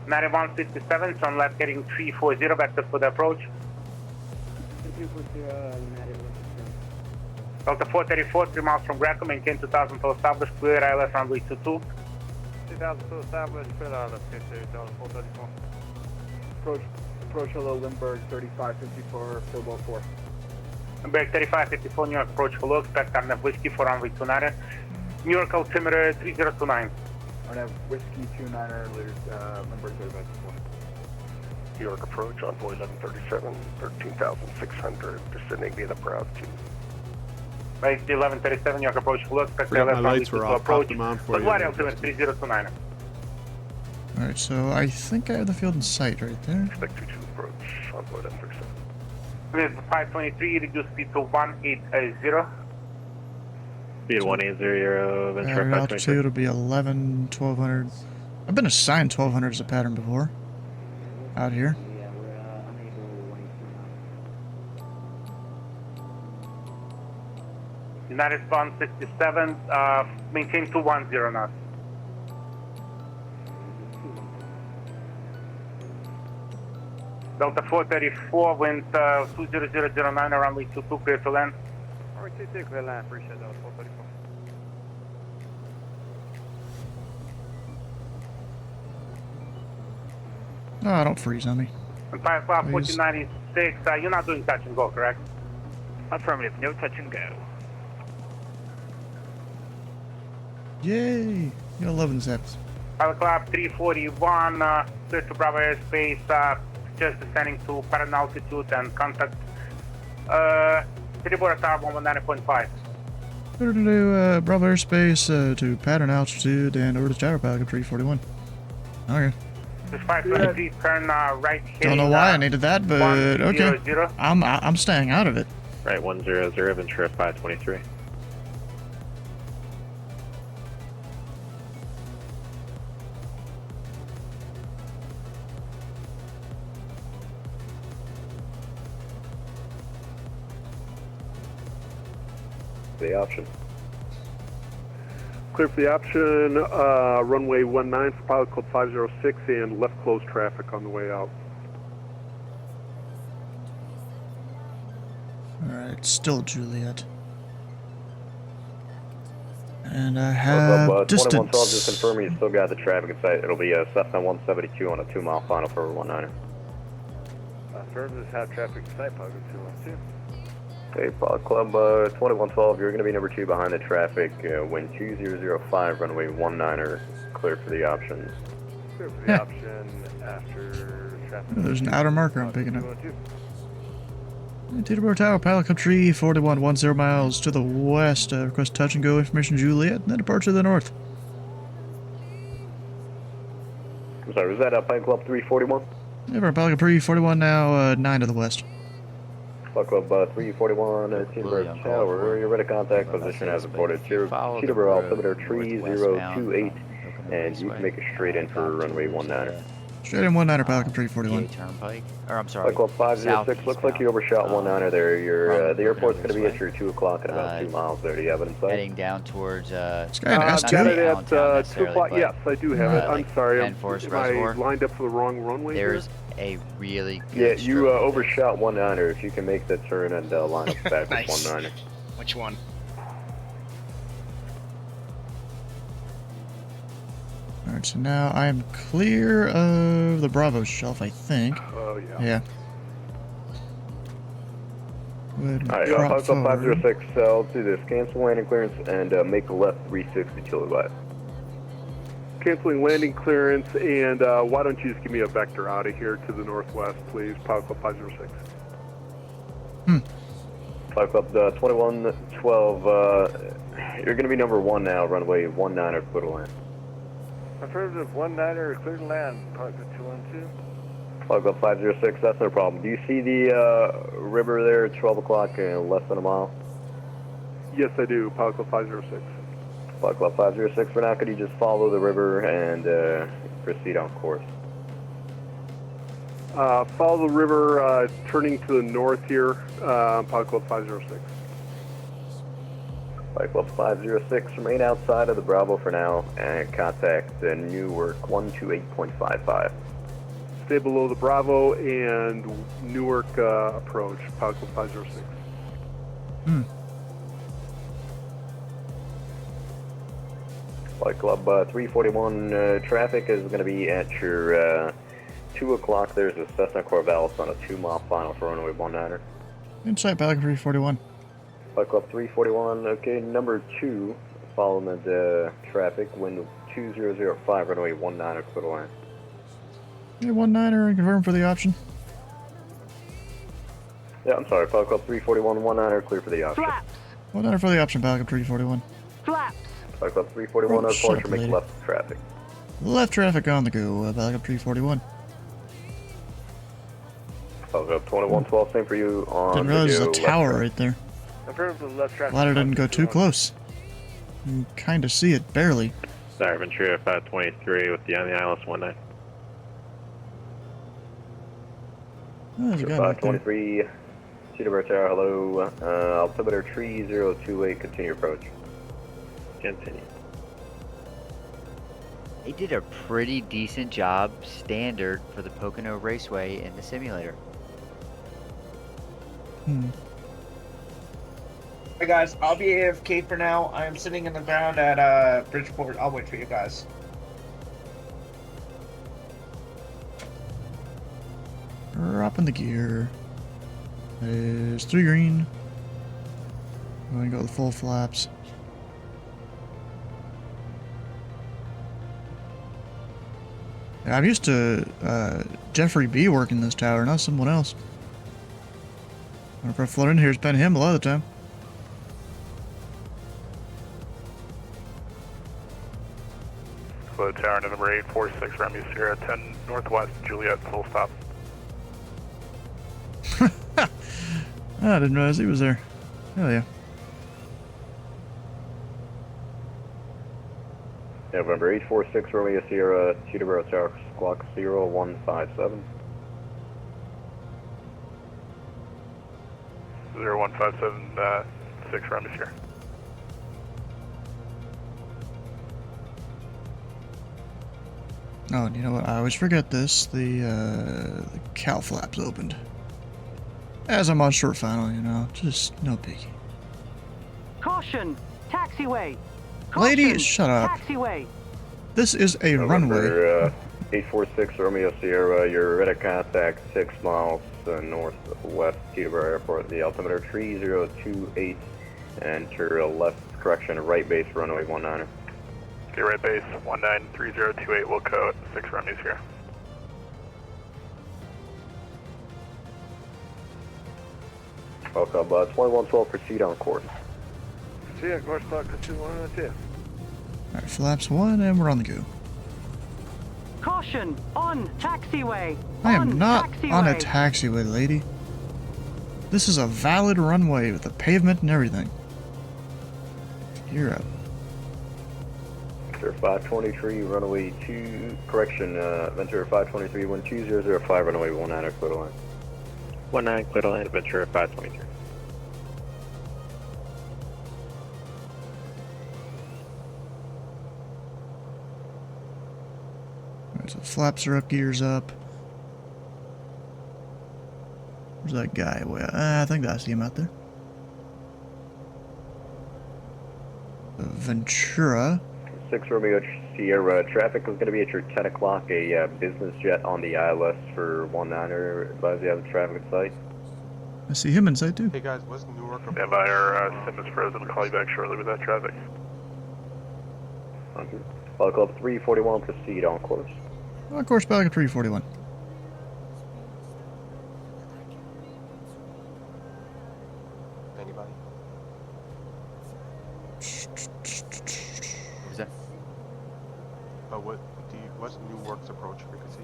9157, turn left heading 340, vector for the approach. Delta 434, 3 miles from Greco, maintain 2000 full established, clear ILS runway 22. 2000 full established, clear ILS 434. Approach hello, Lindbergh 3554, Philboat 4. Lindbergh 3554, New York approach hello, expect Arnav Whiskey for runway 29. New York altimeter 3029. Arnav Whiskey 29er, Lindbergh 3554. New York approach on 1137, 13,600, descending via the Bravo 2. Right, 1137, New York approach hello, expect Forgot my ILS lights runway were 22 off. Pop approach. them on for you. LaGuardia altimeter 3029. Alright, so I think I have the field in sight right there. Expect 22 approach on 1137. With 523, reduce speed to 180. Speed 180, venture Pattern altitude will be 1200. I've been assigned 1200 as a pattern before. Out here. United 167, maintain 210 knots. Delta 434, wind 20009, runway 22, clear to land. Runway 22, clear land, appreciate that, 434. Oh, don't freeze on me. And 1496, you're not doing touch and go, correct? Affirmative, no touch and go. Yay! You got 11 seconds. Pilot Club 341, clear to Bravo airspace, just descending to parent altitude and contact Tribora Tower 119.5. Clear to do Bravo airspace to pattern altitude and order to tower Pelican 341. Okay. Just 523, turn right here. Don't know why I needed that, but okay. I'm staying out of it. Right 100, Ventura 523. The option. Clear for the option, runway 19 for pilot code 506 and left close traffic on the way out. Alright, still Juliet. And I have distance. 2112, just confirming you still got the traffic in sight. It'll be Cessna 172 on a 2-mile final for 19er. Affirmative, have traffic in sight, Pilot 212. Okay, Pilot Club 2112, you're going to be number 2 behind the traffic, wind 2005, runway 19er, clear for the options. Clear for the option after traffic. There's an outer marker I'm picking up. Teterboro Tower, Pilot Club 341, 10 miles to the west, request touch and go information Juliet, and then departure to the north. I'm sorry, was that Pilot Club 341? Yeah, Pilot Club 341 now 9 to the west. Pilot Club 341, Teterboro Tower, you're ready to contact position as reported. Teterboro altimeter 3028, and you can make a straight in for runway 19er. Straight in 19er, Pilot Club 341. Turnpike. Or I'm sorry. Pilot Club 506, looks like you overshot 19er there. Your the airport's going to be at your 2 o'clock in about 2 miles there. Do you have it in sight? Heading down towards This guy has got it at 2 o'clock. Yes, I do have it. I'm sorry. Am I lined up for the wrong runway? There's a really good Yeah, you overshot 19er. If you can make the turn and line up back with 19er. Which one? Alright, so now I am clear of the Bravo shelf, I think. Oh, yeah. Yeah. Alright, Pilot Club 506, let's do this. Cancel landing clearance and make a left 360 till the left. Canceling landing clearance, and why don't you just give me a vector out of here to the northwest, please, Pilot Club 506. Pilot Club 2112, you're going to be number 1 now, runway 19er, clear to land. Affirmative, 19er, clear to land, Pilot Club 212. Pilot Club 506, that's no problem. Do you see the river there at 12 o'clock in less than a mile? Yes, I do, Pilot Club 506. Pilot Club 506, for now, could you just follow the river and proceed on course? Follow the river, turning to the north here, Pilot Club 506. Pilot Club 506, remain outside of the Bravo for now and contact Newark 128.55. Stay below the Bravo and Newark approach, Pilot Club 506. Flight Club 341, traffic is going to be at your 2 o'clock. There's a Cessna Corvallis on a 2-mile final for runway 19er. Inside Pelican 341. Flight Club 341, okay, number 2, following the traffic, wind 2005, runway 19er, clear to land. Yeah, 19er and confirm for the option. Yeah, I'm sorry, Flight Club 341, 19er, clear for the option. Flaps. 19er for the option, Pelican 341. Flaps. Flight Club 341, Oh, departure, shut make up, left traffic. Left traffic on the go, Pelican 341. Flight Club 2112, same for you on Didn't realize video, there's a tower right there. Affirmative, left traffic. Ladder didn't go too close. You can kind of see it, barely. Sorry, Ventura 523 with the on the ILS 19. Oh, there's a guy back there. 523, Teterboro Tower, hello, altimeter 3028, continue approach. Continue. They did a pretty decent job, standard for the Pocono Raceway in the simulator. Hey guys, I'll be AFK for now. I am sitting in the ground at Bridgeport. I'll wait for you guys. Dropping the gear. There's 3 green. I'm gonna go with full flaps. Yeah, I'm used to Jeffrey B working this tower, not someone else. Whenever I float in here, it's been him a lot of the time. Float tower number 846, Romeo Sierra 10 Northwest, Juliet, full stop. I didn't realize he was there. Hell yeah. November 846, Romeo Sierra, Teterboro Tower, clock 0157. 0157, 6 Romeo Sierra. Oh, and you know what? I always forget this. The cow flaps opened. As I'm on short final, you know, just no biggie. Caution! Taxiway! Lady, Caution, shut up. Taxiway! This is a runway. 846 Romeo Sierra, you're ready to contact 6 miles northwest Teterboro Airport. The altimeter 3028, enter left correction, right base runway 19er. Okay, right base 193028, will code 6 Romeo Sierra. Welcome, 2112, proceed on course. See ya, course clock 2102. Alright, flaps 1, and we're on the go. Caution! On taxiway! I am on not taxiway. on a taxiway, lady. This is a valid runway with a pavement and everything. You're up. Ventura 523, runway 2, correction, Ventura 523, 12005, runway 19er, clear to land. 19, clear to land, Ventura 523. Alright, so flaps are up, gears up. Where's that guy? I think I see him out there. Ventura. 6 Romeo Sierra, traffic is going to be at your 10 o'clock, a business jet on the ILS for 19er, advise you have traffic at site. I see him in sight too. Hey guys, what's Newark? Stand by, our sim is frozen, we'll call you back shortly with that traffic. Flight Club 341, proceed on course. On course back at 341. Anybody? Who's that? What's Newark's approach frequency?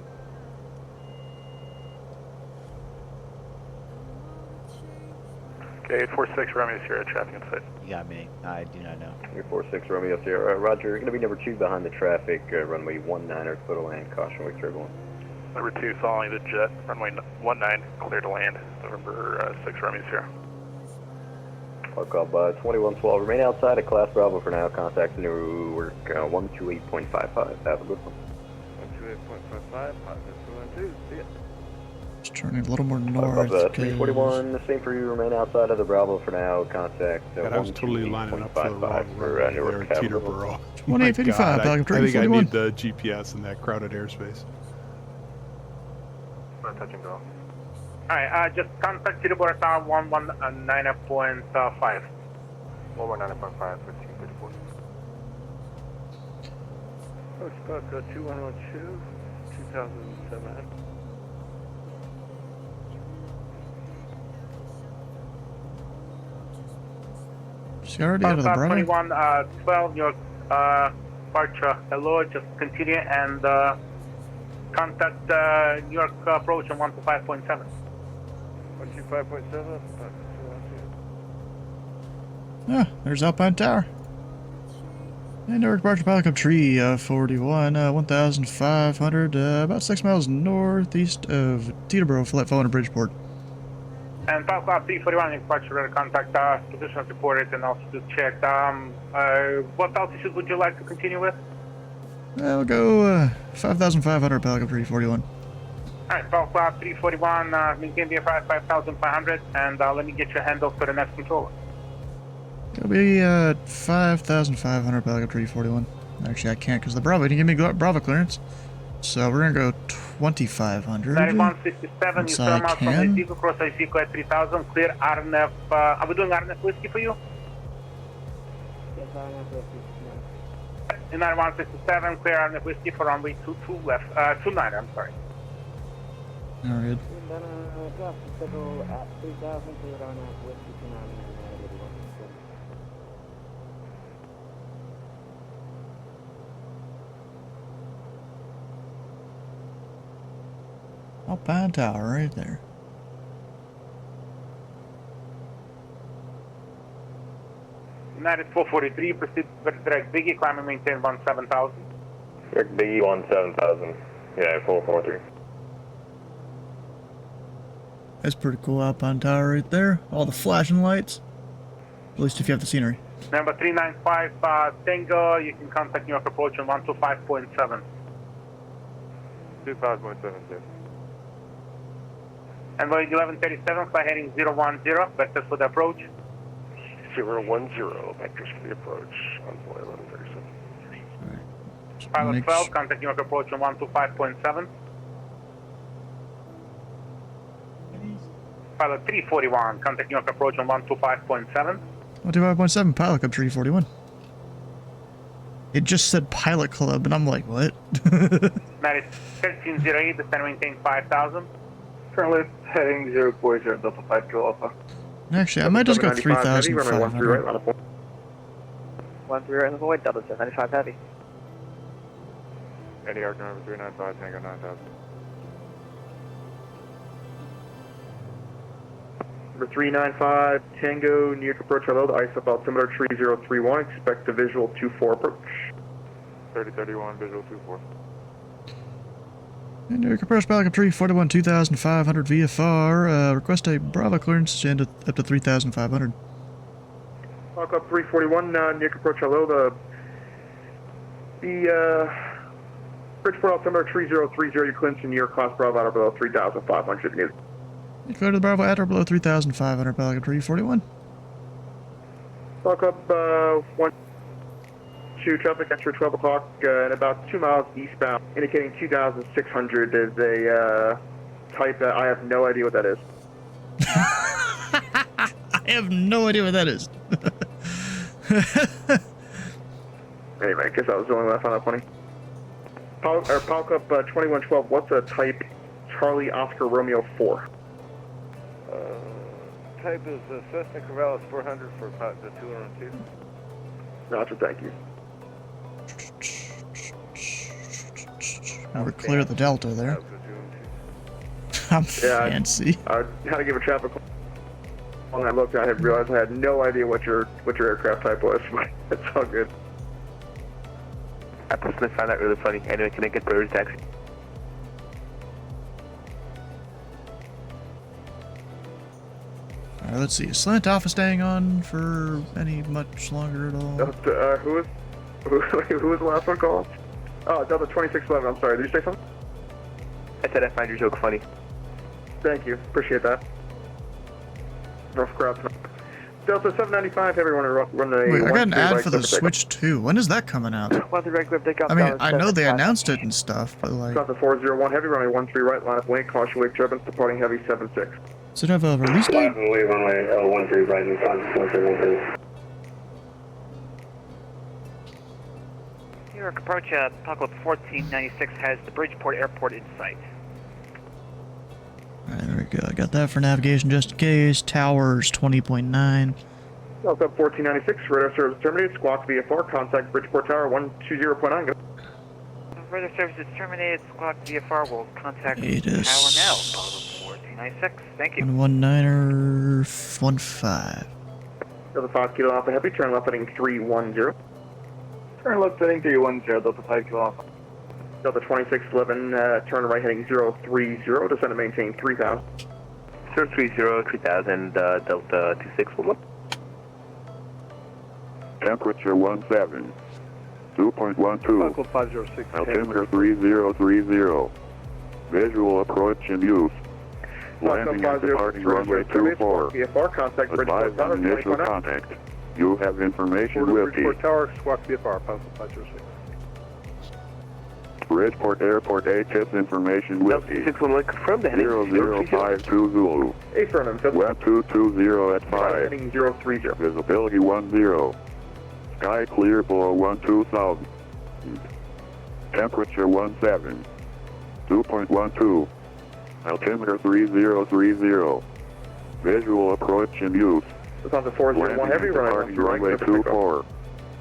Okay, 846 Romeo Sierra, traffic in sight. You got me. I do not know. 846 Romeo Sierra, Roger, you're going to be number 2 behind the traffic, runway 19er, clear to land, caution wake turbulence. Number 2 following the jet, runway 19, clear to land, November 6 Romeo Sierra. Flight Club 2112, remain outside of Class Bravo for now, contact Newark 128.55, have a good one. 128.55, 5212, see ya. Just turning a little more north. 341, the same for you, remain outside of the Bravo for now, contact God, I was totally lining up for the wrong for runway there Newark at Capital. Teterboro. 2855, I think I 41. need the GPS in that crowded airspace. Touch and go. Alright, just contact Teterboro Tower 119.5. 119.5 for 234. Course clock 2112, 2007. Is he already out of the Bravo? 2112, your departure. Hello, just continue and contact New York approach on 125.7. 125.7, Ah, there's Alpine Tower. And Newark departure pilot club tree 41, 1,500, about 6 miles northeast of Teterboro, flight following to Bridgeport. And Falcon 341 departure contact position as reported and also to check what altitude would you like to continue with? We'll go 5,500 Pelican 341. Alright, Falk 341, maintain VFR 5,500, and let me get your handle for the next controller. It'll be 5,500 Pelican 341. Actually, I can't because the Bravo didn't give me Bravo clearance. So we're gonna go 2,500. 9167, you come out from Izico, cross Izico at 3,000, clear RNF. Are we doing RNF whiskey for you? Yes, RNF whiskey. In 9167, clear RNF whiskey for runway 22 left, 29, I'm sorry. All good. Then drop the schedule at 3,000, clear RNF whiskey 29, and Alpine Tower right there. United 443, proceed with direct Biggie, climb and maintain 17,000. Direct Biggie 17,000. Yeah, 443. That's pretty cool Alpine Tower right there. All the flashing lights. At least if you have the scenery. Number 395, Tango, you can contact New York approach on 125.7. 25.7, And Voyage 1137, fly heading 010, vectors for the approach. 010, vectors for the approach on Voyage 1137. Pilot 12, contact New York approach on 125.7. Pilot 341, contact New York approach on 125.7. 125.7, Pilot Club 341. It just said Pilot Club, and I'm like, what? That is 1308, descend maintain 5,000. Currently heading 040 Delta 5 Kilo Alpha. Actually, I might just go 3,500. 13 right in the void, Delta 795 heavy. Eddie Arc number 395, Tango 9,000. Number 395, Tango, New York approach hello, ice up altimeter 3031, expect a visual 24 approach. 3031, visual 24. And New York approach Pelican 341, 2,500 VFR. Request a Bravo clearance and up to 3,500. Hawk up 341, New York approach hello, the Bridgeport altimeter 3030, your clearance in New York class Bravo out below 3,500 if needed. Clear to the Bravo at or below 3,500 Pelican 341. Hawk up 1-2, traffic entry 12 o'clock and about 2 miles eastbound, indicating 2,600 is a type that I have no idea what that is. I have no idea what that is. Anyway, I guess that was the only one I found out funny. Palk up 2112, what's a type Charlie Oscar Romeo 4? Type is Cessna Corvallis 400 for the 202. Gotcha, thank you. We're clear of the Delta there. I'm fancy. I had to give a traffic call. When I looked, I had realized I had no idea what your aircraft type was, but it's all good. I personally found that really funny. Anyway, can I get Brother's taxi? Alright, let's see. Is Slant Alpha staying on for any much longer at all? Who was the last one called? Oh, Delta 2611, I'm sorry. Did you say something? I said I find your joke funny. Thank you. Appreciate that. Rough crowd. Delta 795, everyone run the... Wait, I got an ad for the Switch 2. When is that coming out? I mean, I know they announced it and stuff, but like... Delta 401 heavy, runway 13 right, line of wing, caution wake turbines, departing heavy 76. Does it have a release date? Runway 13 right, and 1313. New York approach Apocalypse 1496 has the Bridgeport Airport in sight. Alright, there we go. I got that for navigation just in case. Towers 20.9. Delta 1496, radar service terminated, squawk VFR, contact Bridgeport Tower 120.9. Radar service is terminated, squawk VFR will contact It Tower is now, Apocalypse 1496. Thank you. 119er 15. Delta 5 Kilo Alpha Heavy, turn left heading 310. Turn left heading 310, Delta 5 Kilo Alpha. Delta 2611, turn right heading 030, descend and maintain 3000. 030, 3000, Delta 2611. Temperature 17. 2.12. 506. Altimeter 3030. Visual approach in use. Landing at departing runway 24. VFR, contact Advise on initial contact. You have information with Bridgeport you. Tower, Squawk VFR, Papa 506. Bridgeport Airport ATIS information with you. 0052 Zulu. Web 220 at 5. 030. Visibility 10. Sky clear below 12,000. Temperature 17. 2.12. Altimeter 3030. Visual approach in use. Lufthansa 401 Heavy, runway 24.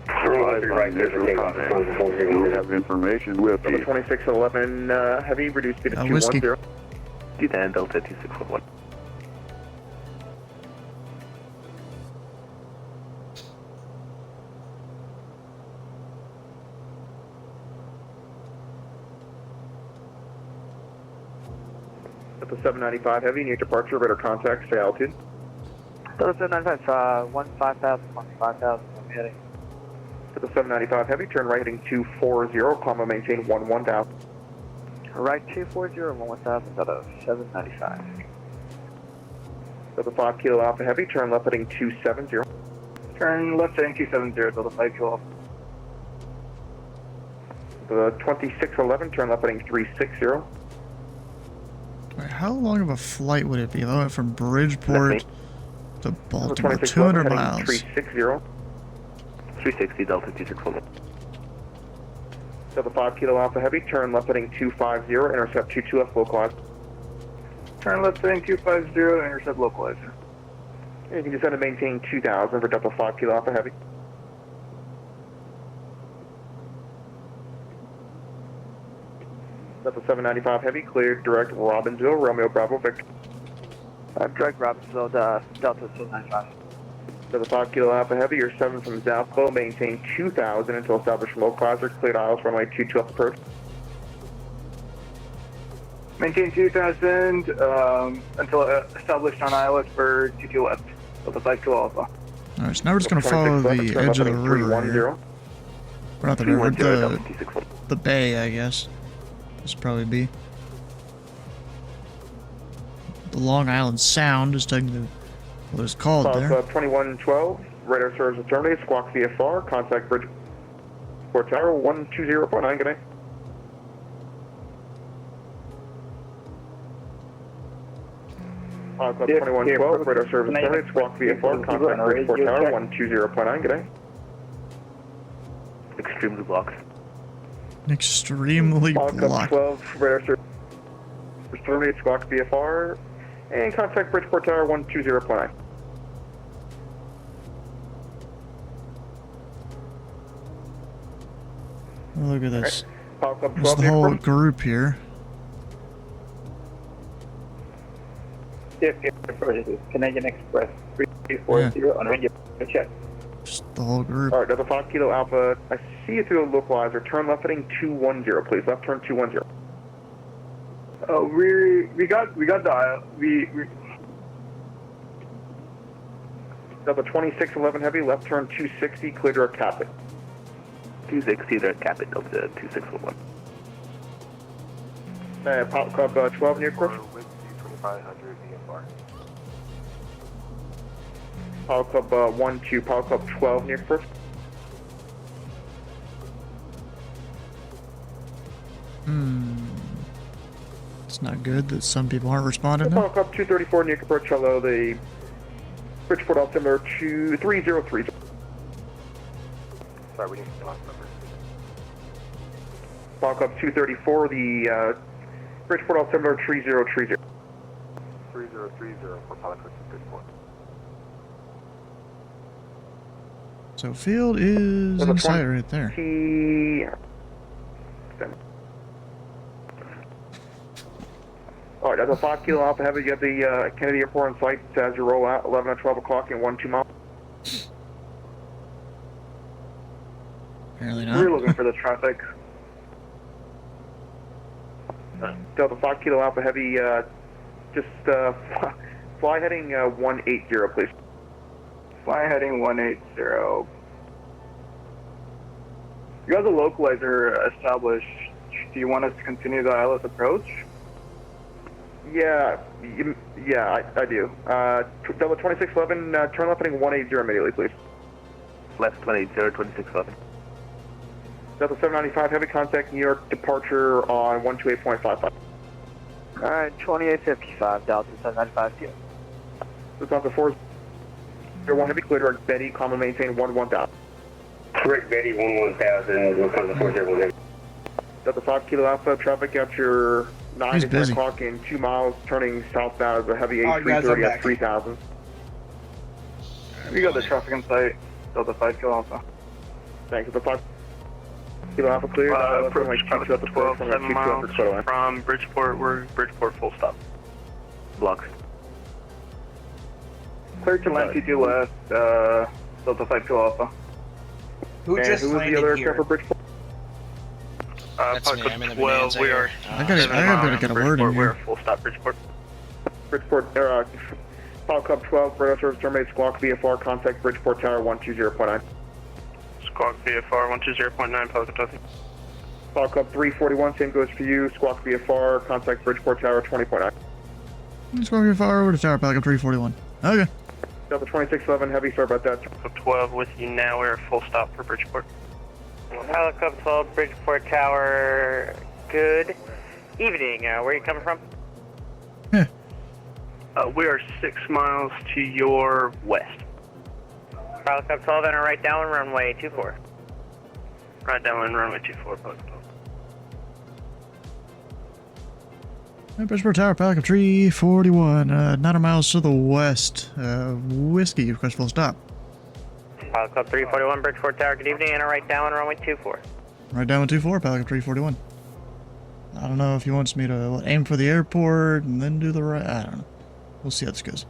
Advise on initial contact. You have information with you. 2611 Heavy, reduced speed to Whiskey. 210. D10 Delta 2611. At the 795 Heavy, near departure, radar contact, stay altitude. Delta 795, 15,000, 15,000, I'm heading. At the 795 Heavy, turn right heading 240, climb and maintain 11,000. Right 240, 11,000 out of 795. Delta 5 Kilo Alpha Heavy, turn left heading 270. Turn left heading 270, Delta 5 Kilo Alpha. The 2611, turn left heading 360. Wait, how long of a flight would it be? I went from Bridgeport to Baltimore, 200 miles. 360. 360 Delta 2611. Delta 5 Kilo Alpha Heavy, turn left heading 250, intercept 22F localized. Turn left heading 250, intercept localizer. You can descend and maintain 2000 for Delta 5 Kilo Alpha Heavy. Delta 795 Heavy, cleared direct Robbinsville, Romeo Bravo Victor. Direct Robbinsville, Delta 795. Delta 5 Kilo Alpha Heavy, you're 7 from Southbow, maintain 2000 until established localizer, cleared aisles, runway 22 up approach. Maintain 2000 until established on ILS for 22 left. Delta 5 Kilo Alpha. Alright, so now we're just going to follow the edge of the river here. Or not the river, the bay, I guess. This would probably be. The Long Island Sound is technically what it's called there. 2112, radar service terminated, squawk VFR, contact Bridgeport Tower 120.9, good night. Club 2112, radar service terminated, squawk VFR, contact Bridgeport Tower 120.9, good night. Extremely blocked. Extremely Club blocked. 12, radar service terminated, squawk VFR, and contact Bridgeport Tower 120.9. Look at this. Right. There's the whole group here. Canadian Express 340 on radio check. Just the whole group. Alright, Delta 5 Kilo Alpha, I see you through the localizer. Turn left heading 210, please. Left turn 210. We got the Delta 2611 Heavy, left turn 260, clear direct Capit. 260 direct Capit, Delta 2611. Pop Club 12 near course. 2500 VFR. Power Club 12, Power Club 12 near course. It's not good that some people aren't responding Power now. Club 234 near approach, hello, the Bridgeport altimeter 3030. Sorry, we didn't get the last number. Power Club 234, the Bridgeport altimeter 3030. 3030 for pilot Chris Bridgeport. So field is in sight right there. Alright, that's a 5 Kilo Alpha Heavy. You have the Kennedy Airport in sight as you roll out 11 or 12 o'clock in 1-2 miles. Apparently not. We're looking for the traffic. Delta 5 Kilo Alpha Heavy, just fly heading 180, please. Fly heading 180. You have the localizer established. Do you want us to continue the ILS approach? Yeah, I do. Delta 2611, turn left heading 180 immediately, please. Left 280, 2611. Delta 795, heavy contact New York departure on 128.55. Alright, 2855, Delta 795 to you. Delta 401, heavy clear direct Betty, common maintain 11000. Correct, Betty, 11000, Lufthansa 401. Delta 5 Kilo Alpha, traffic at your 9 to 10 o'clock in 2 miles, turning southbound as a heavy A330 at 3000. You got the traffic in sight, Delta 5 Kilo Alpha. Thanks, Delta 5 Kilo Alpha clear. Approach Delta 12, 7 miles from Bridgeport, we're Bridgeport full stop. Blocks. Clear to land T2 left, Delta 5 Kilo Alpha. Who and just who was the landed other here? aircraft for Bridgeport? That's me, I'm in the 12, we are I gotta get a word in we're here. full stop Bridgeport. Bridgeport, Pilot Club 12, radar service terminate, squawk VFR, contact Bridgeport Tower 120.9. Squawk VFR 120.9, Pilot Club 12. Pilot Club 341, same goes for you, squawk VFR, contact Bridgeport Tower 20.9. Let's go over far over to Tower Pelican 341. Okay. Delta 2611, heavy, sorry about that. Club 12 with you now, we're full stop for Bridgeport. Pilot Club 12, Bridgeport Tower, good evening. Where are you coming from? We are 6 miles to your west. Pilot Club 12, enter right down runway 24. Right down runway 24, Pilot Club 12. Bridgeport Tower Pelican 341, 9 miles to the west. Whiskey, request full stop. Pilot Club 341, Bridgeport Tower, good evening. Enter right down runway 24. Right down with 24, Pelican 341. I don't know if he wants me to aim for the airport and then do the right. I don't know. We'll see how this goes.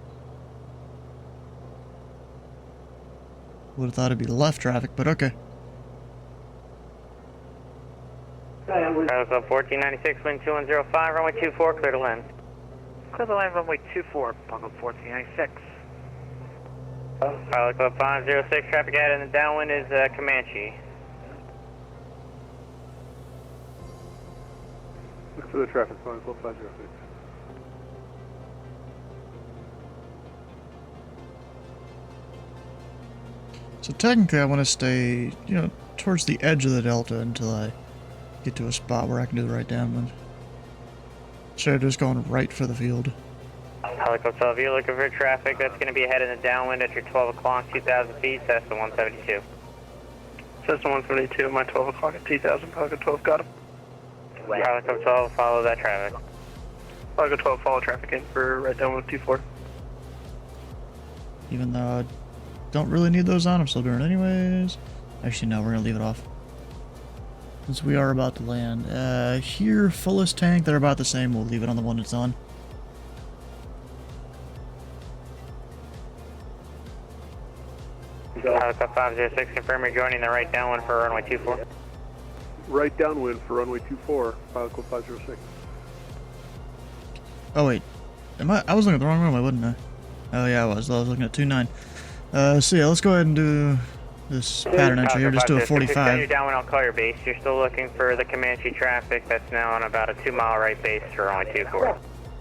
Would have thought it'd be left traffic, but okay. Pilot Club 1496, wind 2105, runway 24, clear to land. Clear to land runway 24, Pilot Club 1496. Pilot Club 506, traffic ahead in the downwind is Comanche. Look for the traffic, Pilot Club 506. So technically I want to stay, towards the edge of the delta until I get to a spot where I can do the right downwind. Instead of just going right for the field. Pilot Club 12, you're looking for traffic that's going to be ahead in the downwind at your 12 o'clock, 2,000 feet, Cessna 172. Cessna 172, my 12 o'clock at 2,000, Pilot Club 12, got him. Pilot Club 12, follow that traffic. Pilot Club 12, follow traffic in for right downwind 24. Even though I don't really need those on, I'm still doing it anyways. Actually, no, we're going to leave it off. Since we are about to land. Here, fullest tank, they're about the same. We'll leave it on the one it's on. Pilot Club 506, confirm you're joining the right downwind for runway 24. Right downwind for runway 24, Pilot Club 506. Oh wait, I was looking at the wrong runway, wasn't I? Oh yeah, I was looking at 29. So yeah, let's go ahead and do this pattern entry here. Just do a 45. You're downwind, I'll call your base. You're still looking for the Comanche traffic that's now on about a 2-mile right base for runway 24.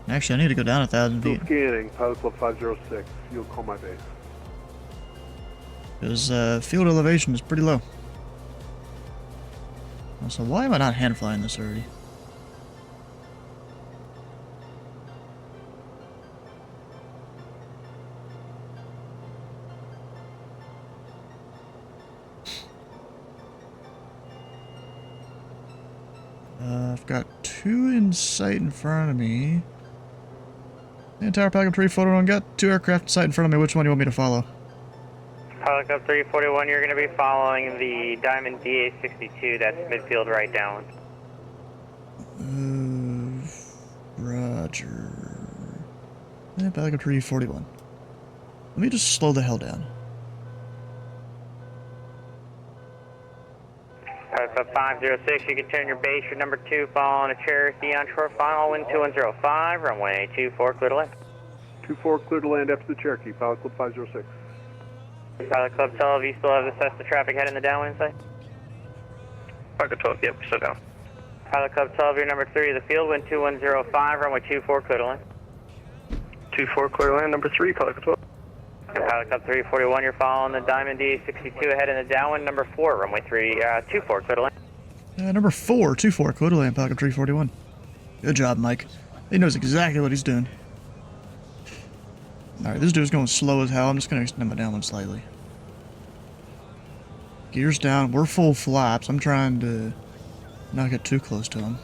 Actually, I need to go down 1,000 feet. Still scanning, Pilot Club 506. You'll call my base. Because field elevation is pretty low. So why am I not hand flying this already? I've got 2 in sight in front of me. The entire pack of 341 got 2 aircraft in sight in front of me. Which one do you want me to follow? Pilot Club 341, you're going to be following the Diamond DA62, that's midfield right down. Roger. Yeah, Pelican 341. Let me just slow the hell down. Pilot Club 506, you can turn your base, your number 2, following a Cherokee onshore final, wind 2105, runway 24, clear to land. 24, clear to land after the Cherokee, Pilot Club 506. Pilot Club 12, you still have the Cessna traffic heading the downwind side? Pilot 12, yep, we're still down. Pilot Club 12, you're number 3 of the field, wind 2105, runway 24, clear to land. 24, clear to land, number 3, Pilot Club 12. And Pilot Club 341, you're following the Diamond DA62 ahead in the downwind, number 4, runway 324, clear to land. Number 424, clear to land, Falcon 341. Good job, Mike. He knows exactly what he's doing. Alright, this dude's going slow as hell. I'm just going to extend my downwind slightly. Gears down. We're full flaps. I'm trying to not get too close to him.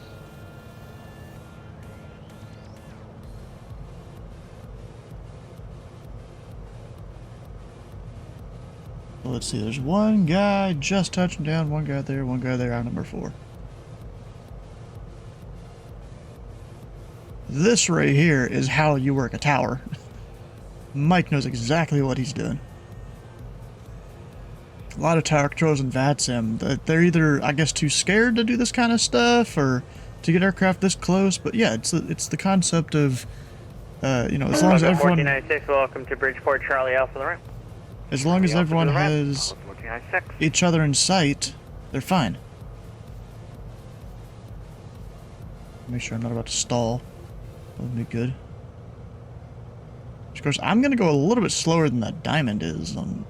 Well, let's see. There's one guy just touching down. One guy there on number 4. This right here is how you work a tower. Mike knows exactly what he's doing. A lot of tower controls in VATSIM, they're either, I guess, too scared to do this kind of stuff or to get aircraft this close. But yeah, it's the concept of, you know, as long as everyone, 1496, welcome to Bridgeport, Charlie Alpha the ramp. as long as everyone has each other in sight, they're fine. Make sure I'm not about to stall. That would be good. Of course, I'm going to go a little bit slower than that Diamond is on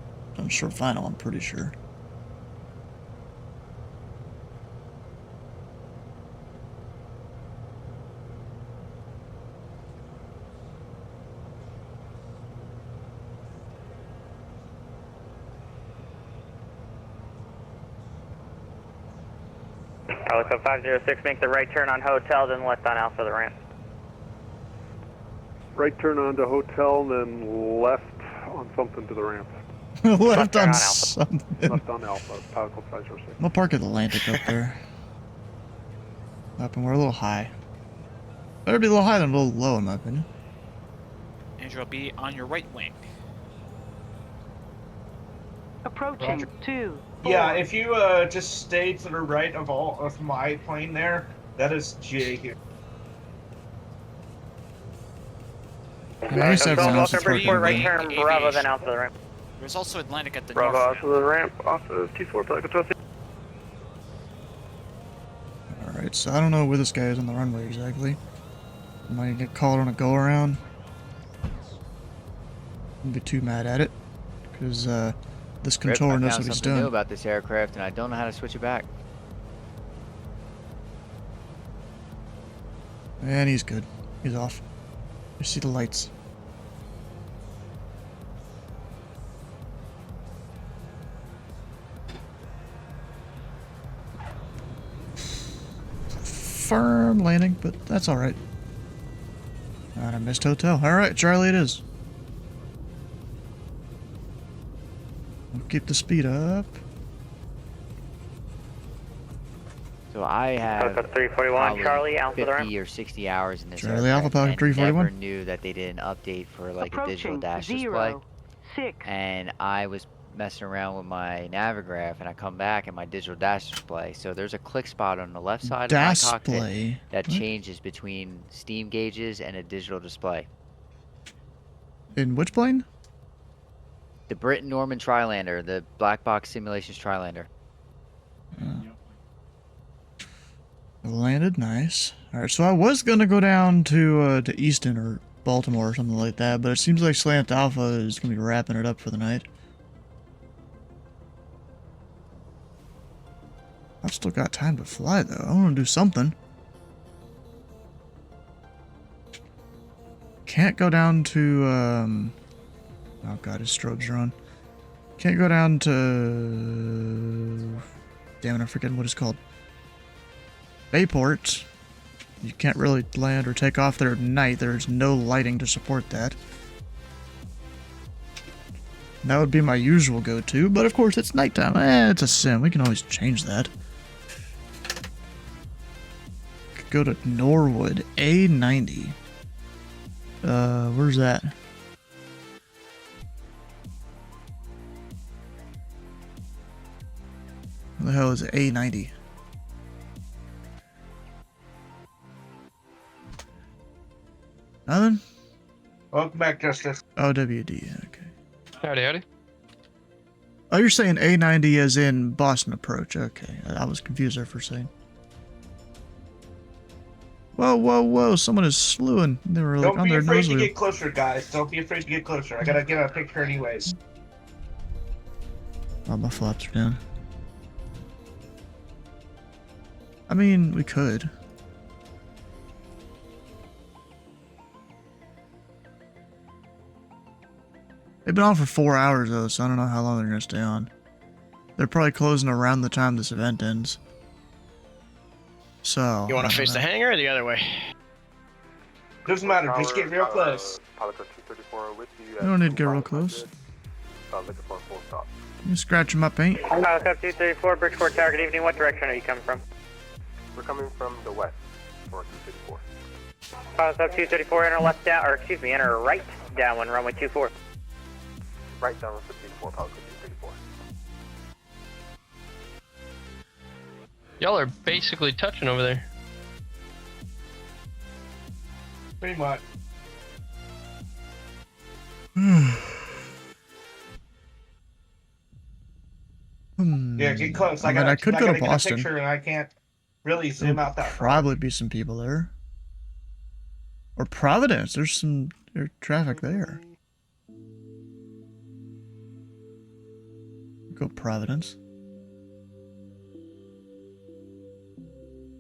short final, I'm pretty sure. Pilot Club 506, make the right turn on hotel, then left on Alpha the ramp. Right turn onto hotel, then left on something to the ramp. Left on something. Left on Alpha, Pilot Club 506. I'm gonna park Atlantic up there. Up, and we're a little high. Better be a little high than a little low, in my opinion. Andrew, I'll be on your right wing. Approaching 2. Yeah, if you just stay to the right of my plane there, that is GA here. I guess everyone else is working right turn, Bravo, then Alpha the ramp. There's also Atlantic at the Bravo, north. Alpha the ramp, off of T4, Pilot Club 12. Alright, so I don't know where this guy is on the runway exactly. I might get called on a go-around. Don't be too mad at it, because this controller knows what he's doing. I new about this aircraft, and I don't know how to switch it back. And he's good. He's off. You see the lights. Firm landing, but that's alright. And I missed hotel. Alright, Charlie it is. We'll keep the speed up. So I have 341, Charlie, Alpha 50 or 60 hours in this Charlie Alpha, Falcon 341. never knew that they didn't update for like a digital dash display. 6. And I was messing around with my Navigraph, and I come back and my digital dash display. So there's a click spot on the left side of my cockpit that changes between steam gauges and a digital display. In which plane? The Britten-Norman Trilander, the Black Box Simulations Trilander. Landed, nice. Alright, so I was gonna go down to Easton or Baltimore or something like that, but it seems like Slant Alpha is gonna be wrapping it up for the night. I've still got time to fly though. I wanna do something. Can't go down to oh god, his strobes are on. Can't go down to damn it, I'm forgetting what it's called. Bayport. You can't really land or take off there at night. There's no lighting to support that. That would be my usual go-to, but of course it's nighttime. It's a sim. We can always change that. Could go to Norwood, A90. Where's that? Where the hell is it? A90? Nothing? Welcome back, Justice. OWD, okay. Howdy, howdy. Oh, you're saying A90 as in Boston approach. Okay, I was confused there for a second. Whoa, whoa, whoa! Someone is slewing. They were like Don't on be their afraid nose to wheel. get closer, guys. Don't be afraid to get closer. I gotta get a picture anyways. Oh, my flaps are down. I mean, we could. They've been on for 4 hours though, so I don't know how long they're gonna stay on. They're probably closing around the time this event ends. So. You want to face the hangar or the other way? Doesn't matter. Just get real close. You don't need to get real close. You scratching my paint? Helicopter 234, Bridgeport Tower, good evening. What direction are you coming from? We're coming from the west for 234. Helicopter 234, enter left down, or excuse me, enter right downwind, runway 24. Right downwind for 234, Helicopter 234. Y'all are basically touching over there. Pretty much. Yeah, get close. I could go to Boston. Get a picture and I can't really zoom out that far. Probably be some people there. Or Providence. There's some traffic there. Go Providence.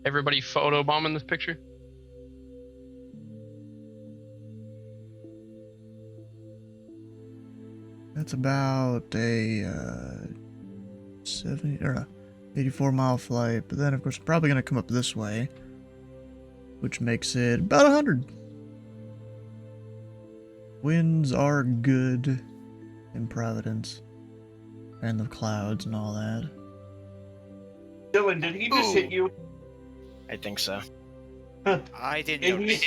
Everybody photobombing this picture? That's about a 70 or 84-mile flight, but then of course probably gonna come up this way, which makes it about 100. Winds are good in Providence, and the clouds and all that. Dylan, did he just hit you? I think so. I didn't notice.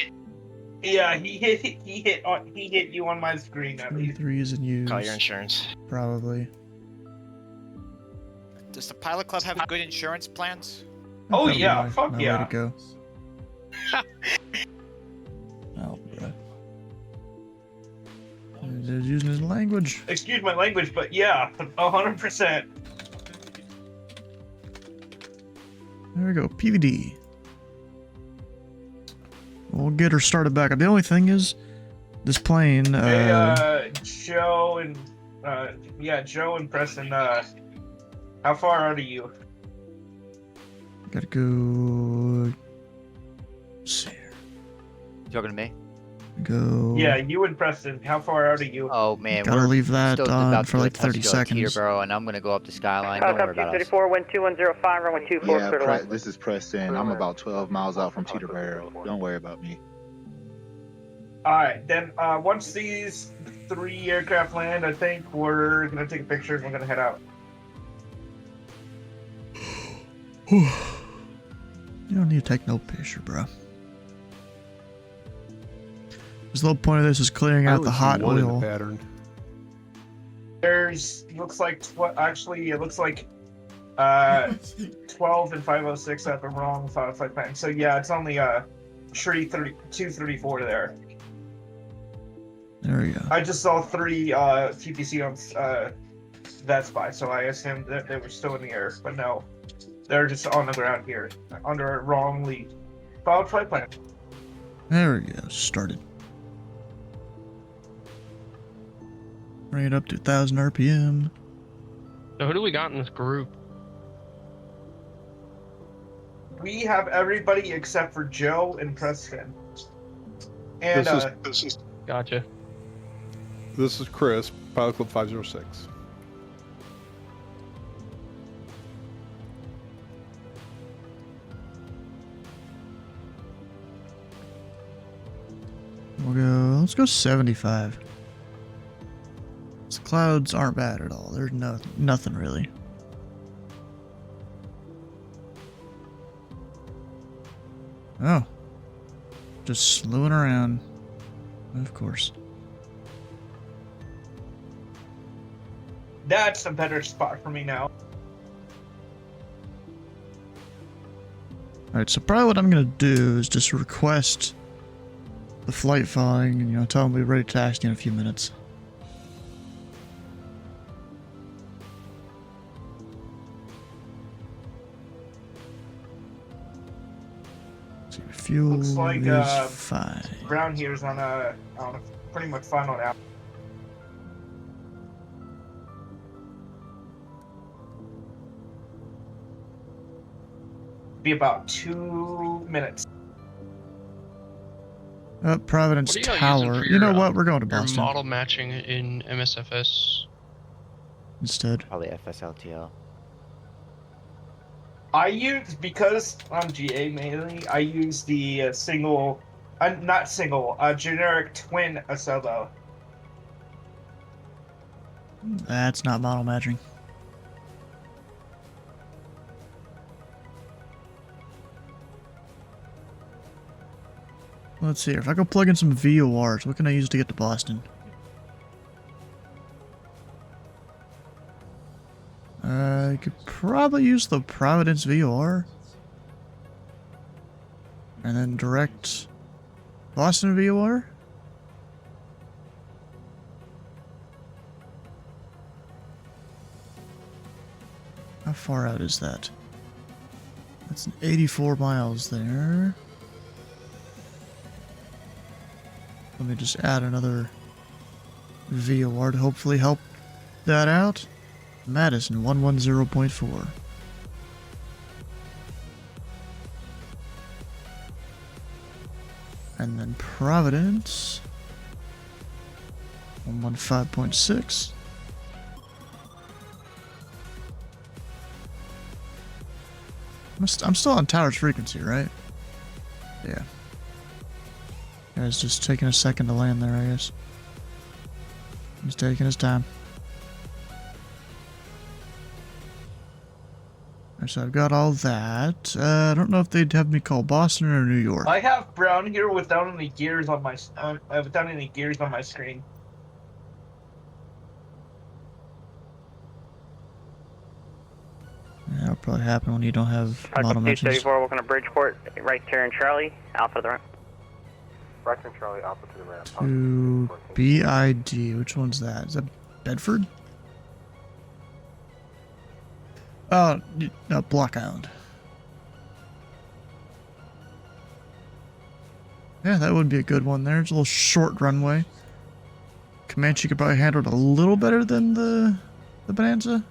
Yeah, he hit you on my screen at least. 3s in use. Call your insurance. Probably. Does the pilot club have good insurance plans? Oh That'd be yeah, my fuck way yeah. to go. Oh, bro. They're using his language. Excuse my language, but yeah, 100%. There we go, PVD. We'll get her started back up. The only thing is, this plane. Joe and Joe and Preston. How far out are you? Gotta go. Let's see here. You talking to me? Go. Yeah, you and Preston. How far out are you? Oh man, Gotta we're leave that still on about for to like touch 30 go seconds. Teterboro, and I'm gonna go up the skyline. Don't worry Helicopter about us. 234, wind 2105, runway 24, Yeah, clear to land. this is Preston. I'm about 12 miles out from Teterboro. Don't worry about me. Alright, then once these 3 aircraft land, I think we're gonna take a picture and we're gonna head out. You don't need to take no picture, bro. The whole point of this is clearing out the hot oil. Pattern. There's looks like it looks like 12 and 506 at the wrong flight plan. So yeah, it's only tree 234 there. There we go. I just saw 3 TPC on that spot, so I assumed that they were still in the air, but no, they're just on the ground here under a wrongly filed flight plan. There we go. Started. Bring it up to 1,000 RPM. So who do we got in this group? We have everybody except for Joe and Preston. And this is Gotcha. This is Chris, Pilot Club 506. Let's go 75. These clouds aren't bad at all. There's nothing really. Oh. Just slewing around. Of course. that's a better spot for me now. Alright, so probably what I'm gonna do is just request the flight following and, tell them we'll be ready to taxi in a few minutes. Fuel Looks like is fine. Brown here is on a pretty much final now. Be about 2 minutes. Providence What are y'all using Tower. for You know your, what? We're going to your Boston model matching in MSFS? instead. Probably FSLTL. I use, because I'm GA mainly, I use the generic twin Acelo. That's not model matching. Let's see here. If I go plug in some VORs, what can I use to get to Boston? I could probably use the Providence VOR. And then direct Boston VOR. How far out is that? That's 84 miles there. Let me just add another VOR to hopefully help that out. Madison 110.4. And then Providence 115.6. I'm still on tower's frequency, right? Yeah. Guy's just taking a second to land there, I guess. He's taking his time. Alright, so I've got all that. I don't know if they'd have me call Boston or New York. I have Brown here without any gears on my screen. Yeah, that'll probably happen when you don't have model Park mentions. 234, welcome to Bridgeport. Right turn Charlie, Alpha to the right. Right turn Charlie, Alpha to the ramp. To BID. Which one's that? Is that Bedford? Oh, no, Block Island. Yeah, that would be a good one there. It's a little short runway. Comanche could probably handle it a little better than the Bonanza.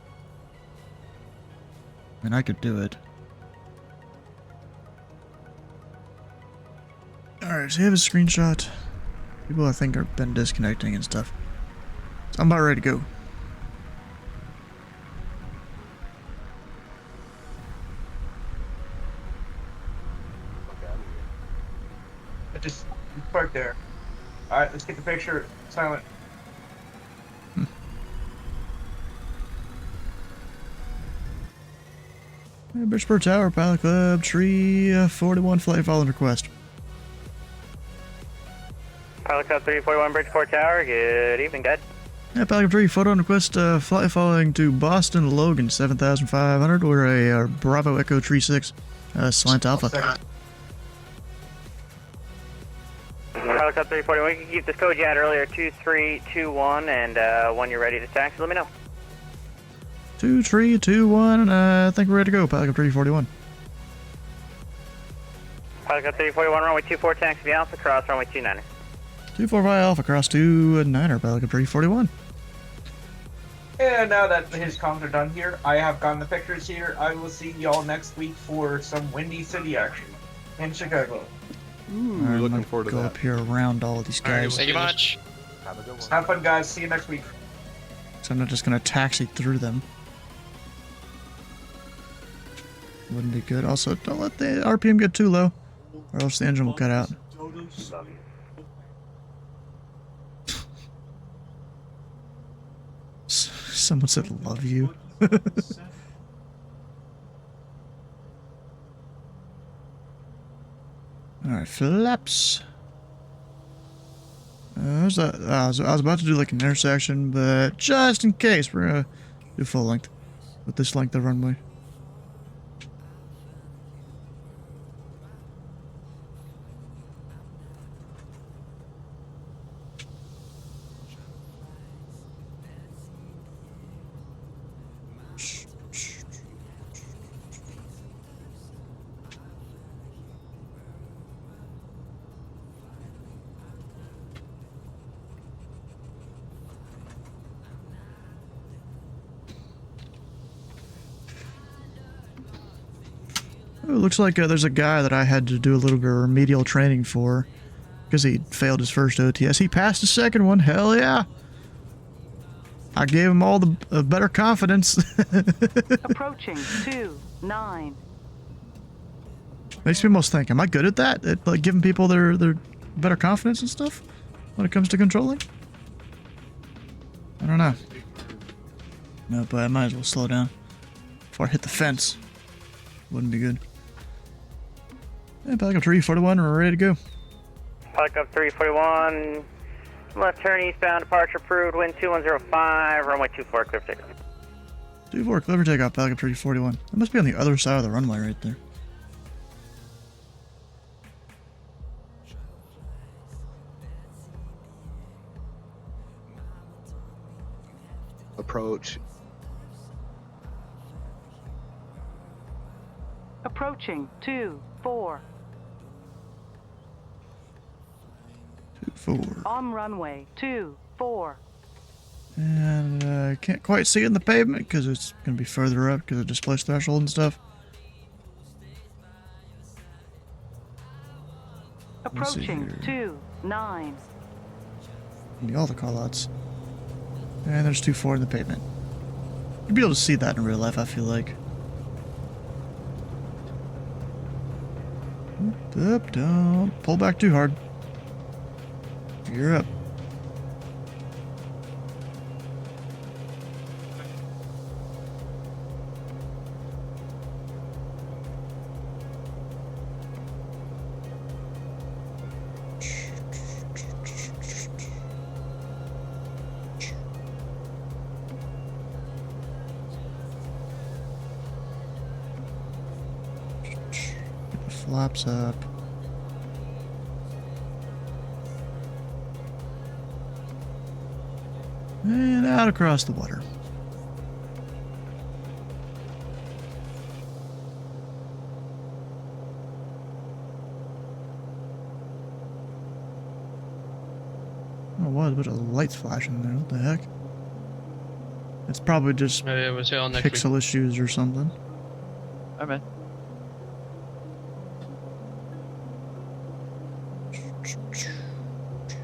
I mean, I could do it. Alright, so you have a screenshot. People I think have been disconnecting and stuff. So I'm about ready to go. Just park there. Alright, let's get the picture. Silent. Bridgeport Tower, Pilot Club, Tree 41, flight following request. Pilot Club 341 Bridgeport Tower, good evening, guys. Yeah, Pilot Club 3, photo on request, flight following to Boston, Logan, 7,500. We're a Bravo Echo Tree 6, slant alpha. Pilot Club 341, we can keep this code you had earlier, 2321, and when you're ready to taxi, let me know. 2, 3, 2, 1, I think we're ready to go, Pilot Club 341. Pilot Club 341, runway 24, taxi Alpha, cross runway 29er. 245 Alpha, cross 29er, Pilot Club 341. And now that his comms are done here, I have gotten the pictures here. I will see y'all next week for some Windy City action in Chicago. Ooh, Right, looking forward to go that. up here around all of these guys. Thank you much. Have a good one. Have fun, guys. See you next week. So I'm not just gonna taxi through them. Wouldn't be good. Also, don't let the RPM get too low, or else the engine will cut out. Love you. Someone said love you. Alright, flaps. I was about to do like an intersection, but just in case, we're gonna do full length with this length of runway. Oh, it looks like there's a guy that I had to do a little bit of remedial training for because he failed his first OTS. He passed the second one. Hell yeah! I gave him all the better confidence. Approaching 29. Makes me almost think, am I good at that? At like giving people their better confidence and stuff when it comes to controlling? I don't know. No, but I might as well slow down before I hit the fence. Wouldn't be good. Yeah, back up 341, we're ready to go. Park up 341. Left turn eastbound, departure approved, wind 2105, runway 24, clear for takeoff. 24, clear for takeoff, back up 341. That must be on the other side of the runway right there. Approach. Approaching 24. 24. On runway 24. And I can't quite see it in the pavement because it's going to be further up because of displaced threshold and stuff. Approaching 29. Give me all the callouts. And there's 24 in the pavement. You'd be able to see that in real life, I feel like. Up, don't pull back too hard. You're up. Flaps up. And out across the water. Oh, what? A bunch of lights flashing there. What the heck? It's probably just Maybe it was here next week. pixel issues or something. Alright, man.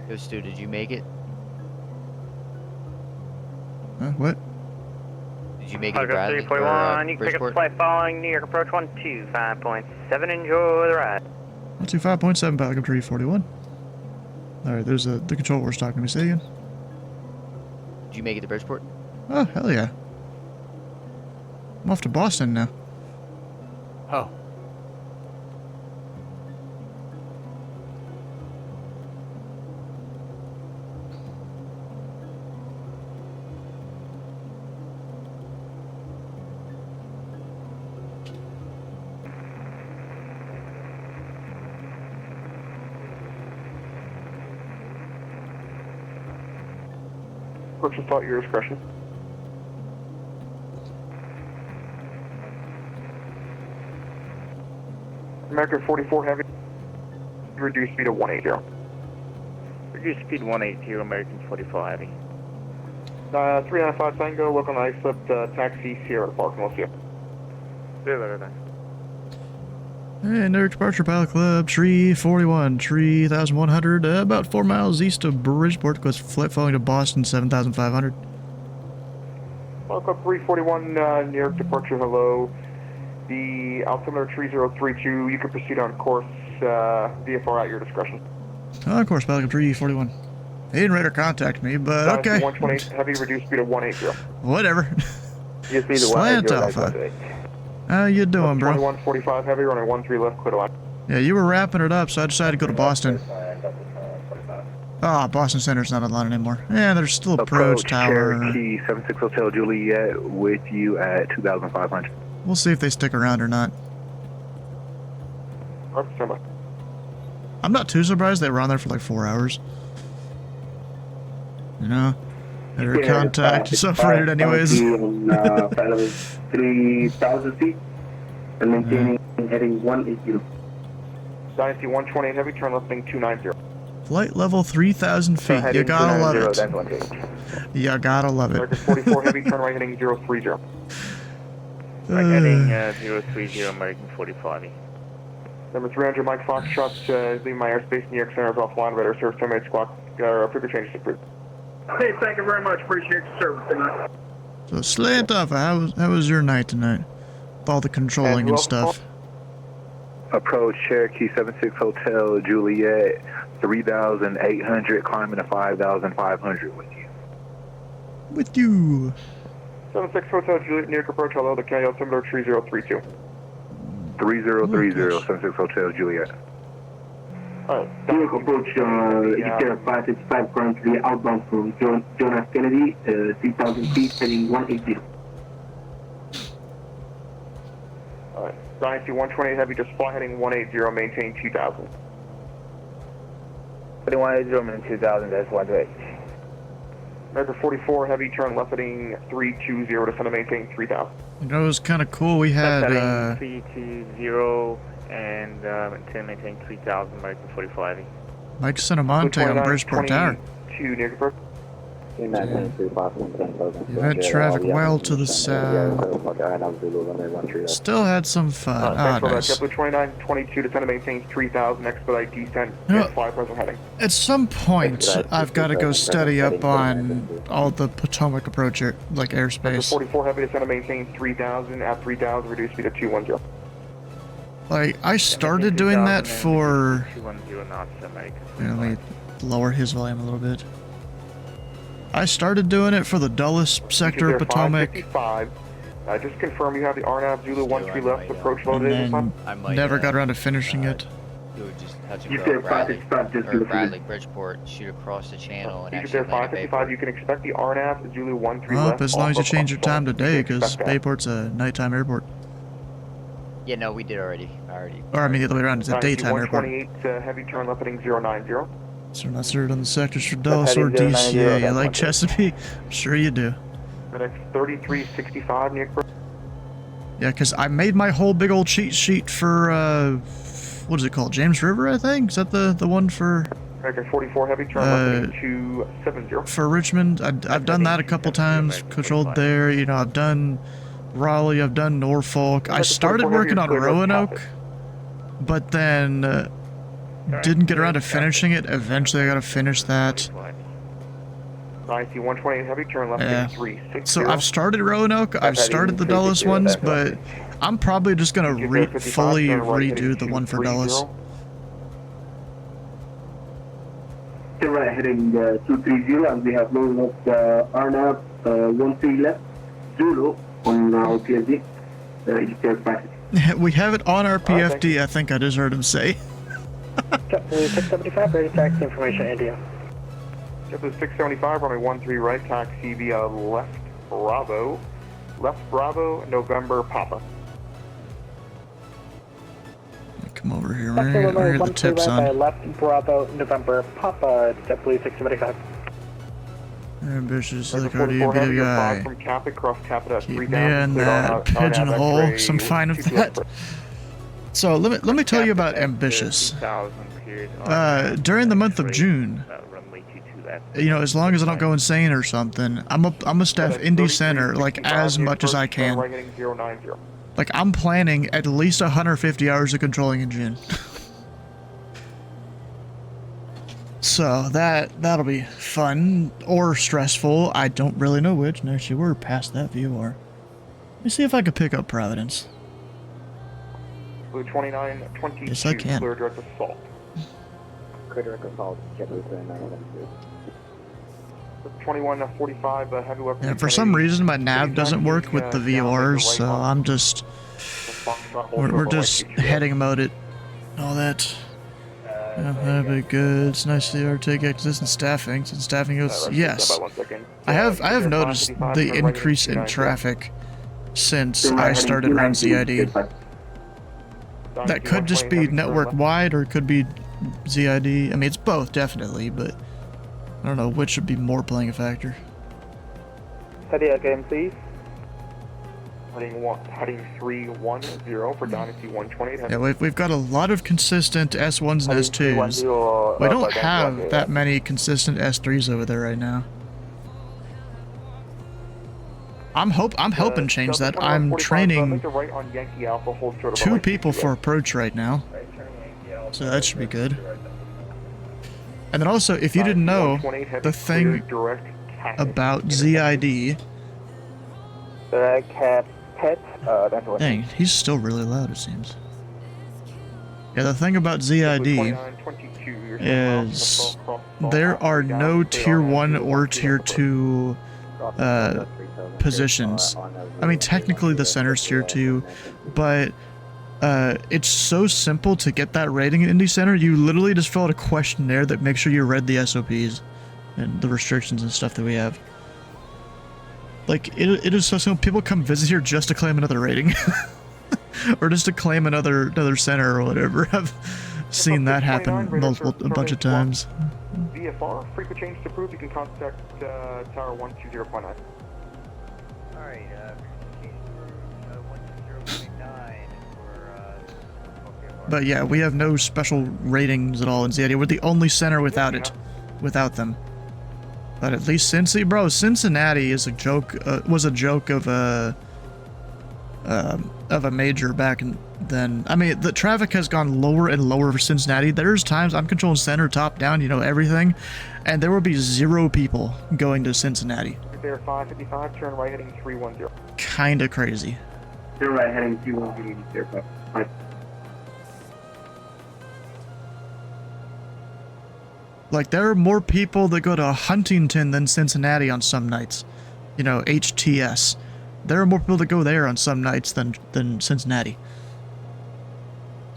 Yo, Stu, did you make it? What? Did you make it to Park up Bradley? 341, you can pick up Bridgeport? the flight following New York approach 125.7, enjoy the ride. 125.7, back up 341. Alright, there's the control we're talking to me. Say again. Did you make it to Bridgeport? Oh, hell yeah. I'm off to Boston now. Oh. Approach and flight, your discretion. American 44 Heavy, reduce speed to 180. Reduce speed 180, American 44 Heavy. 395 Tango, look on the ice slipped, taxi Sierra Park, we'll see you. And Newark Departure Pilot Club, 341, 3,100, about 4 miles east of Bridgeport, goes flight following to Boston, 7,500. Pilot Club 341, New York departure, hello. The altimeter 3032, you can proceed on course, VFR at your discretion. On course, Pilot Club 341. He didn't radar contact me, but okay. 128, heavy, reduced speed of 180. Whatever. You speed to Slant 180, Alpha. How you doing, bro? 2145 heavy, running 13 left, clear to line. Yeah, you were wrapping it up, so I decided to go to Boston. Ah, Boston Center's not online anymore. Yeah, there's still approach tower. Cherokee 76 Hotel Juliet with you at 2,500. We'll see if they stick around or not. I'm not too surprised they were on there for like 4 hours. You know? Their contact is separated anyways. 3,000 feet and maintaining heading 180. Dynasty 128 heavy, turn left wing 290. Flight level 3,000 feet. You gotta love it. You gotta love it. American 44 heavy, turn right heading 030. Heading 030 American 45. Number 300, Mike Foxtrot, leaving my airspace, New York Center is offline, radar service, terminate squawk, figure change to approved. Hey, thank you very much. Appreciate your service tonight. So Slant Alpha, how was your night tonight? With all the controlling and stuff. Approach Cherokee 76 Hotel Juliet 3,800, climbing to 5,500 with you. With you. 76 Hotel Juliet, New York approach, hello, the County altimeter 3032. 3030, 76 Hotel Juliet. New York approach, ETR 565 currently outbound from John F. Kennedy, 3,000 feet, heading 180. Dynasty 128 Heavy, just fly heading 180, maintain 2000. Heading 180, maintain 2000, that's 128. America 44 Heavy, turn left heading 320, descend to maintain 3000. You know, it was kind of cool. We had, 320 and maintain 3000 American 44 Heavy. Mike Cinemonte on Bridgeport Tower. You've had traffic well to the south. Still had some fun. Nice. JetBlue 2922, descend to maintain 3000, expedite descent, fly present heading. At some point, I've got to go study up on all the Potomac approach, like airspace. 44 Heavy, descend to maintain 3000, at 3000, reduce speed to 210. Like, I started doing that for... 210 knots, American. Let me lower his volume a little bit. I started doing it for the dullest sector of Potomac. 555. Just confirm you have the RNAV Zulu 13 left, approach loaded And then never got around to finishing it. You would just touch and go Bradley, Bridgeport, shoot across the channel, and actually land at 555, you can expect the RNAV Zulu 13 left. Well, as long as you change your time to day, because Bayport's a nighttime airport. Yeah, no, we did already. Or, I mean, the other way around, it's a daytime airport. 128 Heavy, turn left heading 090. So not served on the sectors for Dulles or DCA. You like Chesapeake? I'm sure you do. FedEx 3365, New York. Yeah, because I made my whole big old cheat sheet for, what is it called? James River, I think? Is that the one for... American 44 Heavy, turn left heading 270. For Richmond, I've done that a couple times, controlled there. You know, I've done Raleigh, I've done Norfolk. I started working on Roanoke, but then... didn't get around to finishing it. Eventually I gotta finish that. IC 128 Heavy, turn left heading 360. So I've started Roanoke, I've started the Dulles ones, but I'm probably just gonna fully redo the one for Dulles. Turn right heading 230, and we have loaded up RNAV 13 left, Zulu on our PFD. We have it on our PFD, I think I just heard him say. JetBlue 675, ready taxi information, India. JetBlue 675, runway 13 right, taxi via left Bravo, November, Papa. Come over here, we're gonna get the tips on. Left Bravo, November, Papa, JetBlue 675. Ambitious, like already a big guy. Keep me in that pigeonhole, so I'm fine with that. So let me tell you about Ambitious. During the month of June, you know, as long as I don't go insane or something, I'm a staff Indy Center like as much as I can. Like I'm planning at least 150 hours of controlling in June. So that'll be fun or stressful. I don't really know which. And actually, we're past that VOR. Let me see if I can pick up Providence. Blue 2922. Yes, I can. Clear direct assault. Clear direct assault. JetBlue 2922. 2145 heavy weapons. Yeah, for some reason my nav doesn't work with the VORs, so I'm just we're just heading about it. All that. Yeah, that'd be good. It's nice to see our take consistent staffing. Since staffing goes, yes. I have noticed the increase in traffic since I started around CID. That could just be network wide or it could be ZID. I mean, it's both definitely, but I don't know which would be more playing a factor. Steady again, please. Heading 310 for Dynasty 128. Yeah, we've got a lot of consistent S1s and S2s. We don't have that many consistent S3s over there right now. I'm helping change that. I'm training right on Yankee Alpha, hold short of 2 people for approach right now. So that should be good. And then also, if you didn't know, the thing about ZID... Dang, he's still really loud, it seems. Yeah, the thing about ZID is there are no Tier 1 or Tier 2 positions. I mean, technically the center's Tier 2, but it's so simple to get that rating in Indy Center. You literally just fill out a questionnaire that makes sure you read the SOPs and the restrictions and stuff that we have. Like, it is so simple. People come visit here just to claim another rating. Or just to claim another center or whatever. I've seen that happen a bunch of times. VFR, frequent change to prove, you can contact Tower 120.9. Alright, But yeah, we have no special ratings at all in ZID. We're the only center without it. Without them. But at least Cincinnati is a joke, was a joke of a major back then. I mean, the traffic has gone lower and lower for Cincinnati. There's times I'm controlling center, top, down, you know, everything, and there will be 0 people going to Cincinnati. There 555, turn right heading 310. Kinda crazy. Turn right heading 210. Like, there are more people that go to Huntington than Cincinnati on some nights. You know, HTS. There are more people that go there on some nights than Cincinnati.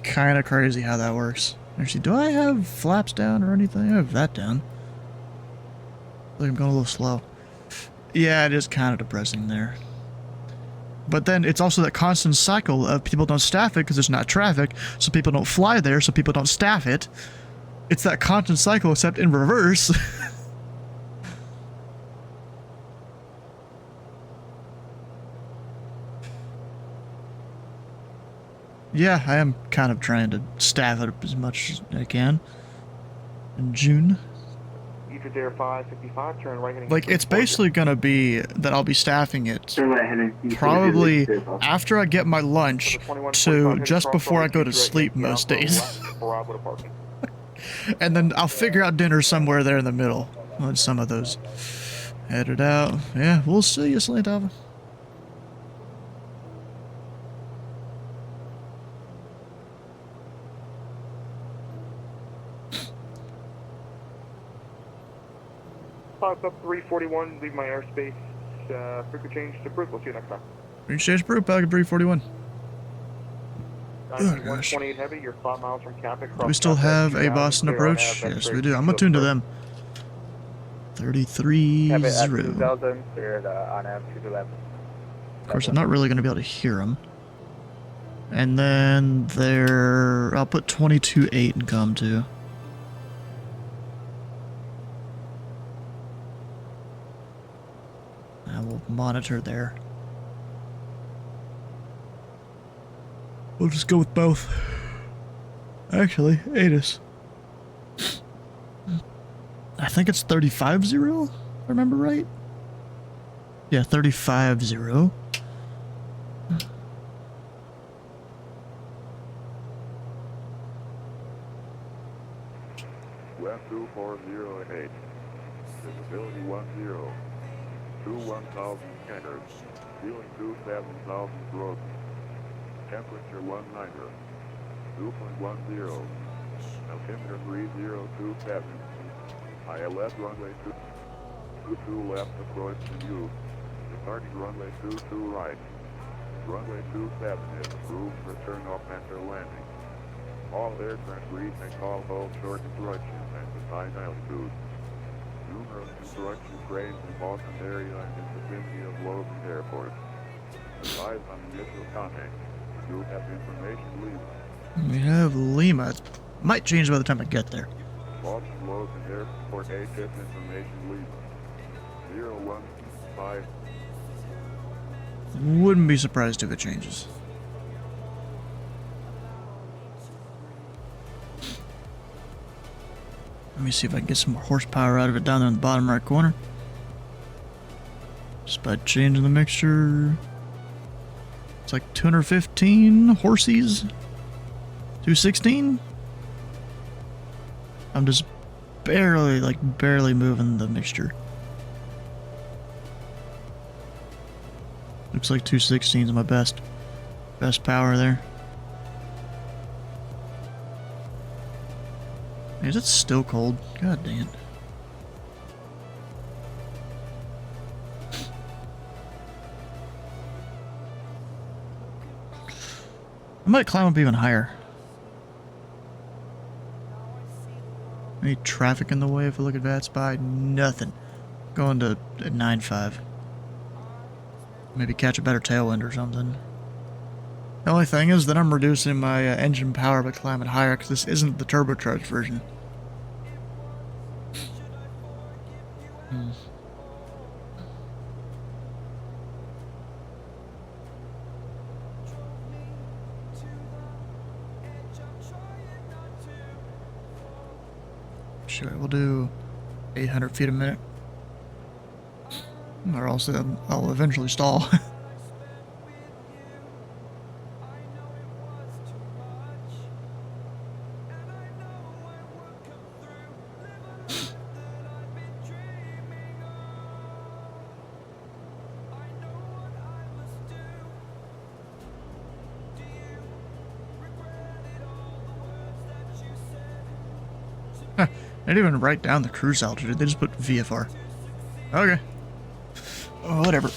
Kinda crazy how that works. Actually, do I have flaps down or anything? I have that down. I think I'm going a little slow. Yeah, it is kind of depressing there. But then it's also that constant cycle of people don't staff it because there's not traffic, so people don't fly there, so people don't staff it. It's that constant cycle, except in reverse. Yeah, I am kind of trying to staff it up as much as I can. In June. There 555, turn right heading. Like, it's basically gonna be that I'll be staffing it probably after I get my lunch to just before I go to sleep most days. And then I'll figure out dinner somewhere there in the middle on some of those. Headed out. Yeah, we'll see you, Slantava. Pops up 341, leave my airspace. Frequent change to proof. We'll see you next time. Exchange proof, Pelican 341. 128 heavy, you're 5 miles from Capic. We still have a Boston approach? Yes, we do. I'm attuned to them. 33-0. Of course, I'm not really going to be able to hear them. And then there... I'll put 22-8 in COM 2. I will monitor there. We'll just go with both. Actually, ATIS. I think it's 35-0, if I remember right. Yeah, 35-0. West 2408. Visibility 10. 21,000 scanners. Ceiling 27,000 gross. Temperature 19er. 2.10. Altimeter 3027. ILS runway 22 left approach to you. Departing runway 22 right. Runway 27 is approved for turn-off enter landing. All aircraft read and call hold short instructions and define altitude. Numerous construction cranes in Boston area and in the vicinity of Logan Airport. Advise on initial contact. You have information Lima. We have Lima. It might change by the time I get there. Boston Logan Airport HS information Lima. 015. Wouldn't be surprised if it changes. Let me see if I can get some more horsepower out of it down there in the bottom right corner. Just by changing the mixture. It's like 215 horses. 216? I'm just barely moving the mixture. Looks like 216 is my best power there. Is it still cold? God damn. I might climb up even higher. Any traffic in the way if I look at that spot? Nothing. Going to 9.5. Maybe catch a better tailwind or something. The only thing is that I'm reducing my engine power by climbing higher because this isn't the turbocharged version. Sure, we'll do 800 feet a minute. Or else I'll eventually stall. They didn't even write down the cruise altitude, they just put VFR. Okay. Oh, whatever.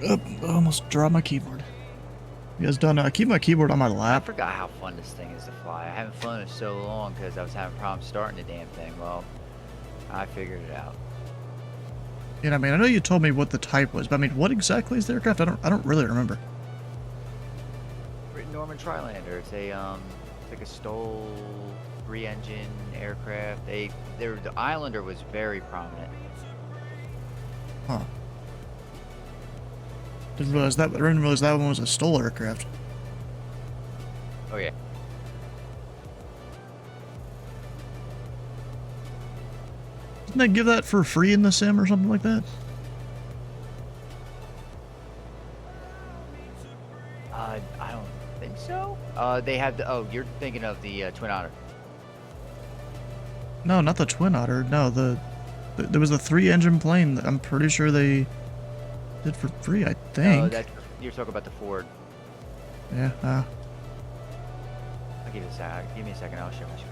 Oh, I almost dropped my keyboard. You guys done? I keep my keyboard on my I lap. forgot how fun this thing is to fly. I haven't flown it so long because I was having problems starting the damn thing. Well, I figured it out. Yeah, I mean, I know you told me what the type was, but I mean, what exactly is the aircraft? I don't really remember. Norman Trilander. It's like a STOL 3-engine aircraft. The Islander was very prominent. Huh. Didn't realize that one was a STOL aircraft. Oh yeah. Didn't they give that for free in the sim or something like that? I don't think so. They have the. Oh, you're thinking of the Twin Otter. No, not the Twin Otter. No, there was a 3-engine plane that I'm pretty sure they did for free, I think. Oh, you're talking about the Ford. Yeah, I'll give you a sec. Give me a second. I'll share my screen.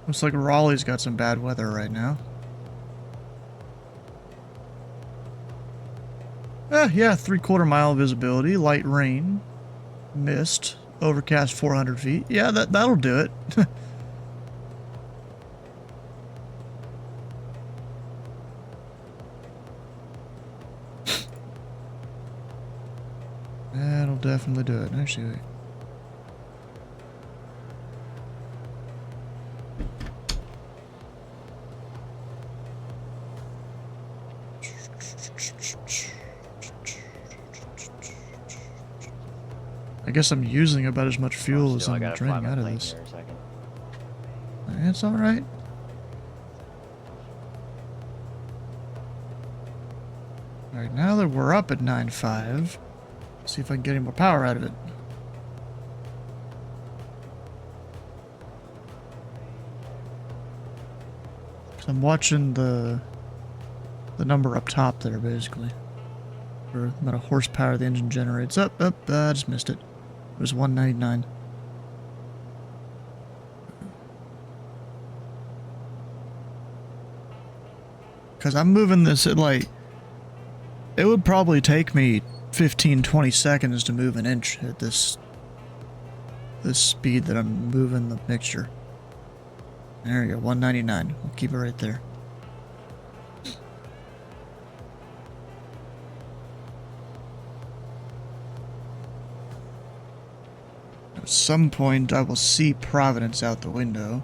Looks like Raleigh's got some bad weather right now. Yeah, 3/4 mile visibility, light rain, mist, overcast 400 feet. Yeah, that'll do it. That'll definitely do it. Actually, I guess I'm using about as much fuel as I'm draining out of this. It's alright. Alright, now that we're up at 9.5, see if I can get any more power out of it. I'm watching the number up top there, basically. For the amount of horsepower the engine generates. I just missed it. It was 199. Because I'm moving this at like... It would probably take me 15-20 seconds to move an inch at this speed that I'm moving the mixture. There we go, 199. We'll keep it right there. At some point, I will see Providence out the window.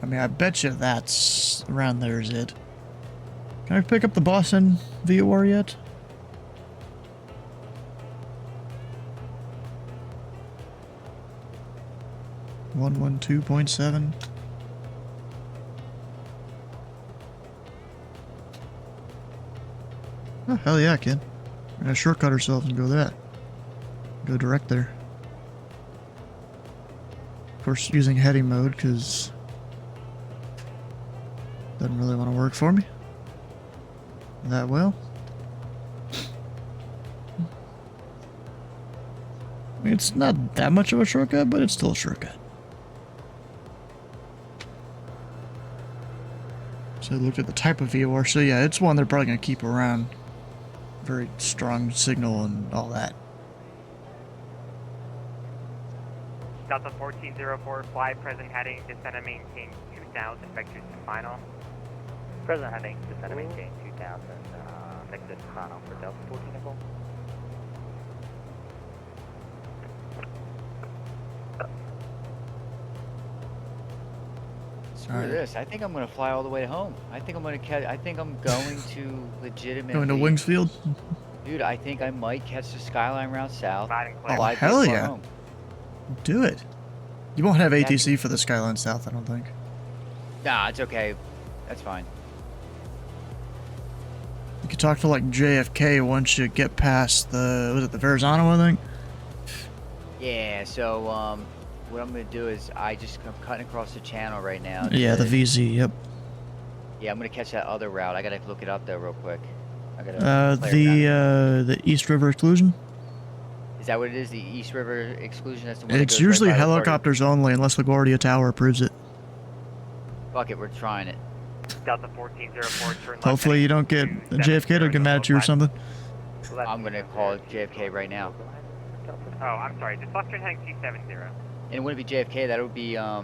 I mean, I bet you that's around there is it. Can I pick up the Boston VOR yet? $112.7. Oh, hell yeah, kid. We're gonna shortcut ourselves and go that. Go direct there. Of course, using heading mode, because doesn't really want to work for me that well. I mean, it's not that much of a shortcut, but it's still a shortcut. So I looked at the type of VOR, so yeah, it's one they're probably going to keep around. Very strong signal and all that. Delta 1404, fly present heading, descend and maintain 2000, vectors to final. Present heading, descend and maintain 2000, vectors to final for Delta 1404. Screw this. I think I'm going to fly all the way home. I think I'm going to catch. I think I'm going to legitimately. Going to Wingsfield? Dude, I think I might catch the skyline route south. Oh, hell yeah. Home. Do it. You won't have ATC for the Skyline South, I don't think. Nah, it's okay. That's fine. You could talk to like JFK once you get past the, was it the Verrazano, I think? Yeah, so what I'm going to do is I'm cutting across the channel right now. Yeah, the VZ, yep. Yeah, I'm going to catch that other route. I got to look it up though real quick. I got the East River Exclusion? Is that what it is? The East River Exclusion? That's the one It's usually helicopters only unless LaGuardia Tower approves it. Fuck it, we're trying it. Delta 1404, turn left. Hopefully you don't get JFK to get mad at you or something. I'm going to call JFK right now. Oh, I'm sorry. Just left turn heading 270. And it wouldn't be JFK. That would be, I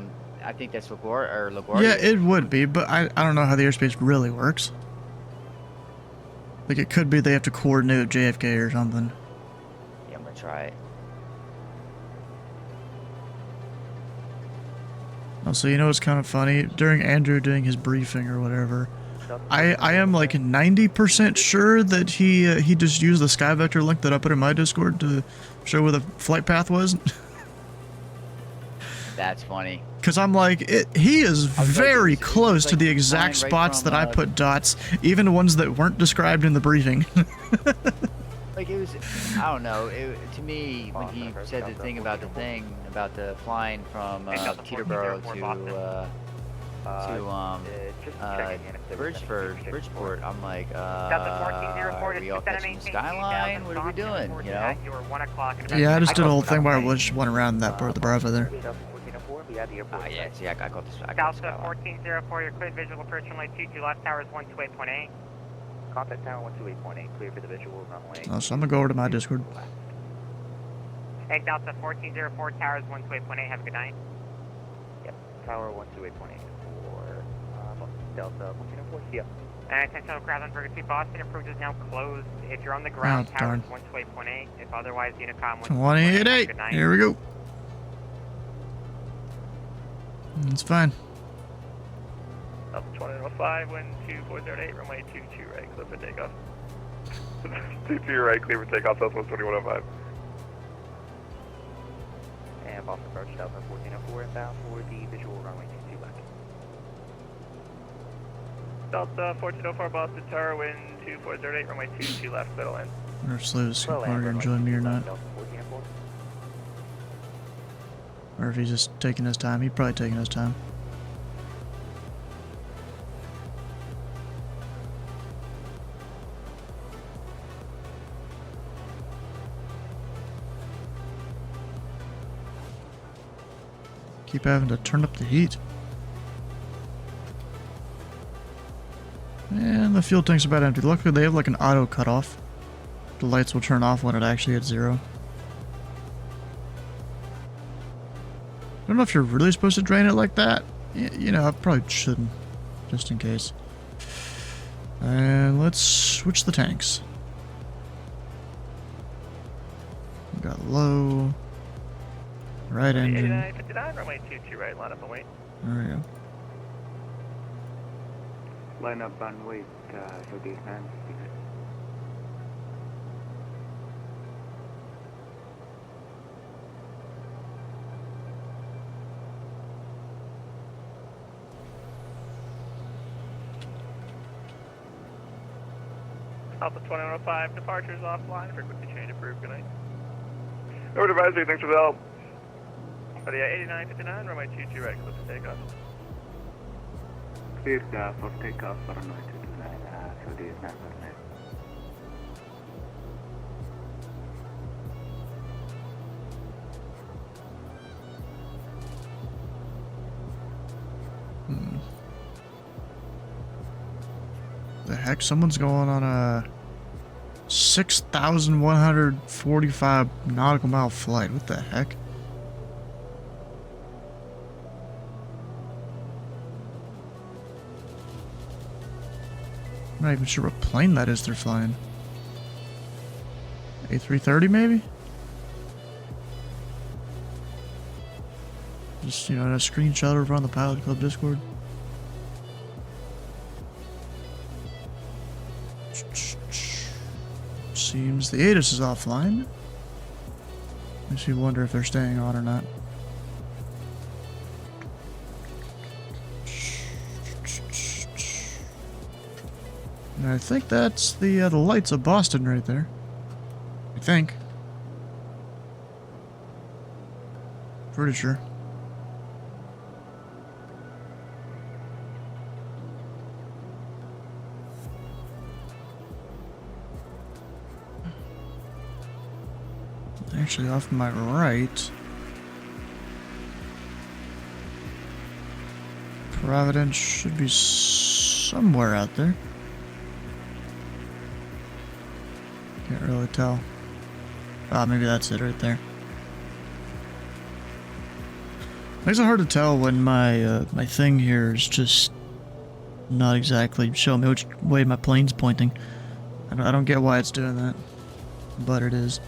think that's LaGuardia. Yeah, it would be, but I don't know how the airspace really works. Like, it could be they have to coordinate with JFK or something. Yeah, I'm going to try it. Also, you know what's kind of funny? During Andrew doing his briefing or whatever, I am like 90% sure that he just used the sky vector link that I put in my Discord to show where the flight path was. That's funny. Because I'm like, he is very close to the exact spots that I put dots, even the ones that weren't described in the briefing. Like, it was, I don't know, to me, when he said the thing about the flying from Teterboro to Bridgeport, I'm like, are we all catching the skyline? What are we doing, you know? Yeah, I just did a whole thing where I just went around that part of the Bravo there. Yeah, see, I got this. Delta 1404, your clear visual approach runway 22 left, towers 128.8. Contact tower 128.8, clear for the visual runway. Oh, so I'm gonna go over to my Discord. Hey, Delta 1404, towers 128.8, have a good night. Yep, tower 128.8 for Delta 1404, see ya. And attention, crowd on Burger 2 Boston, approved is now closed. If you're on the ground, towers 128.8, if otherwise, Unicom 128.8, here we go. It's fine. Delta 2005, wind 2408, runway 22 right, clear for takeoff. 22 right, clear for takeoff, Southwest 2105. And Boston approach Delta 1404 inbound for the visual runway 22 left. Delta 1404 Boston Tower, wind 2408, runway 22 left, settle in. I wonder if Slew's enjoying me or not. Or if he's just taking his time. He's probably taking his time. Keep having to turn up the heat. And the fuel tank's about empty. Luckily they have like an auto cutoff. The lights will turn off when it actually hits 0. I don't know if you're really supposed to drain it like that. You know, I probably shouldn't. Just in case. And let's switch the tanks. We got low. Right engine. 59, runway 22 right, line up and wait. There we go. line up and wait, so the hand. Alpha 2105, departures offline, frequency change approved, good night. Over advisory, thanks for the help. But yeah, 8959, runway 22 right, clip to takeoff. Cleared for takeoff for runway 229, so the hand. The heck? Someone's going on a 6,145 nautical mile flight. What the heck? I'm not even sure what plane that is they're flying. A330 maybe? Just, you know, a screenshot over on the Pilot Club Discord. Seems the ATIS is offline. Makes me wonder if they're staying on or not. And I think that's the lights of Boston right there. I think. Pretty sure. Actually, off my right, Providence should be somewhere out there. Can't really tell. Ah, maybe that's it right there. Makes it hard to tell when my my thing here is just not exactly showing me which way my plane's pointing. I don't get why it's doing that, but it is.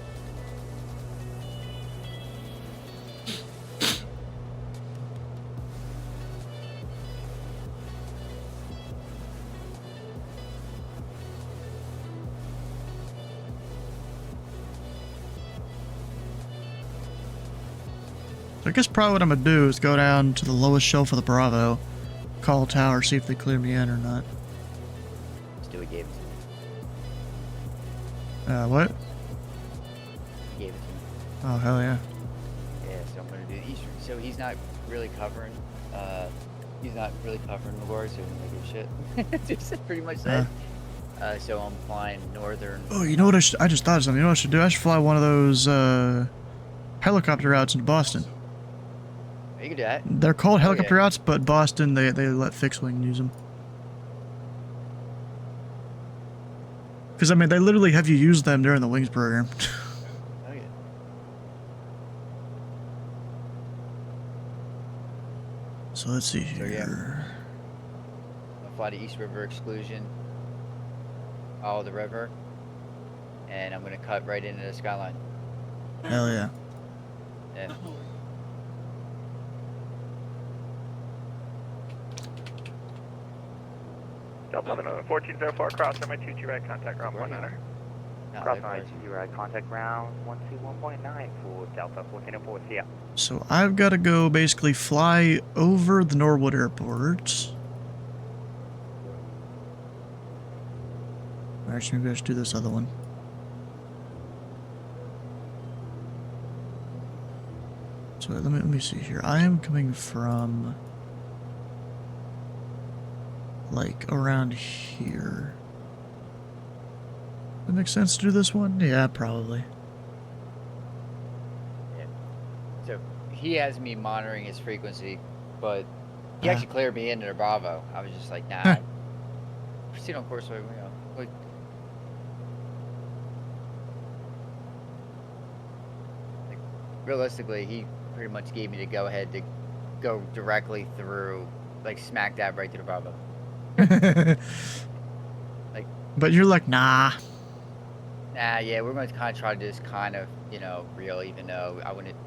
I guess probably what I'm gonna do is go down to the lowest shelf of the Bravo, call tower, see if they clear me in or not. Let's do a game. What? He gave it to me. Oh, hell yeah. Yeah, so I'm gonna do the eastern. So he's not really covering. He's not really covering the war, so I'm gonna give shit. Just pretty much that. So I'm flying northern. Oh, you know what I just thought of something. You know what I should do? I should fly one of those helicopter routes into Boston. You can do that. They're called helicopter routes, but Boston, they let fixed wing use them. Because, I mean, they literally have you use them during the Wings program. Oh, yeah. So let's see here. So, yeah. I'll fly to East River Exclusion. Follow the river. And I'm going to cut right into the skyline. Hell yeah. Yeah. Delta 1404, cross runway 22 right, contact ground 19er. Cross runway 22 right, contact ground 121.9 for Delta 1404, see ya. So I've got to go basically fly over the Norwood Airport. Actually, maybe I should do this other one. So let me see here. I am coming from like around here. Does it make sense to do this one? Yeah, probably. Yeah. So he has me monitoring his frequency, but he actually cleared me into the Bravo. I was just like, nah. Proceed on course, you know, like. Realistically, he pretty much gave me the go-ahead to go directly through, like smack dab right to the Bravo. Like, but you're like, nah. Nah, yeah, we're going to kind of try to just kind of, you know, real, even though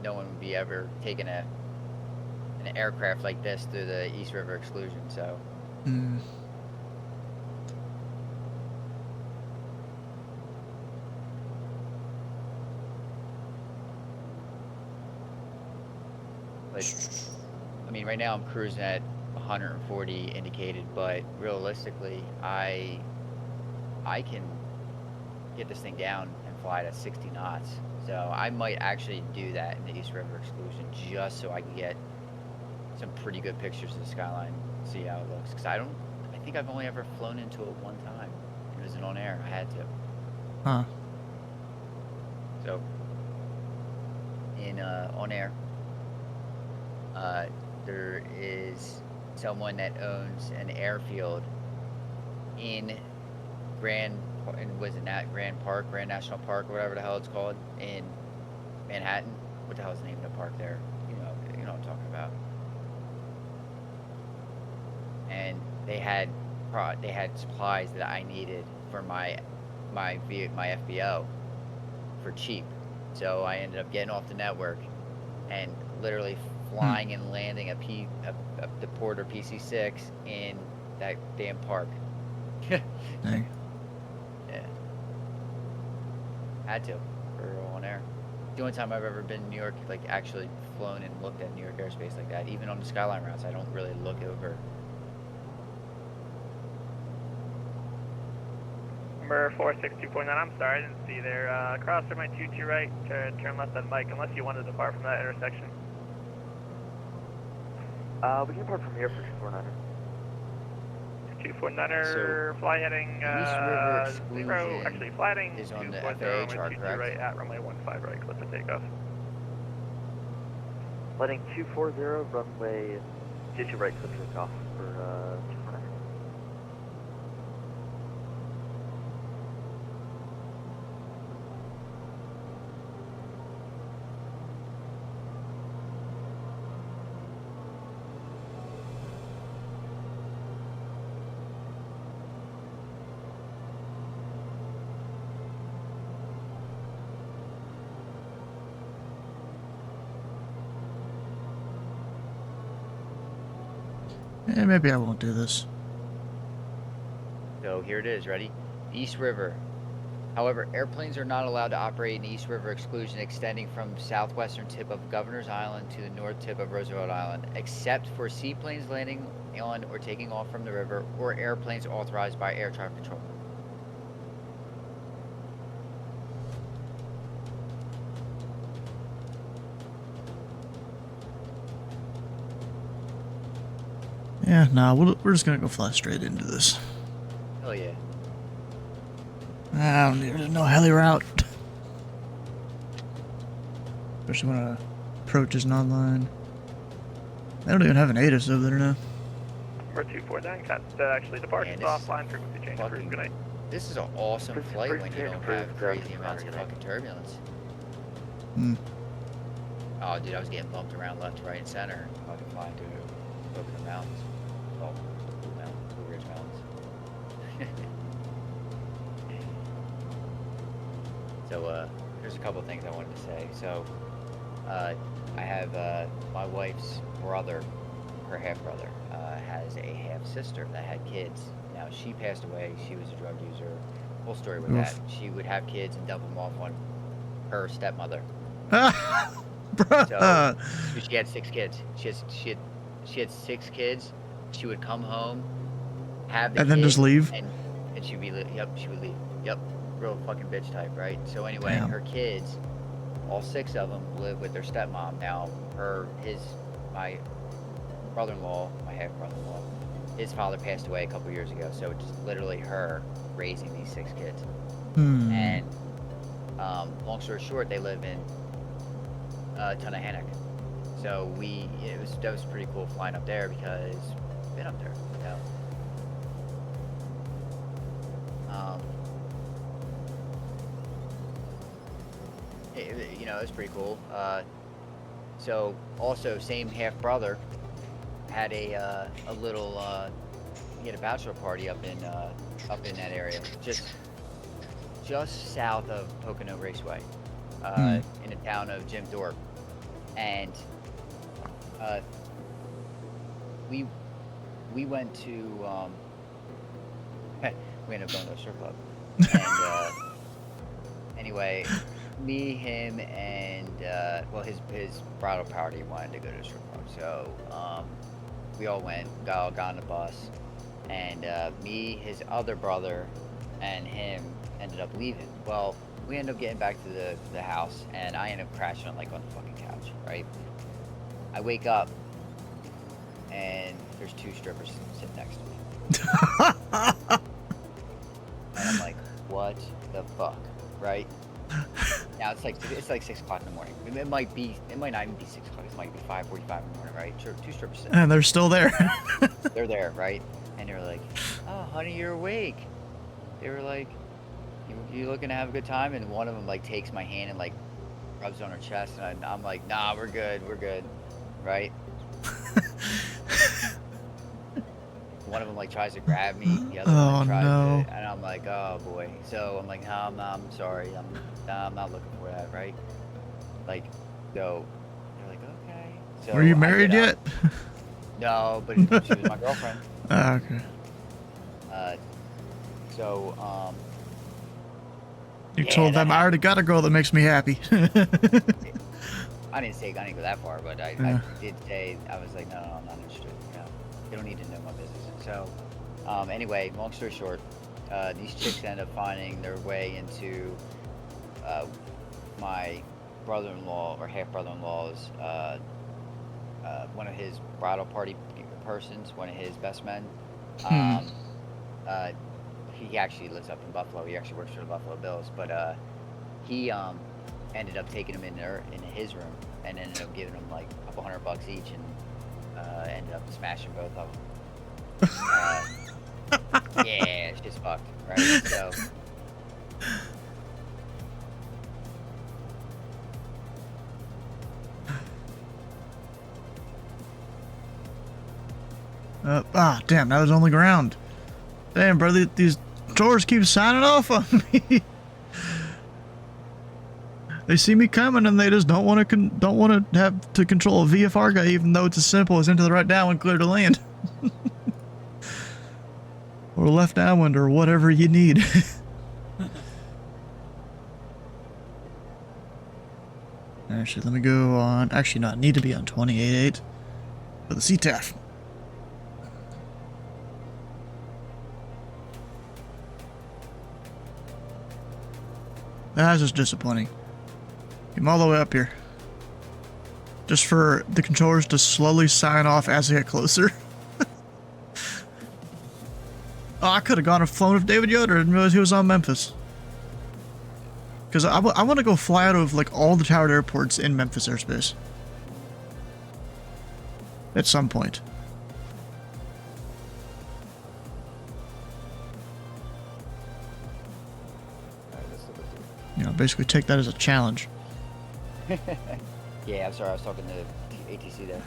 no one would be ever taking an aircraft like this through the East River Exclusion, so. right now I'm cruising at 140 indicated, but realistically, I can get this thing down and fly it at 60 knots. So I might actually do that in the East River exclusion just so I can get some pretty good pictures of the skyline, see how it looks. Because I think I've only ever flown into it one time. It wasn't on air. I had to. Huh. So in on air, there is someone that owns an airfield in Grand National Park, or whatever the hell it's called, in Manhattan. What the hell is the name of the park there? You know what I'm talking about. And they had supplies that I needed for my FBO for cheap. So I ended up getting off the network and literally flying and landing a the Porter PC-6 in that damn park. Dang. Yeah. Had to for on air. The only time I've ever been in New York, like actually flown and looked at New York airspace like that. Even on the skyline routes, I don't really look over. Number 462.9, I'm sorry, I didn't see there. Cross runway 22 right, turn left on Mike, unless you wanted to depart from that intersection. We can depart from here for 249er. 249er, fly heading, zero, actually fly heading is on 240, the FAA runway chart, 22 correct? right at runway 15 right, clip and takeoff. Letting 240, runway 22 right, clip takeoff for 249er. Yeah, maybe I won't do this. So here it is, ready? East River. However, airplanes are not allowed to operate in East River exclusion extending from southwestern tip of Governor's Island to the north tip of Roosevelt Island, except for seaplanes landing on or taking off from the river or airplanes authorized by air traffic control. Yeah, nah, we're just gonna go fly straight into this. Hell yeah. I don't even know heli route. Especially when a approach isn't online. They don't even have an ATIS over there now. Number 249, got actually departures offline, frequency change approved, good night. This is an awesome flight when you don't have crazy amounts of fucking turbulence. Hmm. Oh, dude, I was getting bumped around left, right, and center. Fucking flying through the mountains. Oh, Blue Ridge Mountains. So, there's a couple things I wanted to say. So, I have my wife's brother, her half-brother, has a half-sister that had kids. Now, she passed away. She was a drug user. Whole story with that. She would have kids and dump them off on her stepmother. So she had 6 kids. She had 6 kids. She would come home, have the and then just leave. And she'd be she would leave. Yep, real fucking bitch type, right? So anyway, Damn. her kids, all 6 of them live with their stepmom. Now my brother-in-law, my half brother-in-law, his father passed away a couple years ago. So it's just literally her raising these 6 kids. And long story short, they live in Tunahanic. So that was pretty cool flying up there because I've been up there, you know. It was pretty cool. So also same half brother had a little he had a bachelor party up in that area, just south of Pocono Raceway, in the town of Jim Thorpe. And we went to we ended up going to a strip club. And anyway, me, him, and well, his bridal party wanted to go to the strip club, so we all went, got on the bus, and me, his other brother, and him ended up leaving. Well, we ended up getting back to the house, and I ended up crashing on the fucking couch, right? I wake up, and there's 2 strippers sitting next to me. And I'm like, what the fuck, right? Now it's like 6 o'clock in the morning. It might not even be 6 o'clock. It might be 5:45 in the morning, right? 2 strippers sitting. And they're still there. They're there, right? And they were like, "Oh, honey, you're awake." They were like, "You looking to have a good time?" And one of them takes my hand and rubs it on her chest, and I'm like, "Nah, we're good, right?" One of them tries to grab me, the other one tries to, and I'm like, "Oh boy." So I'm like, "No, I'm sorry, I'm not looking for that," right? So they're like, "Okay." So Were you married yet? No, but she was my girlfriend. Ah, okay. You told them I already got a girl that makes me happy. I didn't go that far, but I did say, I was like, no, I'm not interested. You don't need to know my business. So, anyway, long story short, these chicks end up finding their way into my brother-in-law or half-brother-in-law's, one of his bridal party persons, one of his best men. He actually lives up in Buffalo. He actually works for the Buffalo Bills, but he ended up taking them into his room and ended up giving them a couple $100 each, and ended up smashing both of them. Yeah, it's just fucked, right? So. Damn, that was on the ground. Damn, brother, these doors keep signing off on me. They see me coming and they just don't want to have to control a VFR guy, even though it's as simple as into the right downwind, clear to land. Or left downwind, or whatever you need. Actually, let me go on. Actually, not need to be on 28.8 for the CTAF. That's just disappointing. I'm all the way up here. Just for the controllers to slowly sign off as they get closer. Oh, I could have gone and flown with David Yoder and realized he was on Memphis. Because I want to go fly out of all the towered airports in Memphis airspace. At some point. Basically take that as a challenge. Yeah, I'm sorry, I was talking to ATC there.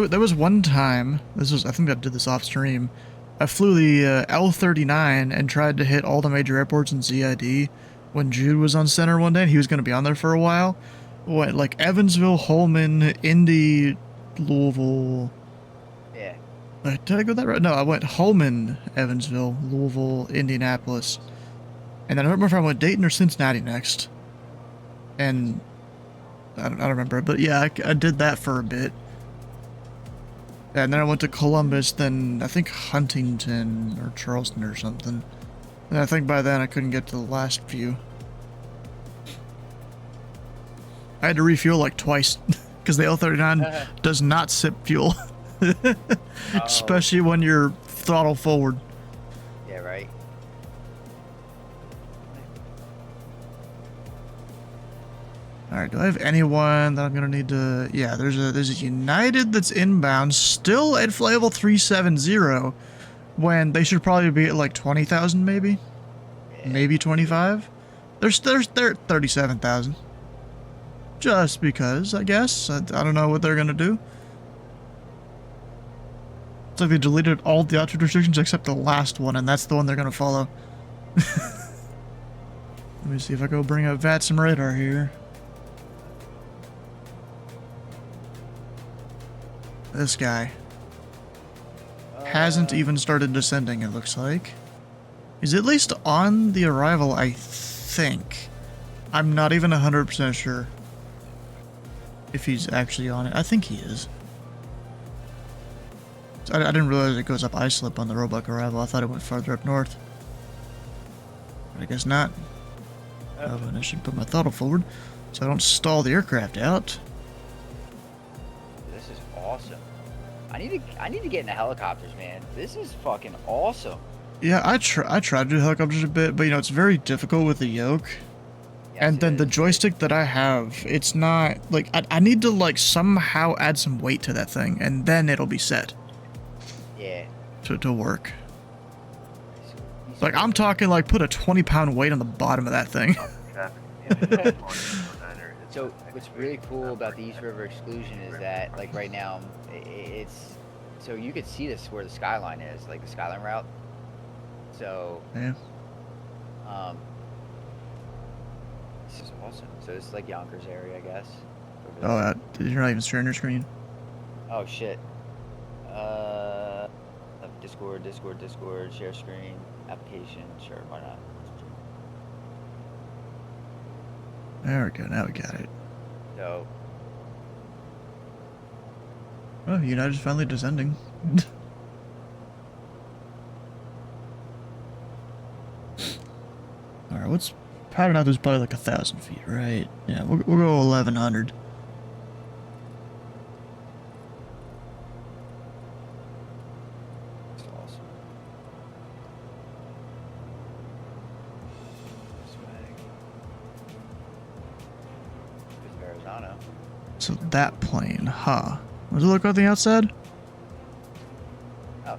There was one time, I think I did this off stream, I flew the L-39 and tried to hit all the major airports in ZID when Jude was on center one day, and he was going to be on there for a while. Went Evansville, Holman, Indy, Louisville. Yeah. Did I go that right? No, I went Holman, Evansville, Louisville, Indianapolis. And then I don't remember if I went Dayton or Cincinnati next. And I don't remember, but yeah, I did that for a bit. And then I went to Columbus, then I think Huntington or Charleston or something. And I think by then I couldn't get to the last few. I had to refuel twice, because the L-39 does not sip fuel. Especially when you're throttle forward. Yeah, right. Alright, do I have anyone that I'm gonna need to... Yeah, there's a United that's inbound, still at level 370, when they should probably be at 20,000 maybe? Yeah. Maybe 25? They're at 37,000. Just because, I guess. I don't know what they're gonna do. It's like they deleted all the altitude restrictions except the last one, and that's the one they're gonna follow. Let me see if I go bring up VATSIM radar here. This guy hasn't even started descending, it looks like. He's at least on the arrival, I think. I'm not even 100% sure if he's actually on it. I think he is. I didn't realize it goes up Islip on the Roebuck arrival. I thought it went farther up north. But I guess not. Oh, and I should put my throttle forward so I don't stall the aircraft out. This is awesome. I need to get into helicopters, man. This is fucking awesome. Yeah, I try to do helicopters a bit, but you know, it's very difficult with the yoke. Yes, and then the joystick that I have, it's not, like, I need to, like, somehow add some weight to that thing, and then it'll be set. Yeah. To work. Like, I'm talking, like, put a 20-pound weight on the bottom of that thing. So, what's really cool about the East River exclusion is that, like, right now, it's, so you could see this where the skyline is, like the skyline route. So, yeah. This is awesome. So this is like Yonkers area, I guess. Oh, you're not even sharing your screen. Oh shit. Discord, share screen, application, sure, why not? There we go, now we got it. So. Oh, United's finally descending. Alright, what's pattern out? There's probably like 1,000 feet, right? Yeah, we'll go 1,100. That's awesome. Swag. Arizona. So that plane, huh? Does it look on the outside? Oh.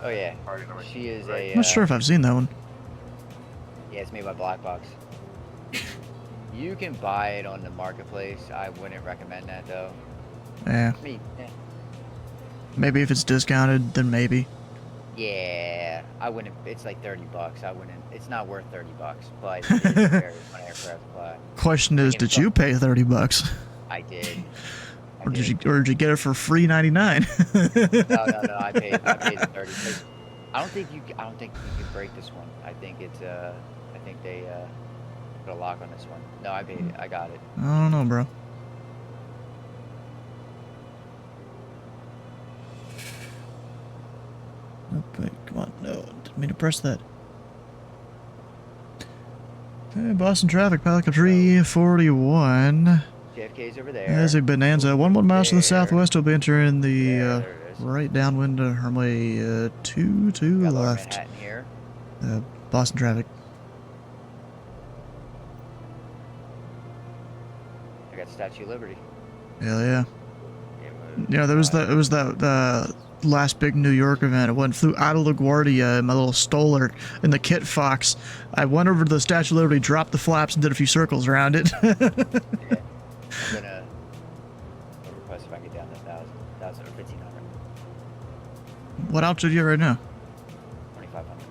Oh yeah. She is a. I'm not sure if I've seen that one. Yeah, it's made by Black Box. You can buy it on the marketplace. I wouldn't recommend that though. Yeah. Maybe if it's discounted, then maybe. Yeah, I wouldn't. It's like $30. I wouldn't. It's not worth $30, but it is a very fun aircraft to buy. Question is, did you pay $30? I did. Or did you get it for free 99? No, I paid the 30. I don't think you can break this one. I think it's I think they put a lock on this one. No, I paid it. I got it. I don't know, bro. Okay, come on. No, didn't mean to press that. Okay, Boston traffic, Pelican 341. JFK's over there. There's a Bonanza. 11 miles to the southwest. We'll be entering the right downwind runway 22 left. Manhattan here. Boston traffic. I got Statue of Liberty. Hell yeah. Yeah, there was the last big New York event. I went flew out of LaGuardia in my little Stoller in the Kit Fox. I went over to the Statue of Liberty, dropped the flaps, and did a few circles around it. Yeah. I'm gonna request if I can get down to 1,000 or 1,500. What altitude are you at right now? 2,500.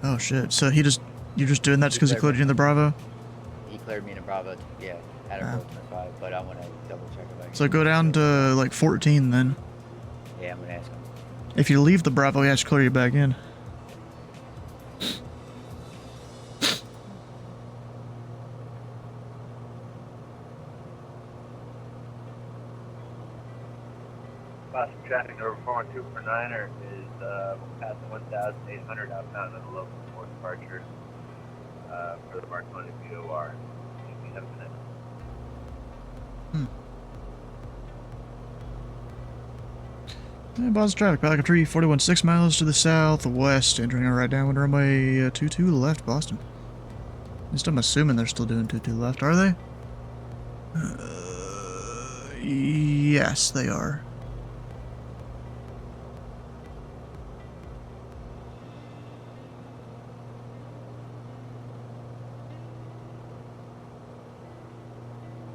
Oh shit! So you're just doing that just because he cleared you in the Bravo? He cleared me in the Bravo. Yeah, at a 425, but I want to double check if I can. So go down to like 14 then. Yeah, I'm gonna ask him. If you leave the Bravo, he has to clear you back in. Boston traffic over 412 is passing 1,800 outbound on the local 4 departure for the Mark 20 VOR. We have a minute. Boston traffic, Pelican 341, 6 miles to the southwest, entering our right downwind runway 22 left, Boston. At least I'm assuming they're still doing 22 left, are they? Yes, they are.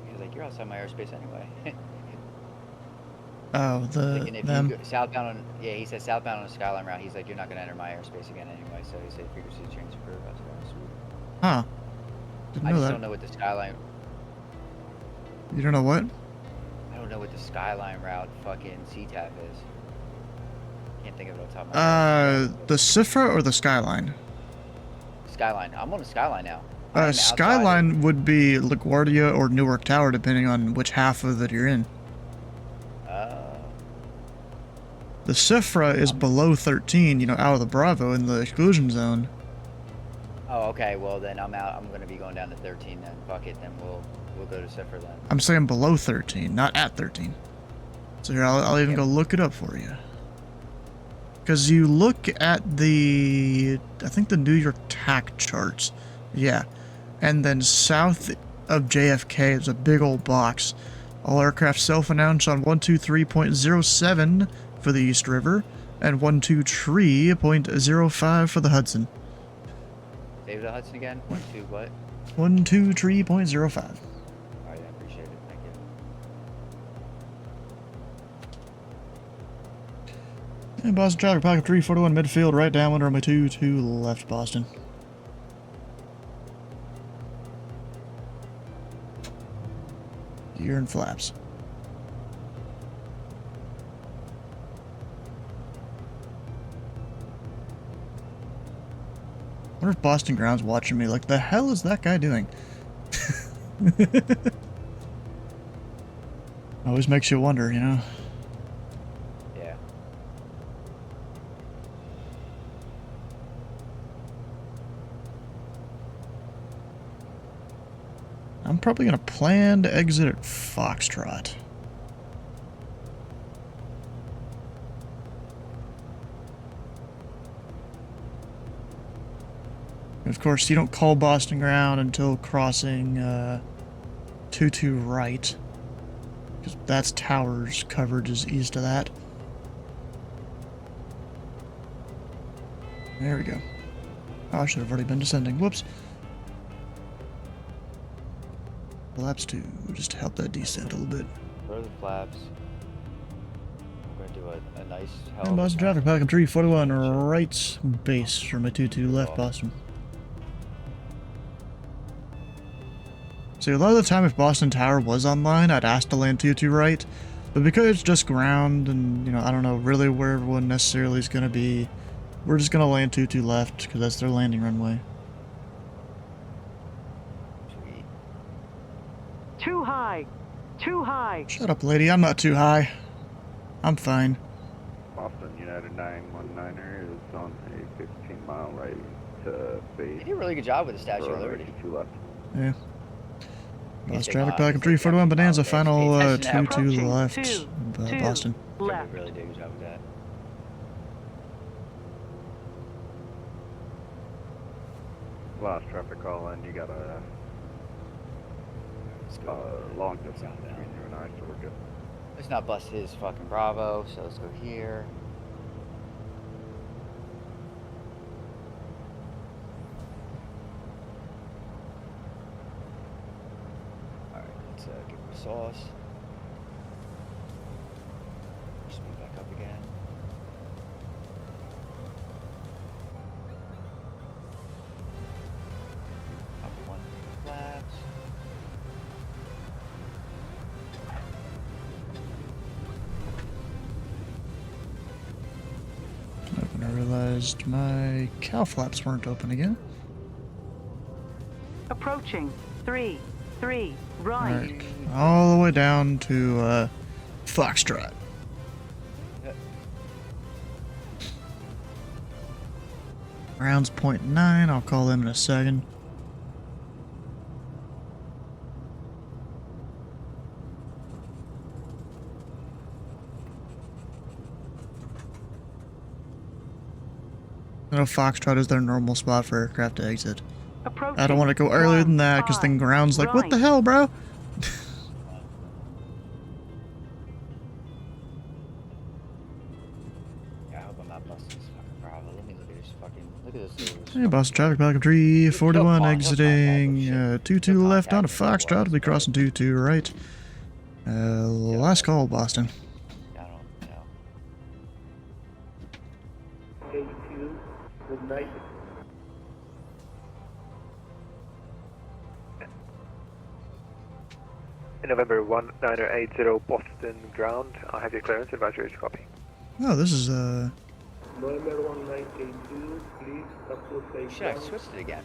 He's like, you're outside my airspace anyway. Oh, Like, and if them. you go southbound on, yeah, he said southbound on the Skyline route. He's like, you're not gonna enter my airspace again anyway. So he said, frequency change approved. I was like, oh, sweet. Huh. Didn't I know just that. don't know what the Skyline. You don't know what? I don't know what the Skyline route fucking CTAP is. Can't think of it on top of my head. The Cifra or the Skyline? Skyline. I'm on the Skyline now. I'm outside Skyline would be LaGuardia or Newark Tower, depending on which half of it you're in. The Cifra is below 13, you know, out of the Bravo in the exclusion zone. Oh, okay. Well, then I'm out. I'm going to be going down to 13 then. Fuck it. Then we'll go to Cipher then. I'm saying below 13, not at 13. So here, I'll even go look it up for you. Because you look at the, I think the New York TAC charts. Yeah. And then south of JFK is a big old box. All aircraft self-announced on 123.07 for the East River and 123.05 for the Hudson. Save the Hudson again? 1, 2, what? 123.05. Alright, I appreciate it. Thank you. And Boston traffic, pocket 341 midfield, right downwind, runway 22 left, Boston. Gear and flaps. I wonder if Boston Ground's watching me. Like, the hell is that guy doing? Always makes you wonder, you know? Yeah. I'm probably gonna plan to exit at Foxtrot. Of course, you don't call Boston Ground until crossing 22 right, because that's Towers coverage is east of that. There we go. Oh, I should have already been descending. Whoops. Flaps 2, just to help that descent a little bit. Where are the flaps? I'm going to do a nice hell. And Boston traffic, Pelican 341 right base from a 22 left, Boston. See, a lot of the time if Boston Tower was online, I'd ask to land 22 right, but because it's just ground and, you know, I don't know really where everyone necessarily is going to be, we're just going to land 22 left because that's their landing runway. Too high. Too high. Shut up, lady. I'm not too high. I'm fine. Boston United 919er is on a 15-mile right to base. You did a really good job with the Statue of Liberty. 22 left. Yeah. Boston traffic, Pelican 341 Bonanza, final 22 left, Boston. Left. Really did a good job with that. Last traffic call in, you got a long distance between you and I, so we're good. Let's not bust his fucking Bravo, so let's go here. Alright, let's give him a sauce. Speed back up again. Up one flaps. I realized my cow flaps weren't open again. Approaching. 3, right. Alright, all the way down to Foxtrot. Rounds 0.9, I'll call them in a second. I know Foxtrot is their normal spot for aircraft to exit. I don't want to go earlier than that, because then ground's like, what the hell, bro? Yeah, I hope I'm not busting this fucking Bravo. Let me look at this fucking, look at this. Hey, Boston traffic, Pelican 341 exiting 22 left onto Foxtrot. We'll be crossing 22 right. Last call, Boston. I don't know. K2, good night. November 1980 Boston ground. I'll have your clearance, advisory to copy. Oh, this is November 1982, please approach the Shit, I switched it again.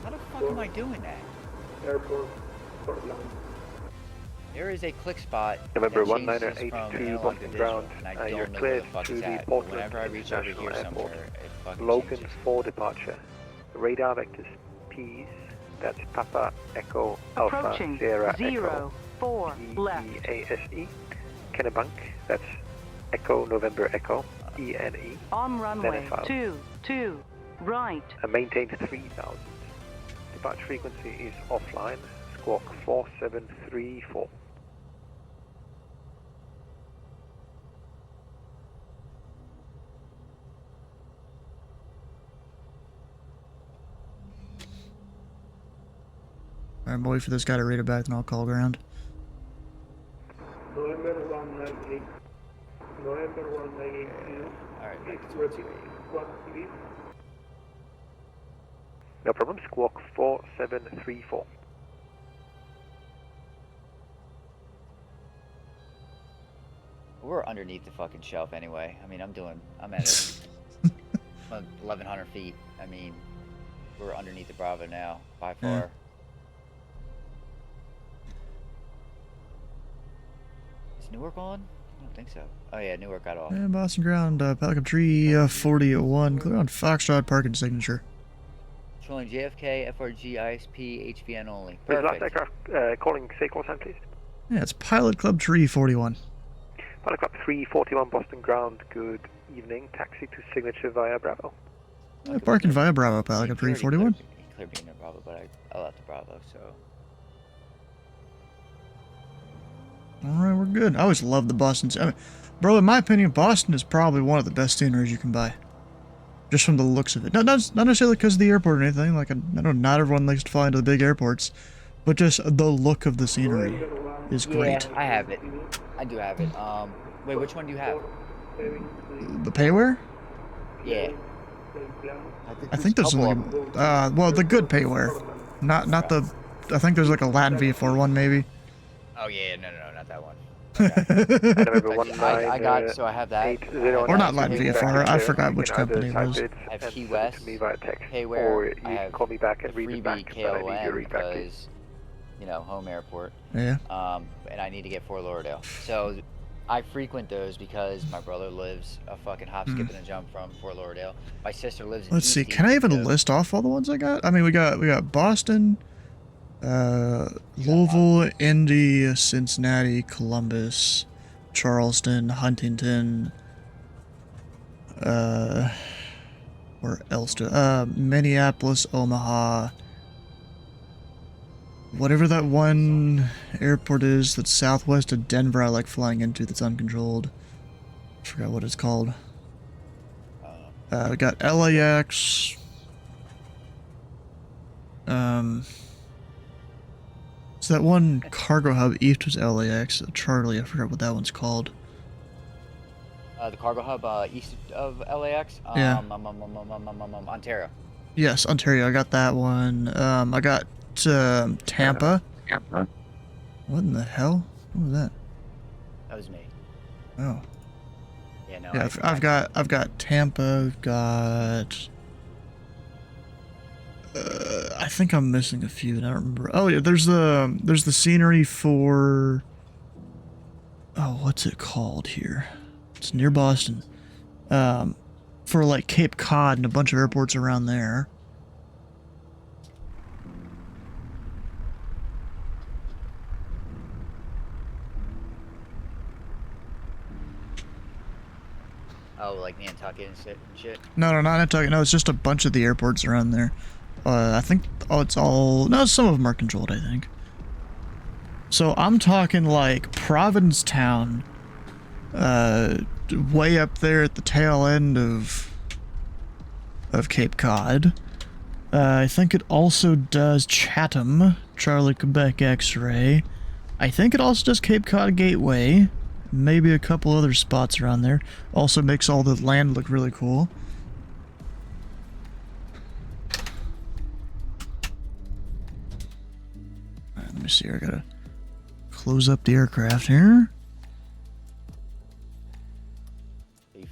How the fuck am I doing that? Airport, Portland. There is a click spot November that changes 1982, from analog Boston to digital, ground. and I You're don't know where cleared the fuck to it's the at. But Portland whenever I reach over International here Airport. somewhere, it fucking Logan changes. for departure. Radar vectors P's. That's Papa Echo Alpha Approaching Sierra 04 left. EASE. Kennebunk. That's Echo November Echo ENE. On runway Benefile. 22 right. And maintain 3000. Departure frequency is offline. Squawk 4734. I'm waiting for this guy to read it back, and I'll call ground. November 198. November 192. Alright, Please repeat. What, please? No problem. Squawk 4734. We're underneath the fucking shelf anyway. I mean, I'm at 1,100 feet. I mean, we're underneath the Bravo now, by far. Yeah. Is Newark on? I don't think so. Oh yeah, Newark got off. And Boston ground, Pelican Tree 40 at 1. Clear on Foxtrot parking signature. Controlling JFK, FRG, ISP, HVN only. Please, last Perfect. aircraft calling say call sign, please. Yeah, it's Pilot Club Tree 41. Pilot Club 341 Boston ground. Good evening. Taxi to signature via Bravo. Parking via Bravo, Pelican Tree 41. He cleared me in the Bravo, but I left the Bravo, so. Alright, we're good. I always love the Boston. I mean, bro, in my opinion, Boston is probably one of the best sceneries you can buy. Just from the looks of it. Not necessarily because of the airport or anything. Like, I know not everyone likes to fly into the big airports. But just the look of the scenery is great. Yeah, I have it. I do have it. Wait, which one do you have? The payware? Yeah. I think there's like, well, the good payware. Not the, I think there's like a Latin VFR one maybe. Oh yeah, no, not that one. Okay. I got, so I have that. Or not Latin VFR, I forgot which company it was. I have Key West, Payware, I have call me back and the read it back, freebie but I need you to KON read back, please. because, you know, home airport. Yeah. And I need to get Fort Lauderdale. So I frequent those because my brother lives a fucking hop, skip, and a jump from Fort Lauderdale. My sister lives in Let's see, East can I even so list off all the ones I got? I mean, we got Boston, Louisville, Indy, Cincinnati, Columbus, Charleston, Huntington, where else Minneapolis, Omaha, whatever that one airport is that's southwest of Denver I like flying into that's uncontrolled. I forgot what it's called. We got LAX, so that one cargo hub east was LAX, Charlie, I forgot what that one's called. the cargo hub east of LAX. Yeah. Ontario. Yes, Ontario, I got that one. I got Tampa. What in the hell? What was that? That was me. Oh. Yeah, no. Yeah, I've got Tampa. I've got. I think I'm missing a few. And I don't remember. Oh yeah, there's the scenery for. Oh, what's it called here? It's near Boston. For like Cape Cod and a bunch of airports around there. Oh, like Nantucket and shit? No, not Nantucket. No, it's just a bunch of the airports around there. I think it's all... No, some of them are controlled, I think. So I'm talking like Provincetown, way up there at the tail end of Cape Cod. I think it also does Chatham, Charlie Quebec X-Ray. I think it also does Cape Cod Gateway. Maybe a couple other spots around there. Also makes all the land look really cool. Alright, let me see here. I gotta close up the aircraft here. You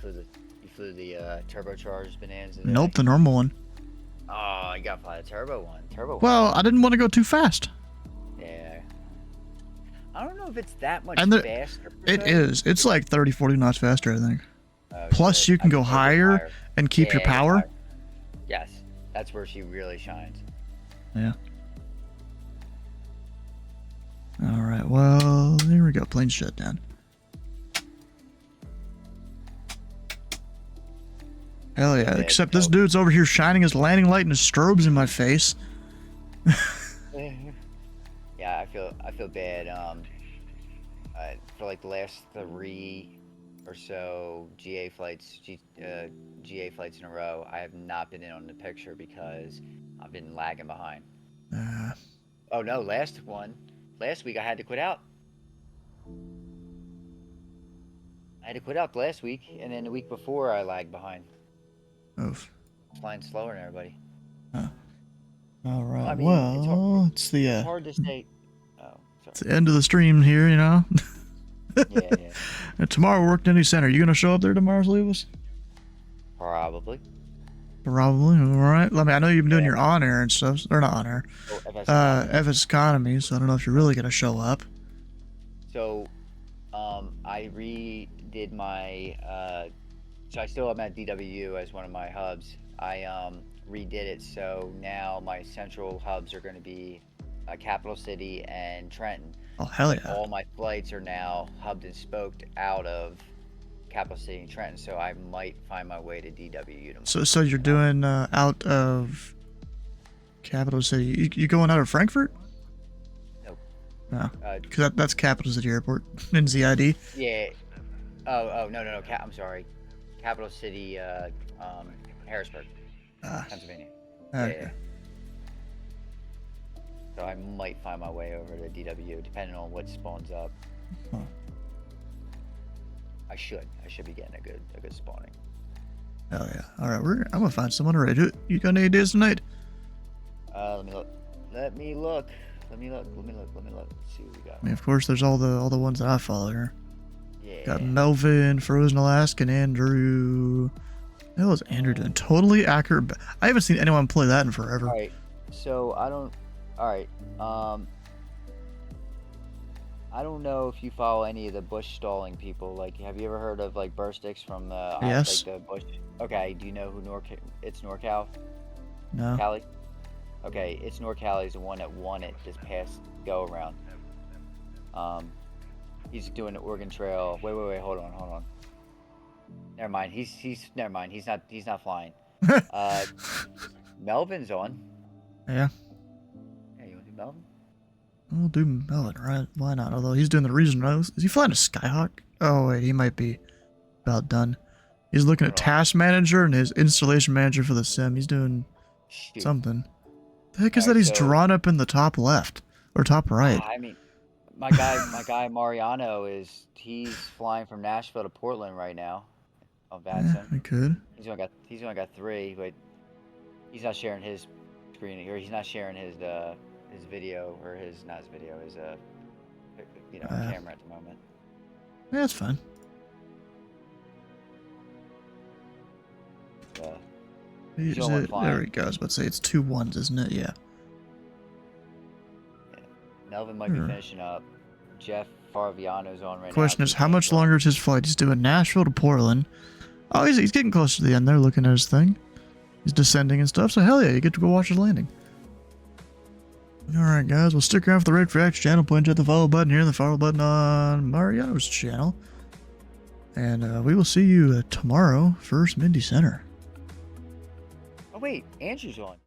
flew the turbocharged bonanza? Nope, the normal one. Oh, you gotta fly the turbo one. Well, I didn't want to go too fast. Yeah. I don't know if it's that much And faster. it is. It's like 30, 40 knots faster, I think. Oh, Plus, shit. you can I go prefer to higher and keep your Yeah, power. higher. Yes, that's where she really shines. Yeah. All right. Well, there we go. Plane shut down. Hell yeah! Except this dude's over here shining his landing light and his strobes in my face. Yeah, I feel bad. For like the last 3 or so GA flights in a row, I have not been in on the picture because I've been lagging behind. Oh no, last week I had to quit out. I had to quit out last week, and then the week before I lagged behind. Oof. Flying slower than everybody. All right. I mean, Well, it's the It's hard to say. Oh, sorry. it's the end of the stream here. You know. Yeah. And tomorrow we're working any center. You gonna show up there tomorrow, Lewis? Probably. Probably. All right. I know you've been doing your on-air and stuff. Or not on-air. FS Economy. So I don't know if you're really gonna show up. So, I redid my. So I still am at DWU as one of my hubs. I redid it, so now my central hubs are going to be Capital City and Trenton. Oh hell yeah! All my flights are now hubbed and spoked out of Capital City and Trenton, so I might find my way to DWU tomorrow. So you're doing out of Capital City. You going out of Frankfurt? Nope. No, because that's Capital City Airport in ZID. Yeah. Oh no. I'm sorry. Capital City, Harrisburg, Pennsylvania. Okay. Yeah. So I might find my way over to DW, depending on what spawns up. Huh. I should be getting a good spawning. Hell yeah! All right, I'm gonna find someone already. You got any ideas tonight? Let me look. Let me look. Let's see what we got. I mean, of course, there's all the ones that I follow here. Yeah. Got Melvin, Frozen Alaskan, Andrew. That was Andrew doing totally accurate. I haven't seen anyone play that in forever. All right. So I don't. All right. I don't know if you follow any of the bush stalling people. Like, have you ever heard of like Burstix from Yes. like the bush? Okay. Do you know who it's NorCal? No. Cali. Okay, it's NorCal is the one that won it this past go around. He's doing the Oregon Trail. Wait, hold on. Never mind. Never mind. He's not flying. Melvin's on. Yeah. Yeah, you want to do Melvin? I'll do Melvin, right? Why not? Although he's doing the region. Is he flying a Skyhawk? Oh wait, he might be about done. He's looking at Task Manager and his Installation Manager for the sim. He's doing something. The heck is that he's drawn up in the top left or top right? I mean, my guy Mariano he's flying from Nashville to Portland right now. On Batson. I could. He's only got 3, but he's not sharing his screen, or he's not sharing his video, or his camera at the moment. Yeah, that's fine. There he goes. Let's say it's 2 1s, isn't it? Yeah. Melvin might be finishing up. Jeff Farviano's on right now. Question is, how much longer is his flight? He's doing Nashville to Portland. Oh, he's getting close to the end there, looking at his thing. He's descending and stuff, so hell yeah, you get to go watch his landing. Alright guys, we'll stick around for the TheFatRat channel, point at the follow button here, and the follow button on Mariano's channel. And we will see you tomorrow for Mindy Center. Oh wait, Andrew's on.